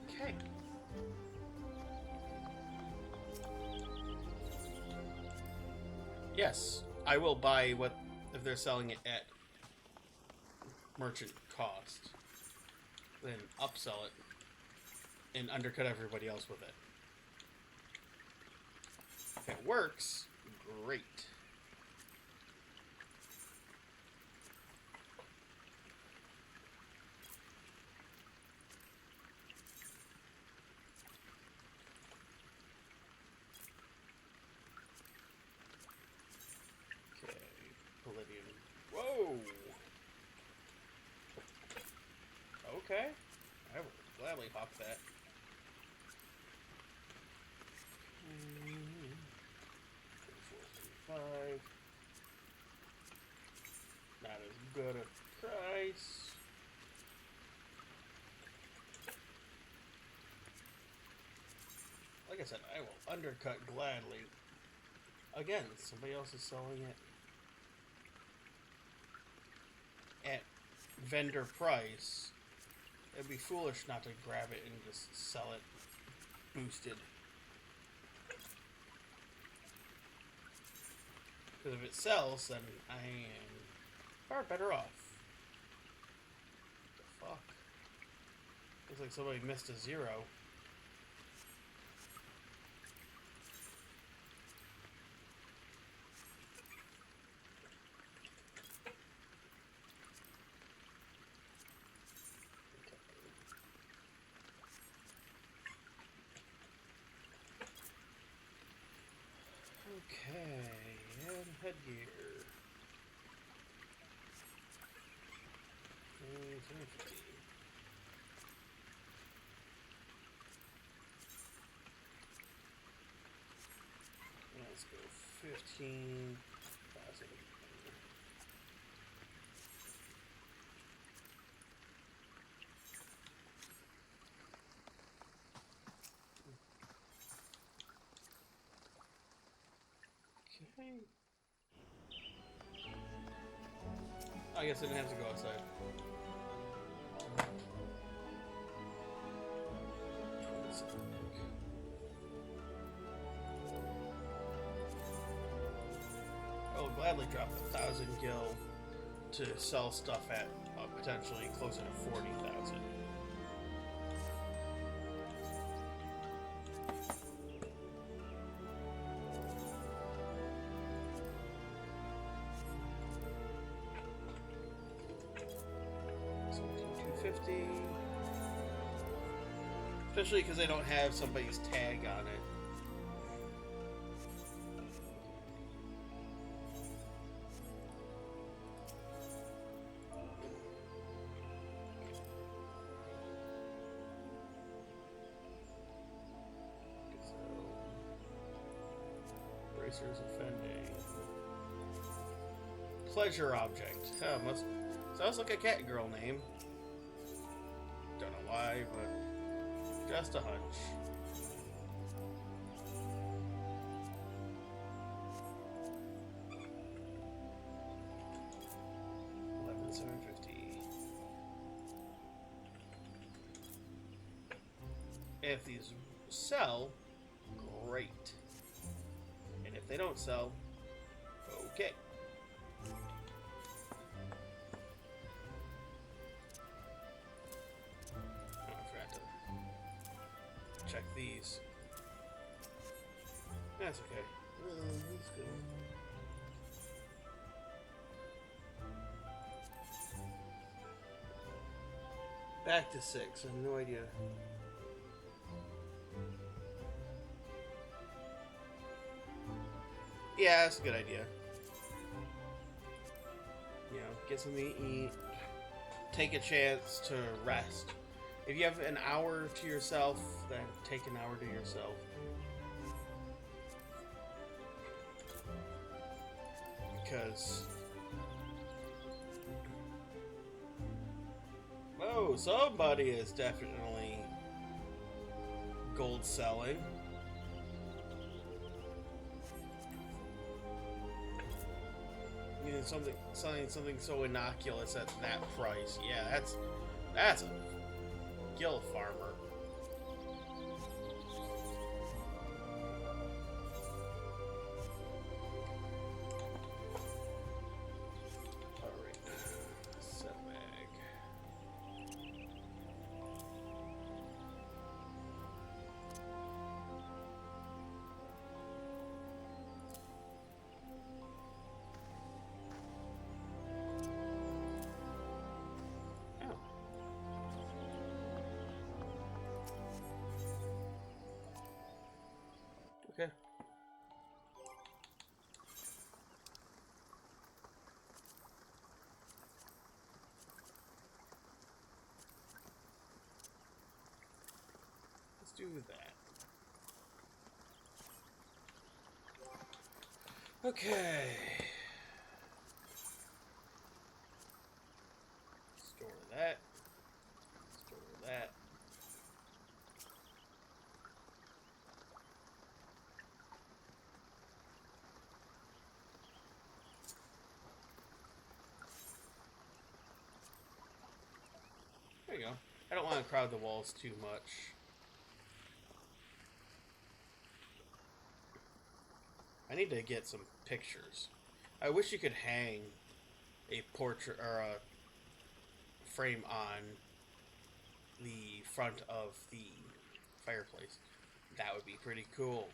Okay. Yes, I will buy what if they're selling it at merchant cost, then upsell it and undercut everybody else with it. If it works, great. Okay, Palladium. Whoa! Okay, I will gladly hop that. 435. Not as good a price. Like I said, I will undercut gladly. Again, somebody else is selling it at vendor price, It'd be foolish not to grab it and just sell it boosted. Because if it sells, then I am far better off. What the fuck? Looks like somebody missed a 0. Okay, and headgear. 750. Let's go 15,000. Okay. I guess I didn't have to go outside. I will gladly drop 1,000 gil to sell stuff at potentially closer to 40,000. Especially because they don't have somebody's tag on it. So, Racer's offending. Pleasure object. Huh, sounds like a cat girl name. Don't know why, but just a hunch. $11,750. If these sell, great. And if they don't sell, okay. Check these. That's okay. That's good. Back to 6. I have no idea. Yeah, that's a good idea. You know, get something to eat. Take a chance to rest. If you have an hour to yourself, then take an hour to yourself. Because... oh, somebody is definitely gold selling. You know, something so innocuous at that price. Yeah, that's a Gill farmer. Alright. Set bag. Okay. Let's do that. Okay. Store that. Store that. There you go. I don't want to crowd the walls too much. I need to get some pictures. I wish you could hang a portrait or a frame on the front of the fireplace. That would be pretty cool.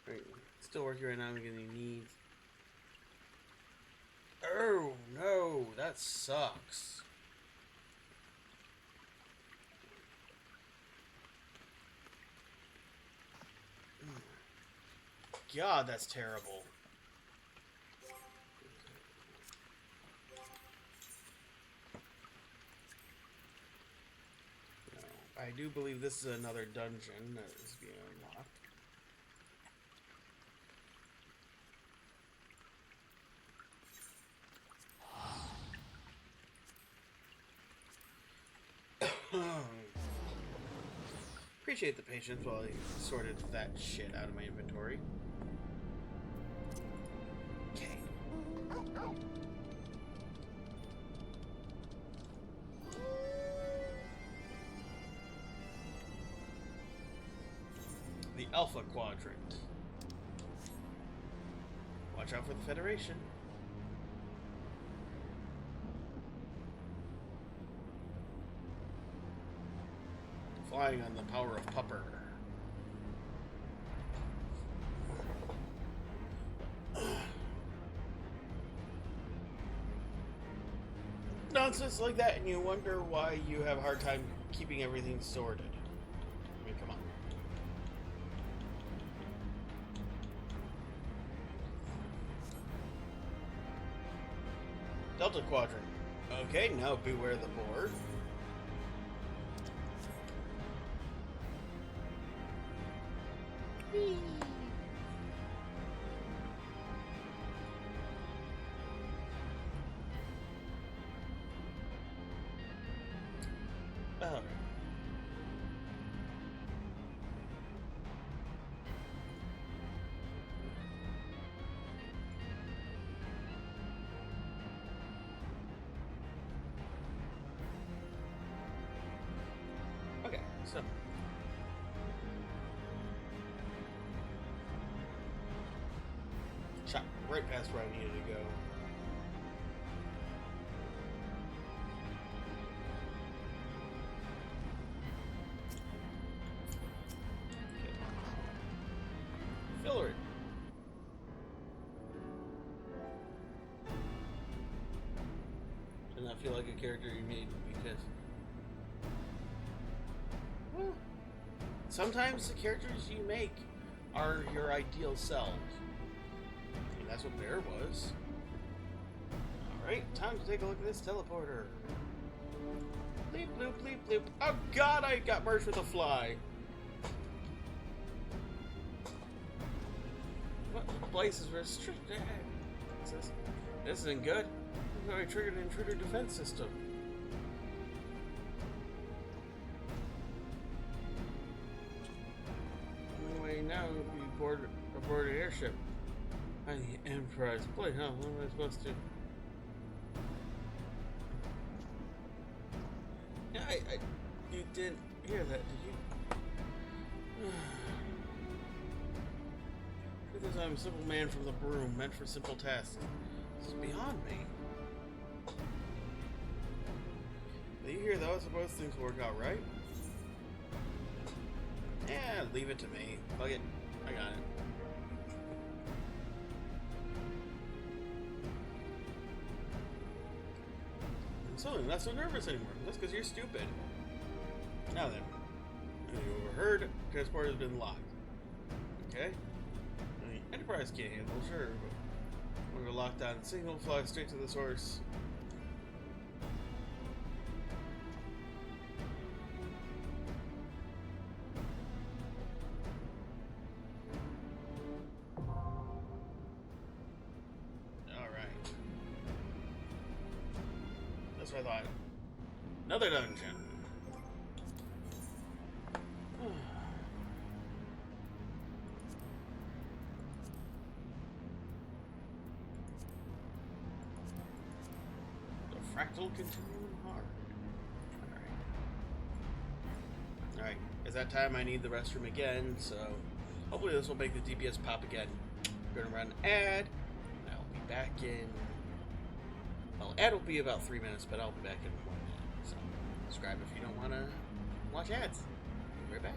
Right. Still working right now. I'm getting needs. Oh no, that sucks. God, that's terrible. No, I do believe this is another dungeon that is being unlocked. Appreciate the patience while I sorted that shit out of my inventory. Okay. The Alpha Quadrant. Watch out for the Federation. Flying on the power of Pupper. Nonsense like that, and you wonder why you have a hard time keeping everything sorted. I mean, come on. Delta Quadrant. Okay, now beware the board. Whee! Oh. Okay, so shot right past where I needed to go. Filler it. Does not feel like a character you made because well, sometimes the characters you make are your ideal selves. And that's what Bear was. Alright, time to take a look at this teleporter. Bleep, bloop, bleep, bloop. Oh god, I got merged with a fly. What place is restricted? This isn't good. I triggered an intruder defense system. Anyway, now we board aboard an airship. On the Enterprise. Boy, huh? What am I supposed to? Yeah, you didn't hear that, did you? Because I'm a simple man from the broom, meant for simple tasks. This is beyond me. Did you hear those? I suppose things work out, right? Yeah, leave it to me. Fuck it. I got it. So I'm not so nervous anymore. That's because you're stupid. Now then, you overheard, transport has been locked. Okay? The Enterprise can't handle, sure, but we're locked on signal, fly straight to the source. Alright. That's what I thought. Another dungeon. Fractal continuum hard. Alright, it's that time I need the restroom again, so hopefully this will make the DPS pop again. We're gonna run an ad, and I'll be back in. Well, ad will be about 3 minutes, but I'll be back in 1 minute. So, subscribe if you don't want to watch ads. Be right back.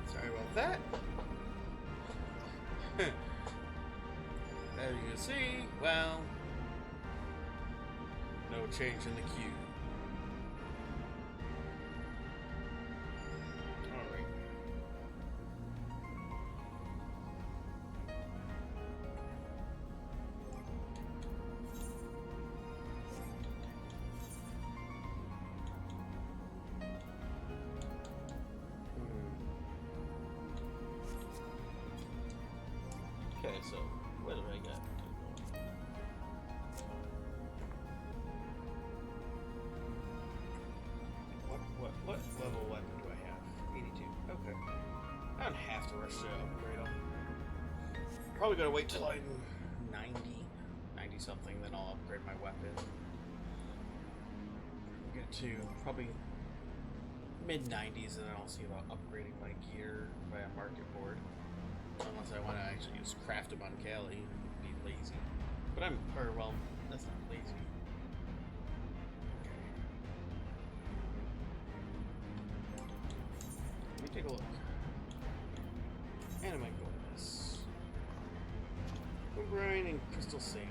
Sorry about that. As you can see, well, no change in the queue. Alright. Okay, so what do I got? What level weapon do I have? 82. Okay. I don't have to rush to upgrade them. Probably gonna wait till I'm 90 something, then I'll upgrade my weapon. Get to probably mid-90s, and then I'll see about upgrading my gear via market board. Unless I want to actually just craft them on Cali and be lazy. But well, that's not lazy. Okay. Let me take a look. And I might go with this. Grind and crystal sand.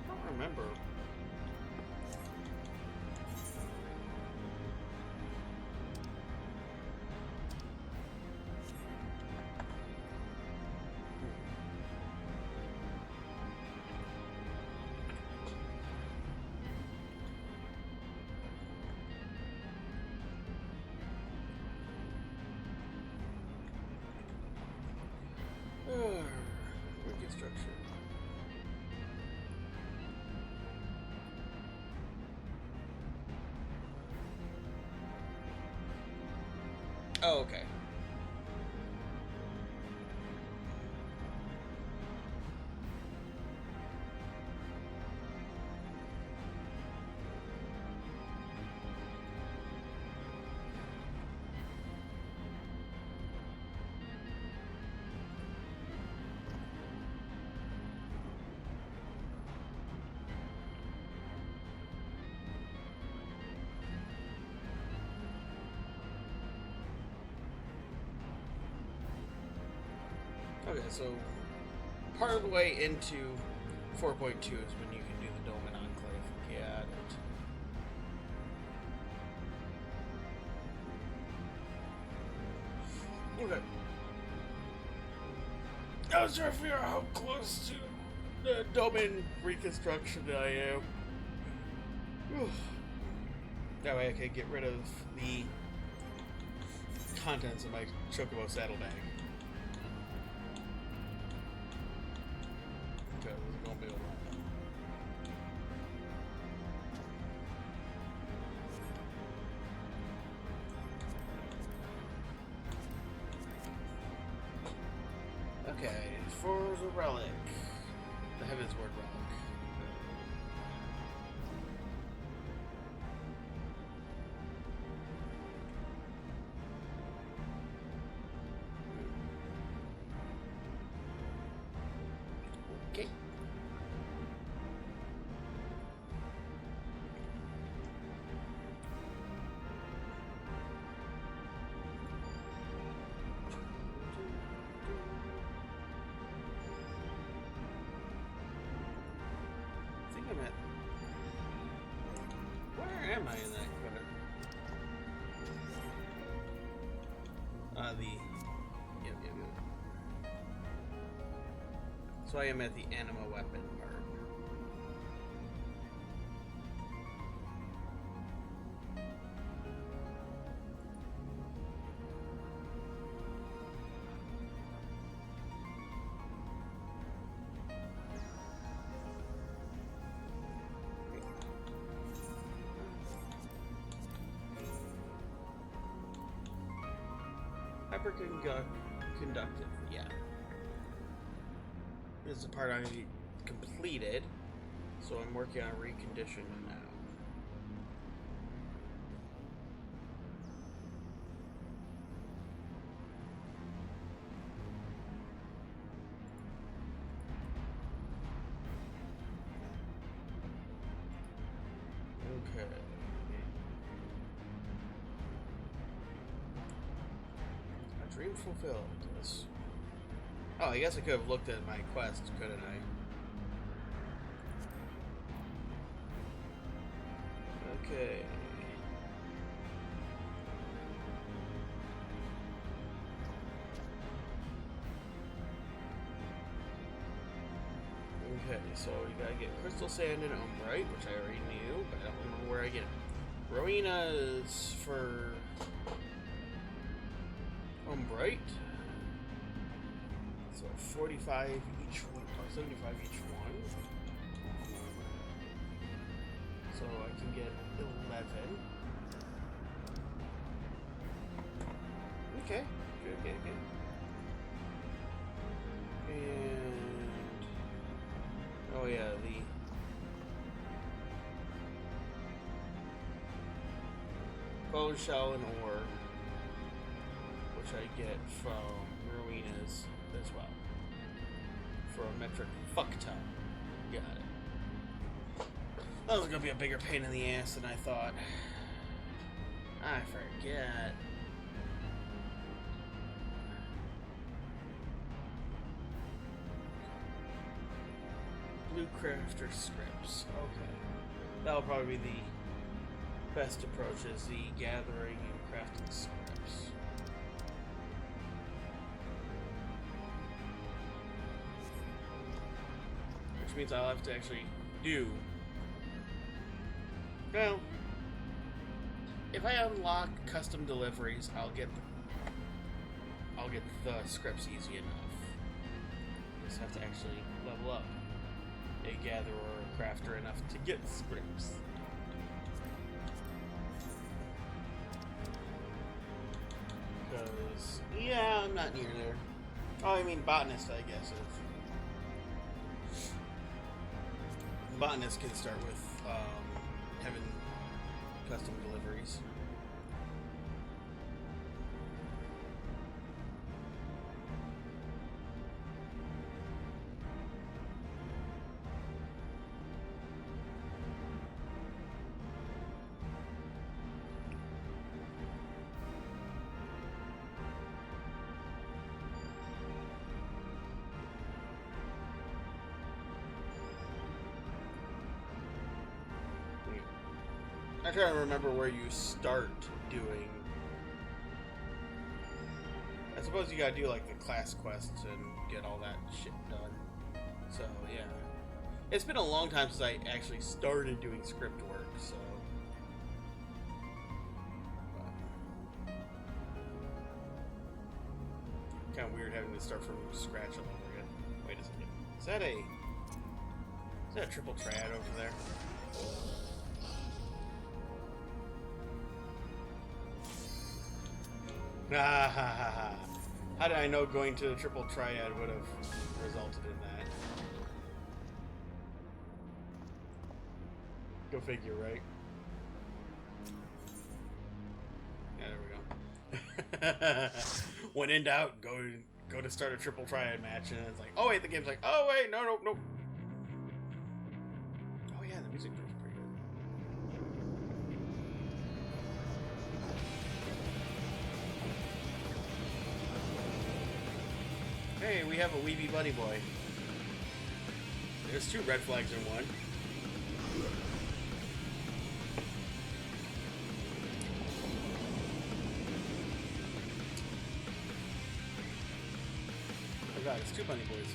I don't remember. Wicked structure. Oh, okay. Okay, so part of the way into 4.2 is when you can do the Doman Enclave. Got it. Okay. I was trying to figure out how close to the Doman reconstruction I am. Whew. That way I can get rid of the contents of my Chocobo saddlebag. Okay, this is gonna be alright. Okay, for the relic. The Heavensward relic. Okay. I think I'm at... Where am I in that corner? Yep. So I am at the anima weapon part. Hyperconductive, yeah. This is the part I completed, so I'm working on reconditioning now. Okay. A dream fulfilled. Yes. Oh, I guess I could have looked at my quest, couldn't I? Okay. Okay, so you gotta get crystal sand and umbrite, which I already knew, but I don't remember where I get it. Rowena is for umbrite. So 45 each one, or 75 each one. So I can get 11. Okay. And oh yeah, the bone shell and ore, which I get from Rowena's as well. For a metric fuck ton. Got it. That was gonna be a bigger pain in the ass than I thought. I forget. Blue crafter scripts. Okay. That'll probably be the best approach, is the gathering and crafting scripts. Which means I'll have to actually do... Well, if I unlock custom deliveries, I'll get the scripts easy enough. Just have to actually level up a gatherer or a crafter enough to get scripts. Because, yeah, I'm not near there. Oh, I mean botanist, I guess. Botanist can start with having custom deliveries. I'm trying to remember where you start doing. I suppose you gotta do like the class quests and get all that shit done. So yeah, it's been a long time since I actually started doing script work. So kind of weird having to start from scratch all over again. Wait a second. Is that a triple triad over there? Ah, ha, ha, ha. How did I know going to the triple triad would have resulted in that? Go figure, right? Yeah, there we go. When in doubt, go to start a triple triad match, and it's like, oh wait, the game's like, oh wait, no. Oh yeah, the music feels pretty good. Hey, we have a weeby bunny boy. There's 2 red flags in one. Oh god, it's 2 bunny boys.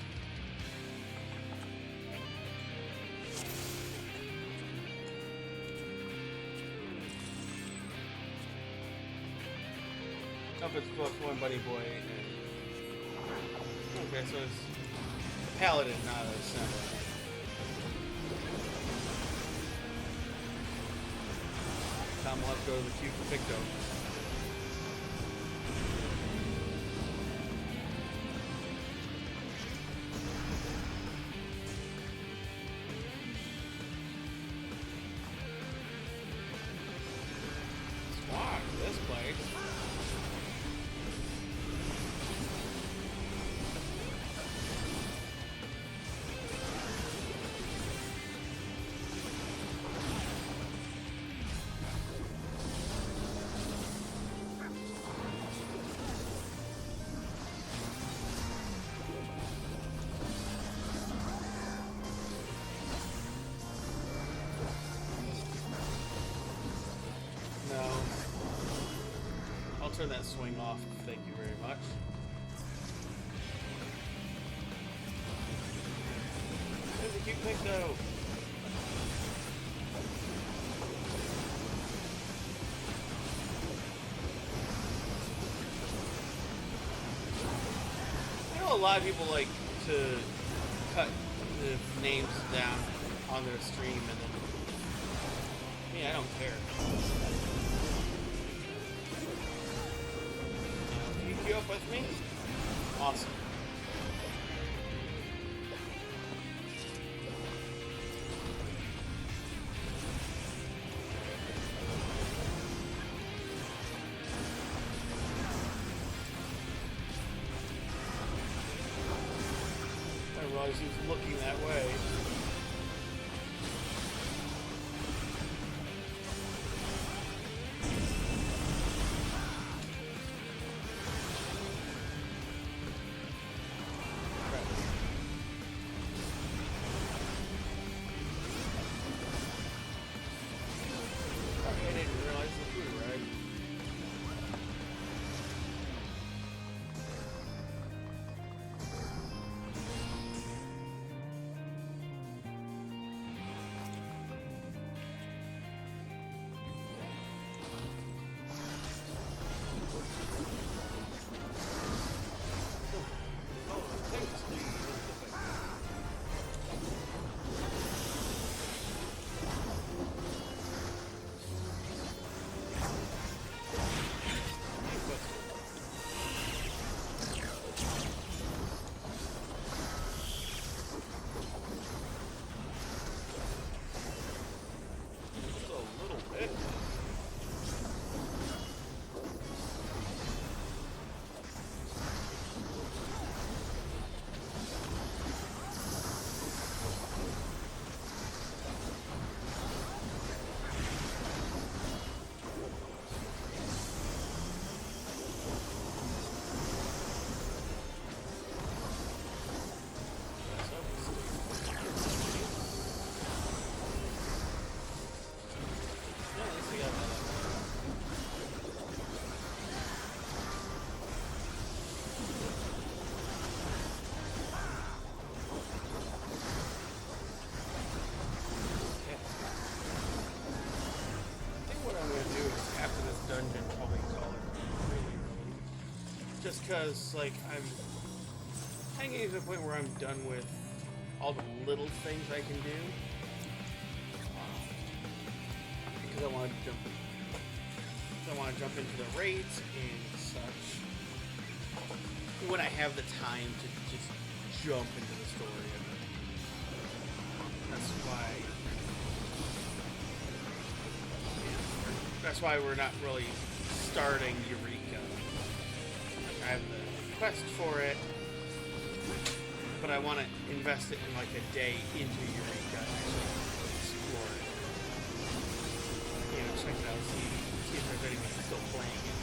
Oh, it's plus 1 bunny boy and... Okay, so it's a paladin, not a assembler. Tom will have to go to the queue for Picto. Squawk, this place. Turn that swing off, thank you very much. There's a cute Picto! I know a lot of people like to cut the names down on their stream and then... Me, I don't care. You up with me? Awesome. I didn't realize he was looking that way. dungeon, probably call it really early. Just because, like, I'm kind of getting to the point where I'm done with all the little things I can do. Because I want to jump into the raids and such. When I have the time to just jump into the story of it. That's why we're not really starting Eureka. I have the quest for it, but I want to invest it in like a day into Eureka and actually explore it. You know, check it out, see if there's anyone still playing it.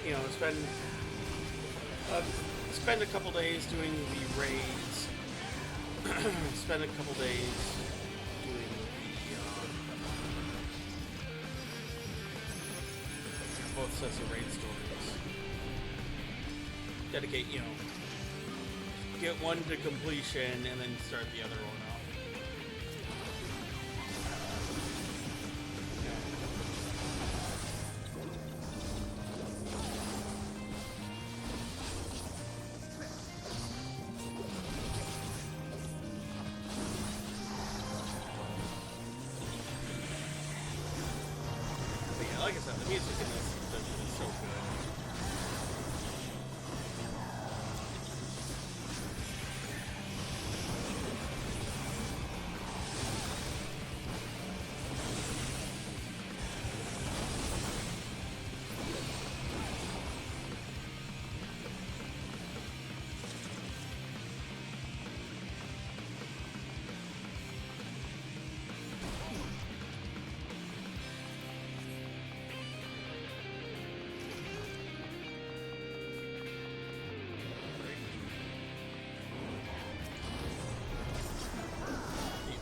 You know, spend a couple days doing the raids. Spend a couple days doing the both sets of raid stories. Dedicate, you know, get one to completion and then start the other one off. Like I said, the music in this dungeon is so good.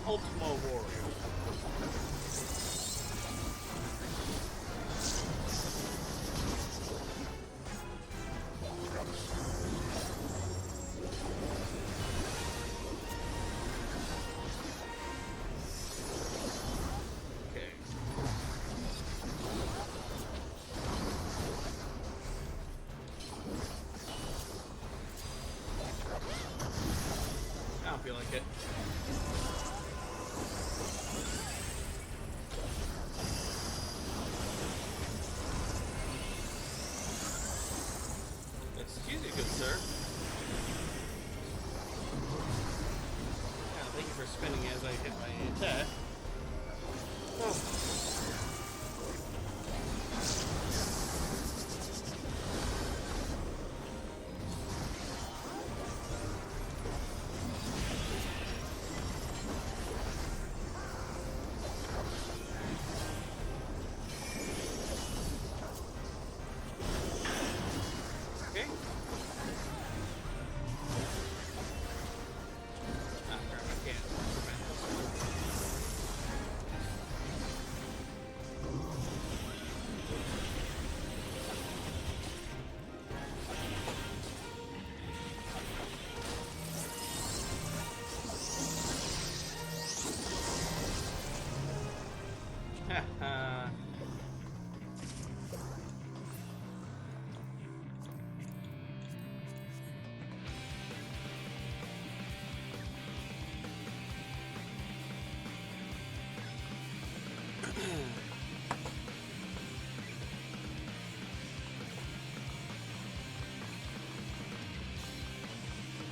Ultimo Warrior. Okay. I don't feel like it. Excuse me, good sir. Yeah, thank you for spinning as I hit my attack. Oh.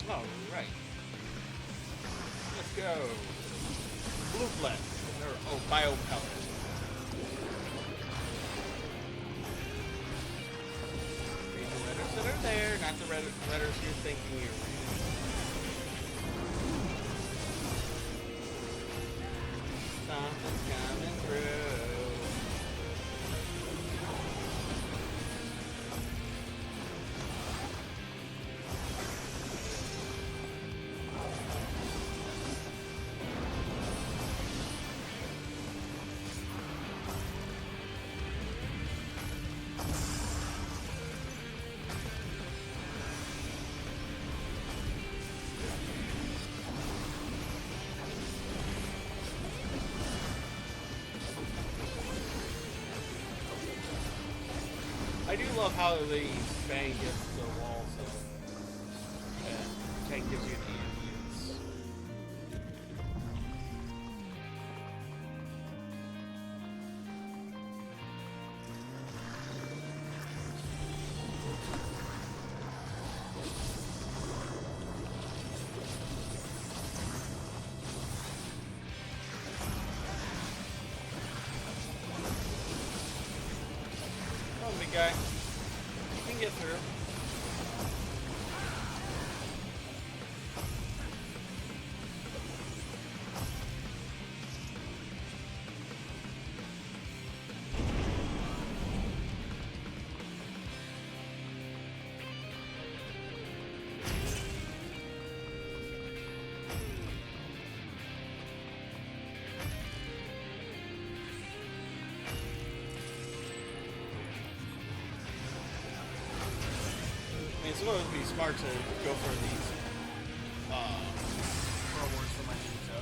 All right. Let's go. Blue blend. Oh, bio pellet. Read the letters that are there, not the letters you're thinking you're reading. Something's coming through. I do love how the bang gets the wall, so tank gives you an ambience. Come on, big guy. You can get through. I mean, some of it would be smart to go for these rewards for my ninja.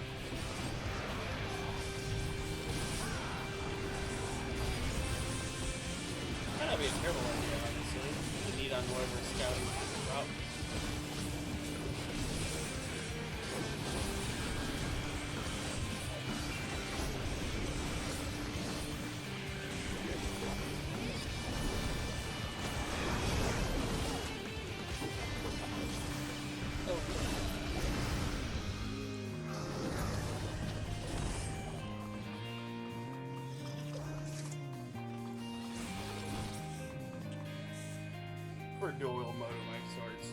Might not be a terrible idea, honestly. You need on whoever's scouting route. For dual mode of my swords.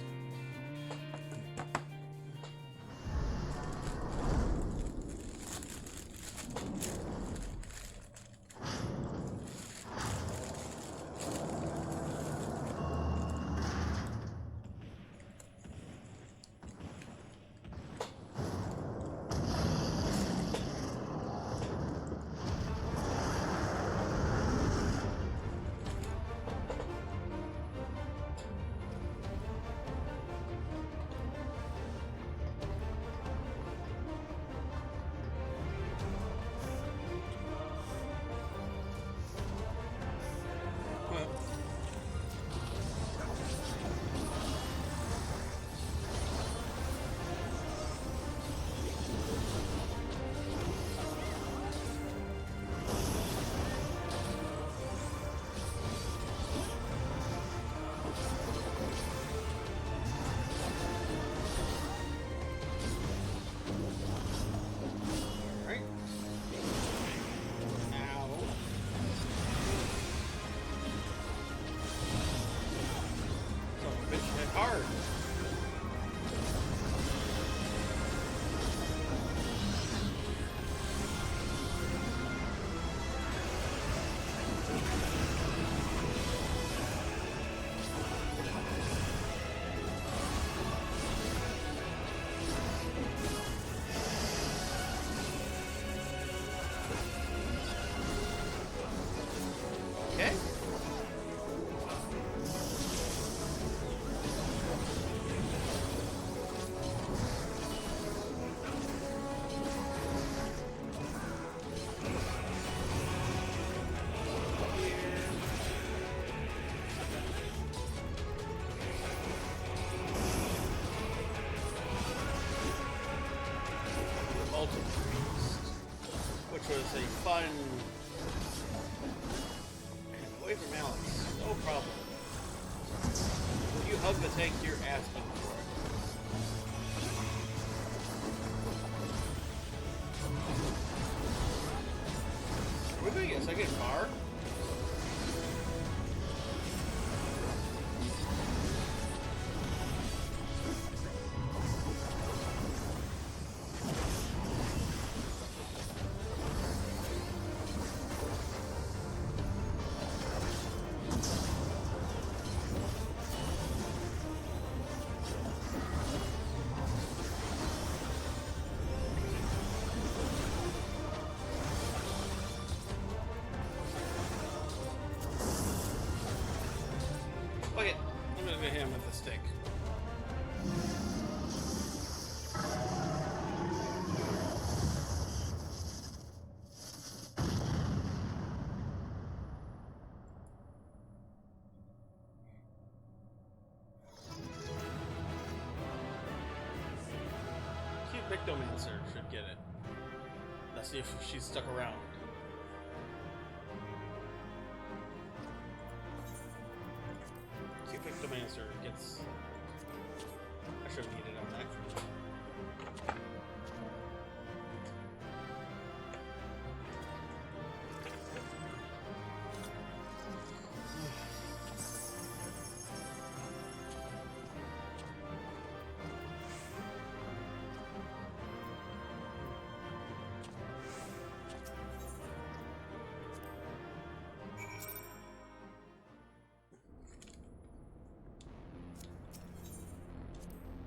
Hard. Okay. Which was a fun away from Alex, no problem. When you hug the tank, you're asking for it. Are we doing a second bar? Necromancer should get it. Let's see if she's stuck around. See if Necromancer gets... I should have needed on that.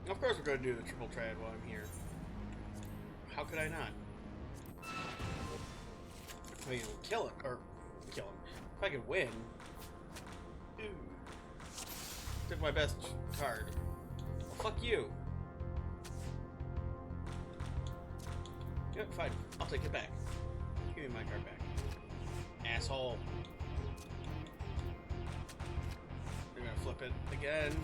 Of course we're going to do the triple triad while I'm here. How could I not? I mean, kill him. Or, kill him. If I could win... Ooh. Took my best card. Well, fuck you. Yep, fine. I'll take it back. Give me my card back. Asshole. They're gonna flip it again.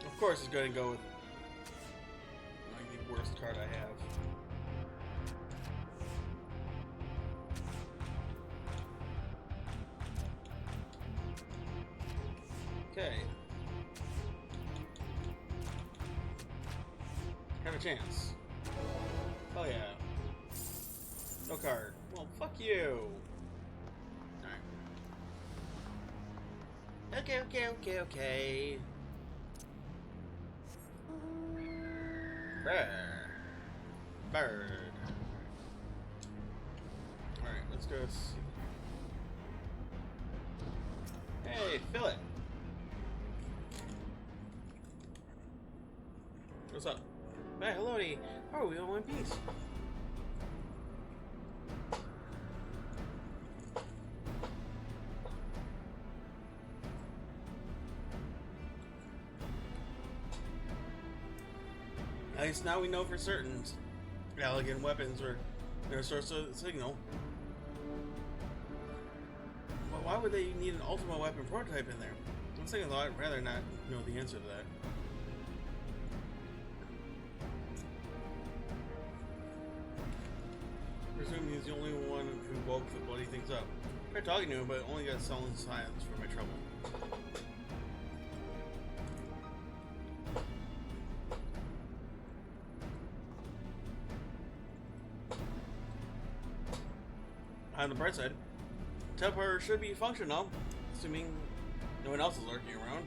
Of course, it's going to go with like the worst card I have. Okay. Have a chance. Oh yeah. No card. Well, fuck you. Alright. Okay. Bird. Alright, let's go see. Hey, fill it. What's up? Hey, hello, how are we all in peace? At least now we know for certain elegant weapons were their source of signal. But why would they need an ultimate weapon prototype in there? I'm thinking I'd rather not know the answer to that. I presume he's the only one who woke the bloody things up. I tried talking to him, but only got sullen silence for my trouble. On the bright side, teleporter should be functional, assuming no one else is lurking around.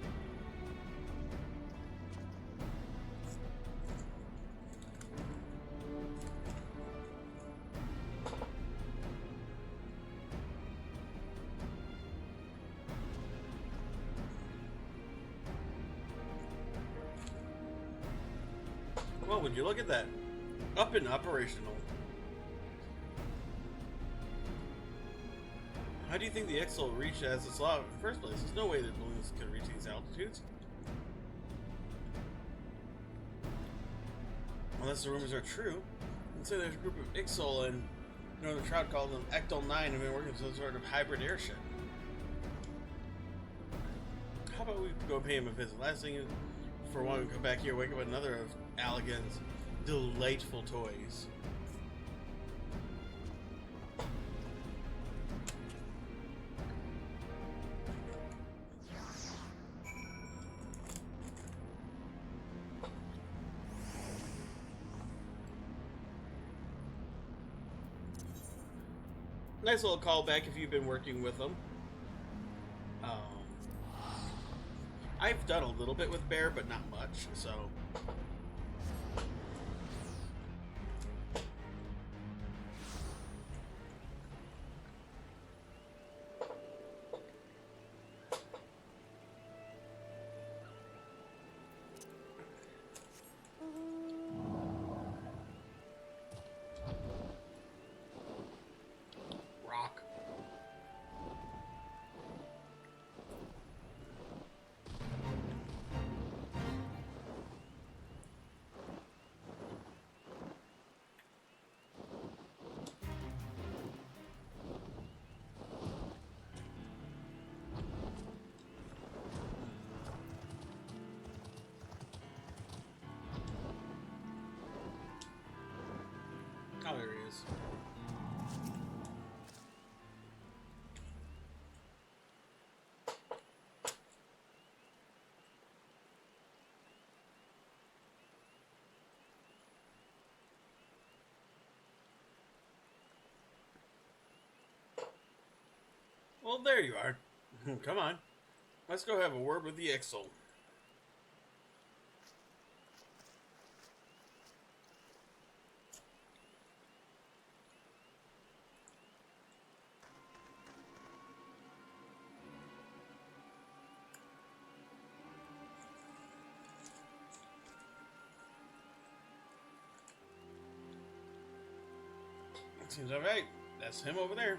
Well, would you look at that? Up and operational. How do you think the Ixal reached as its law in the first place? There's no way that balloons could reach these altitudes. Unless the rumors are true. Let's say there's a group of Ixal and Northern Trout called them Ectal 9 have been working some sort of hybrid airship. How about we go pay him a visit? Last thing is, for one, we come back here, wake up another of Allegan's delightful toys. Nice little callback if you've been working with them. I've done a little bit with Bear, but not much, so... there he is. Well, there you are. Come on. Let's go have a word with the Ixal. Seems alright. That's him over there.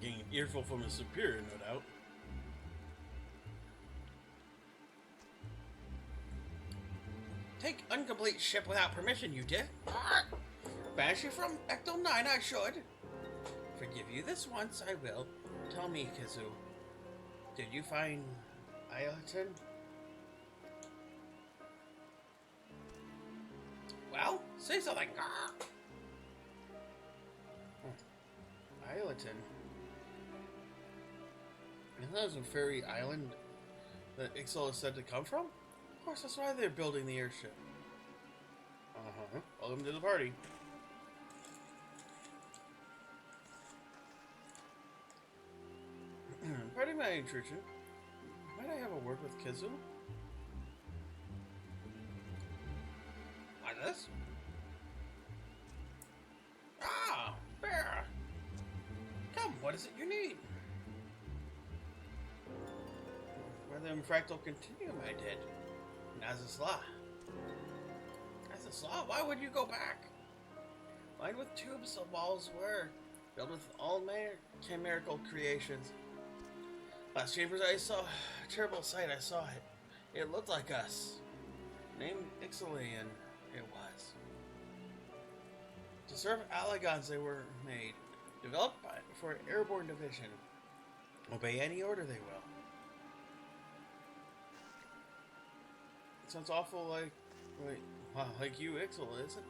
Getting an earful from his superior, no doubt. Take incomplete ship without permission, you did? Banish you from Ecto 9, I should. Forgive you this once, I will. Tell me, Kizu, did you find Ileton? Well, say something. Ileton. Isn't that a fairy island that Ixal is said to come from? Of course, that's why they're building the airship. Welcome to the party. Pardon my intrusion. Might I have a word with Kizu? Like this? Ah, bear! Come, what is it you need? Where the fractal continuum I did. Nazisla. Nazisla? Why would you go back? Lined with tubes of balls were filled with all chimerical creations. Last chambers I saw a terrible sight. I saw it. It looked like us. Named Ixalian, it was. To serve Allegons they were made. Developed for an airborne division. Obey any order they will. It sounds awful like you, Ixal,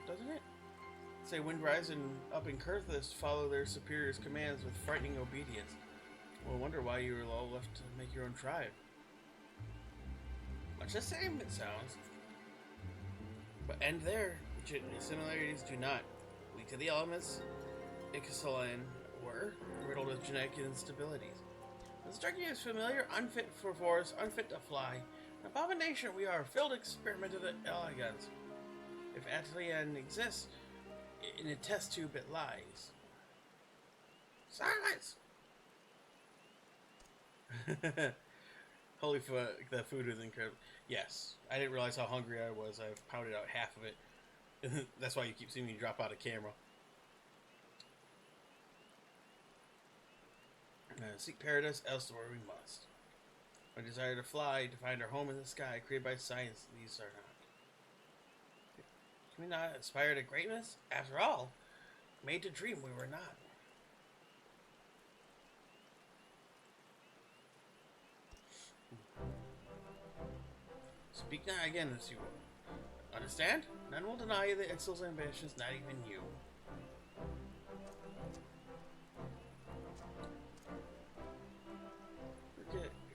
doesn't it? Say Windrise and up in Kurthis follow their superiors' commands with frightening obedience. We'll wonder why you were all left to make your own tribe. Much the same, it sounds. But end there. Similarities do not. Weak to the elements, Ixalan were riddled with genetic instabilities. The striking is familiar, unfit for force, unfit to fly. An abomination we are, filled experiment of the elegance. If Atelian exists, in a test tube it lies. Silence! Holy fuck, that food is incredible. Yes, I didn't realize how hungry I was. I've pounded out half of it. That's why you keep seeing me drop out of camera. Seek paradise elsewhere we must. Our desire to fly, to find our home in the sky, created by science, these are not. Can we not aspire to greatness? After all, made to dream we were not. Speak now again as you will. Understand? None will deny you the Ixal's ambitions, not even you.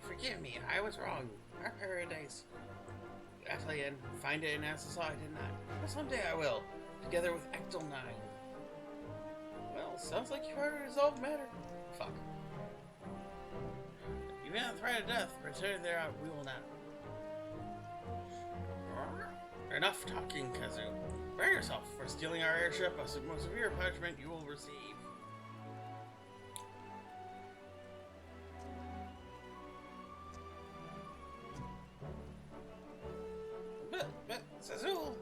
Forgive me, I was wrong. Our paradise. Atelian, find it in Assassin, I did not. But someday I will, together with Ecto 9. Well, sounds like you already resolved the matter. Fuck. Even at the threat of death, return there we will not. Enough talking, Kazu. Prepare yourself for stealing our airship. A most severe punishment you will receive. But, Sazul.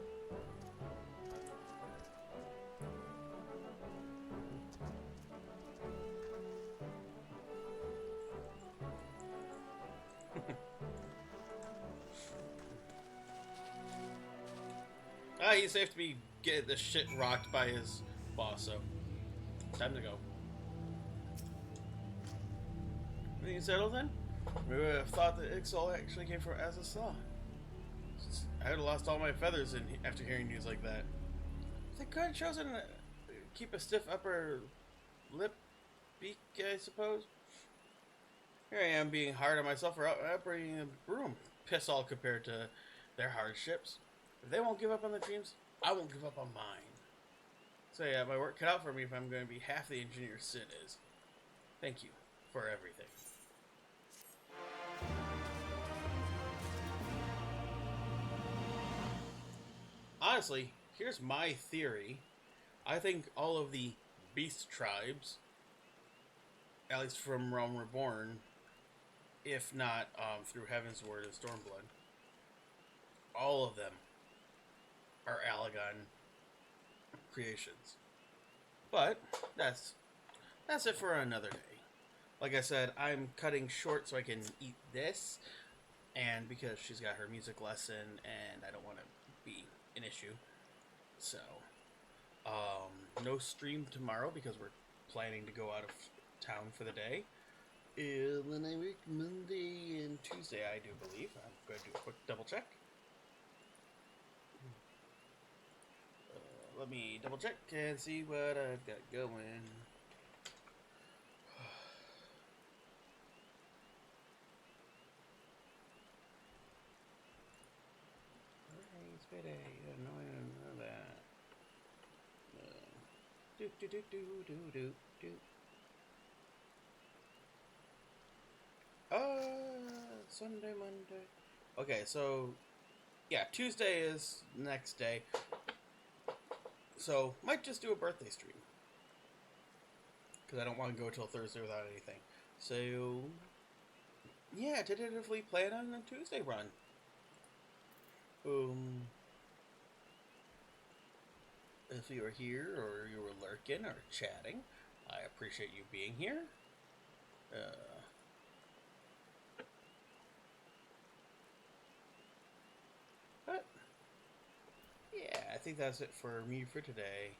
He's safe to be getting the shit rocked by his boss, so time to go. Anything settled then? We would have thought that Ixal actually came from Azazla. I would have lost all my feathers after hearing news like that. They could have chosen to keep a stiff upper lip beak, I suppose. Here I am being hard on myself for operating a broom. Piss all compared to their hardships. If they won't give up on their dreams, I won't give up on mine. So yeah, my work cut out for me if I'm going to be half the engineer Sid is. Thank you for everything. Honestly, here's my theory. I think all of the beast tribes, at least from Realm Reborn, if not through Heaven's Word and Stormblood, all of them are Allagan creations. But that's it for another day. Like I said, I'm cutting short so I can eat this, and because she's got her music lesson, and I don't want to be an issue. So, no stream tomorrow because we're planning to go out of town for the day. And then I work Monday and Tuesday, I do believe. I'm going to do a quick double check. Let me double check and see what I've got going. Alright, Spade, I know that. Do. Sunday, Monday. Okay, so yeah, Tuesday is next day. So might just do a birthday stream because I don't want to go till Thursday without anything. So yeah, tentatively plan on a Tuesday run. If you were here or you were lurking or chatting, I appreciate you being here. But yeah, I think that's it for me for today.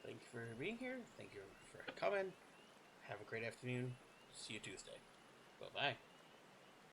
Thank you for being here. Thank you for coming. Have a great afternoon. See you Tuesday. Bye-bye.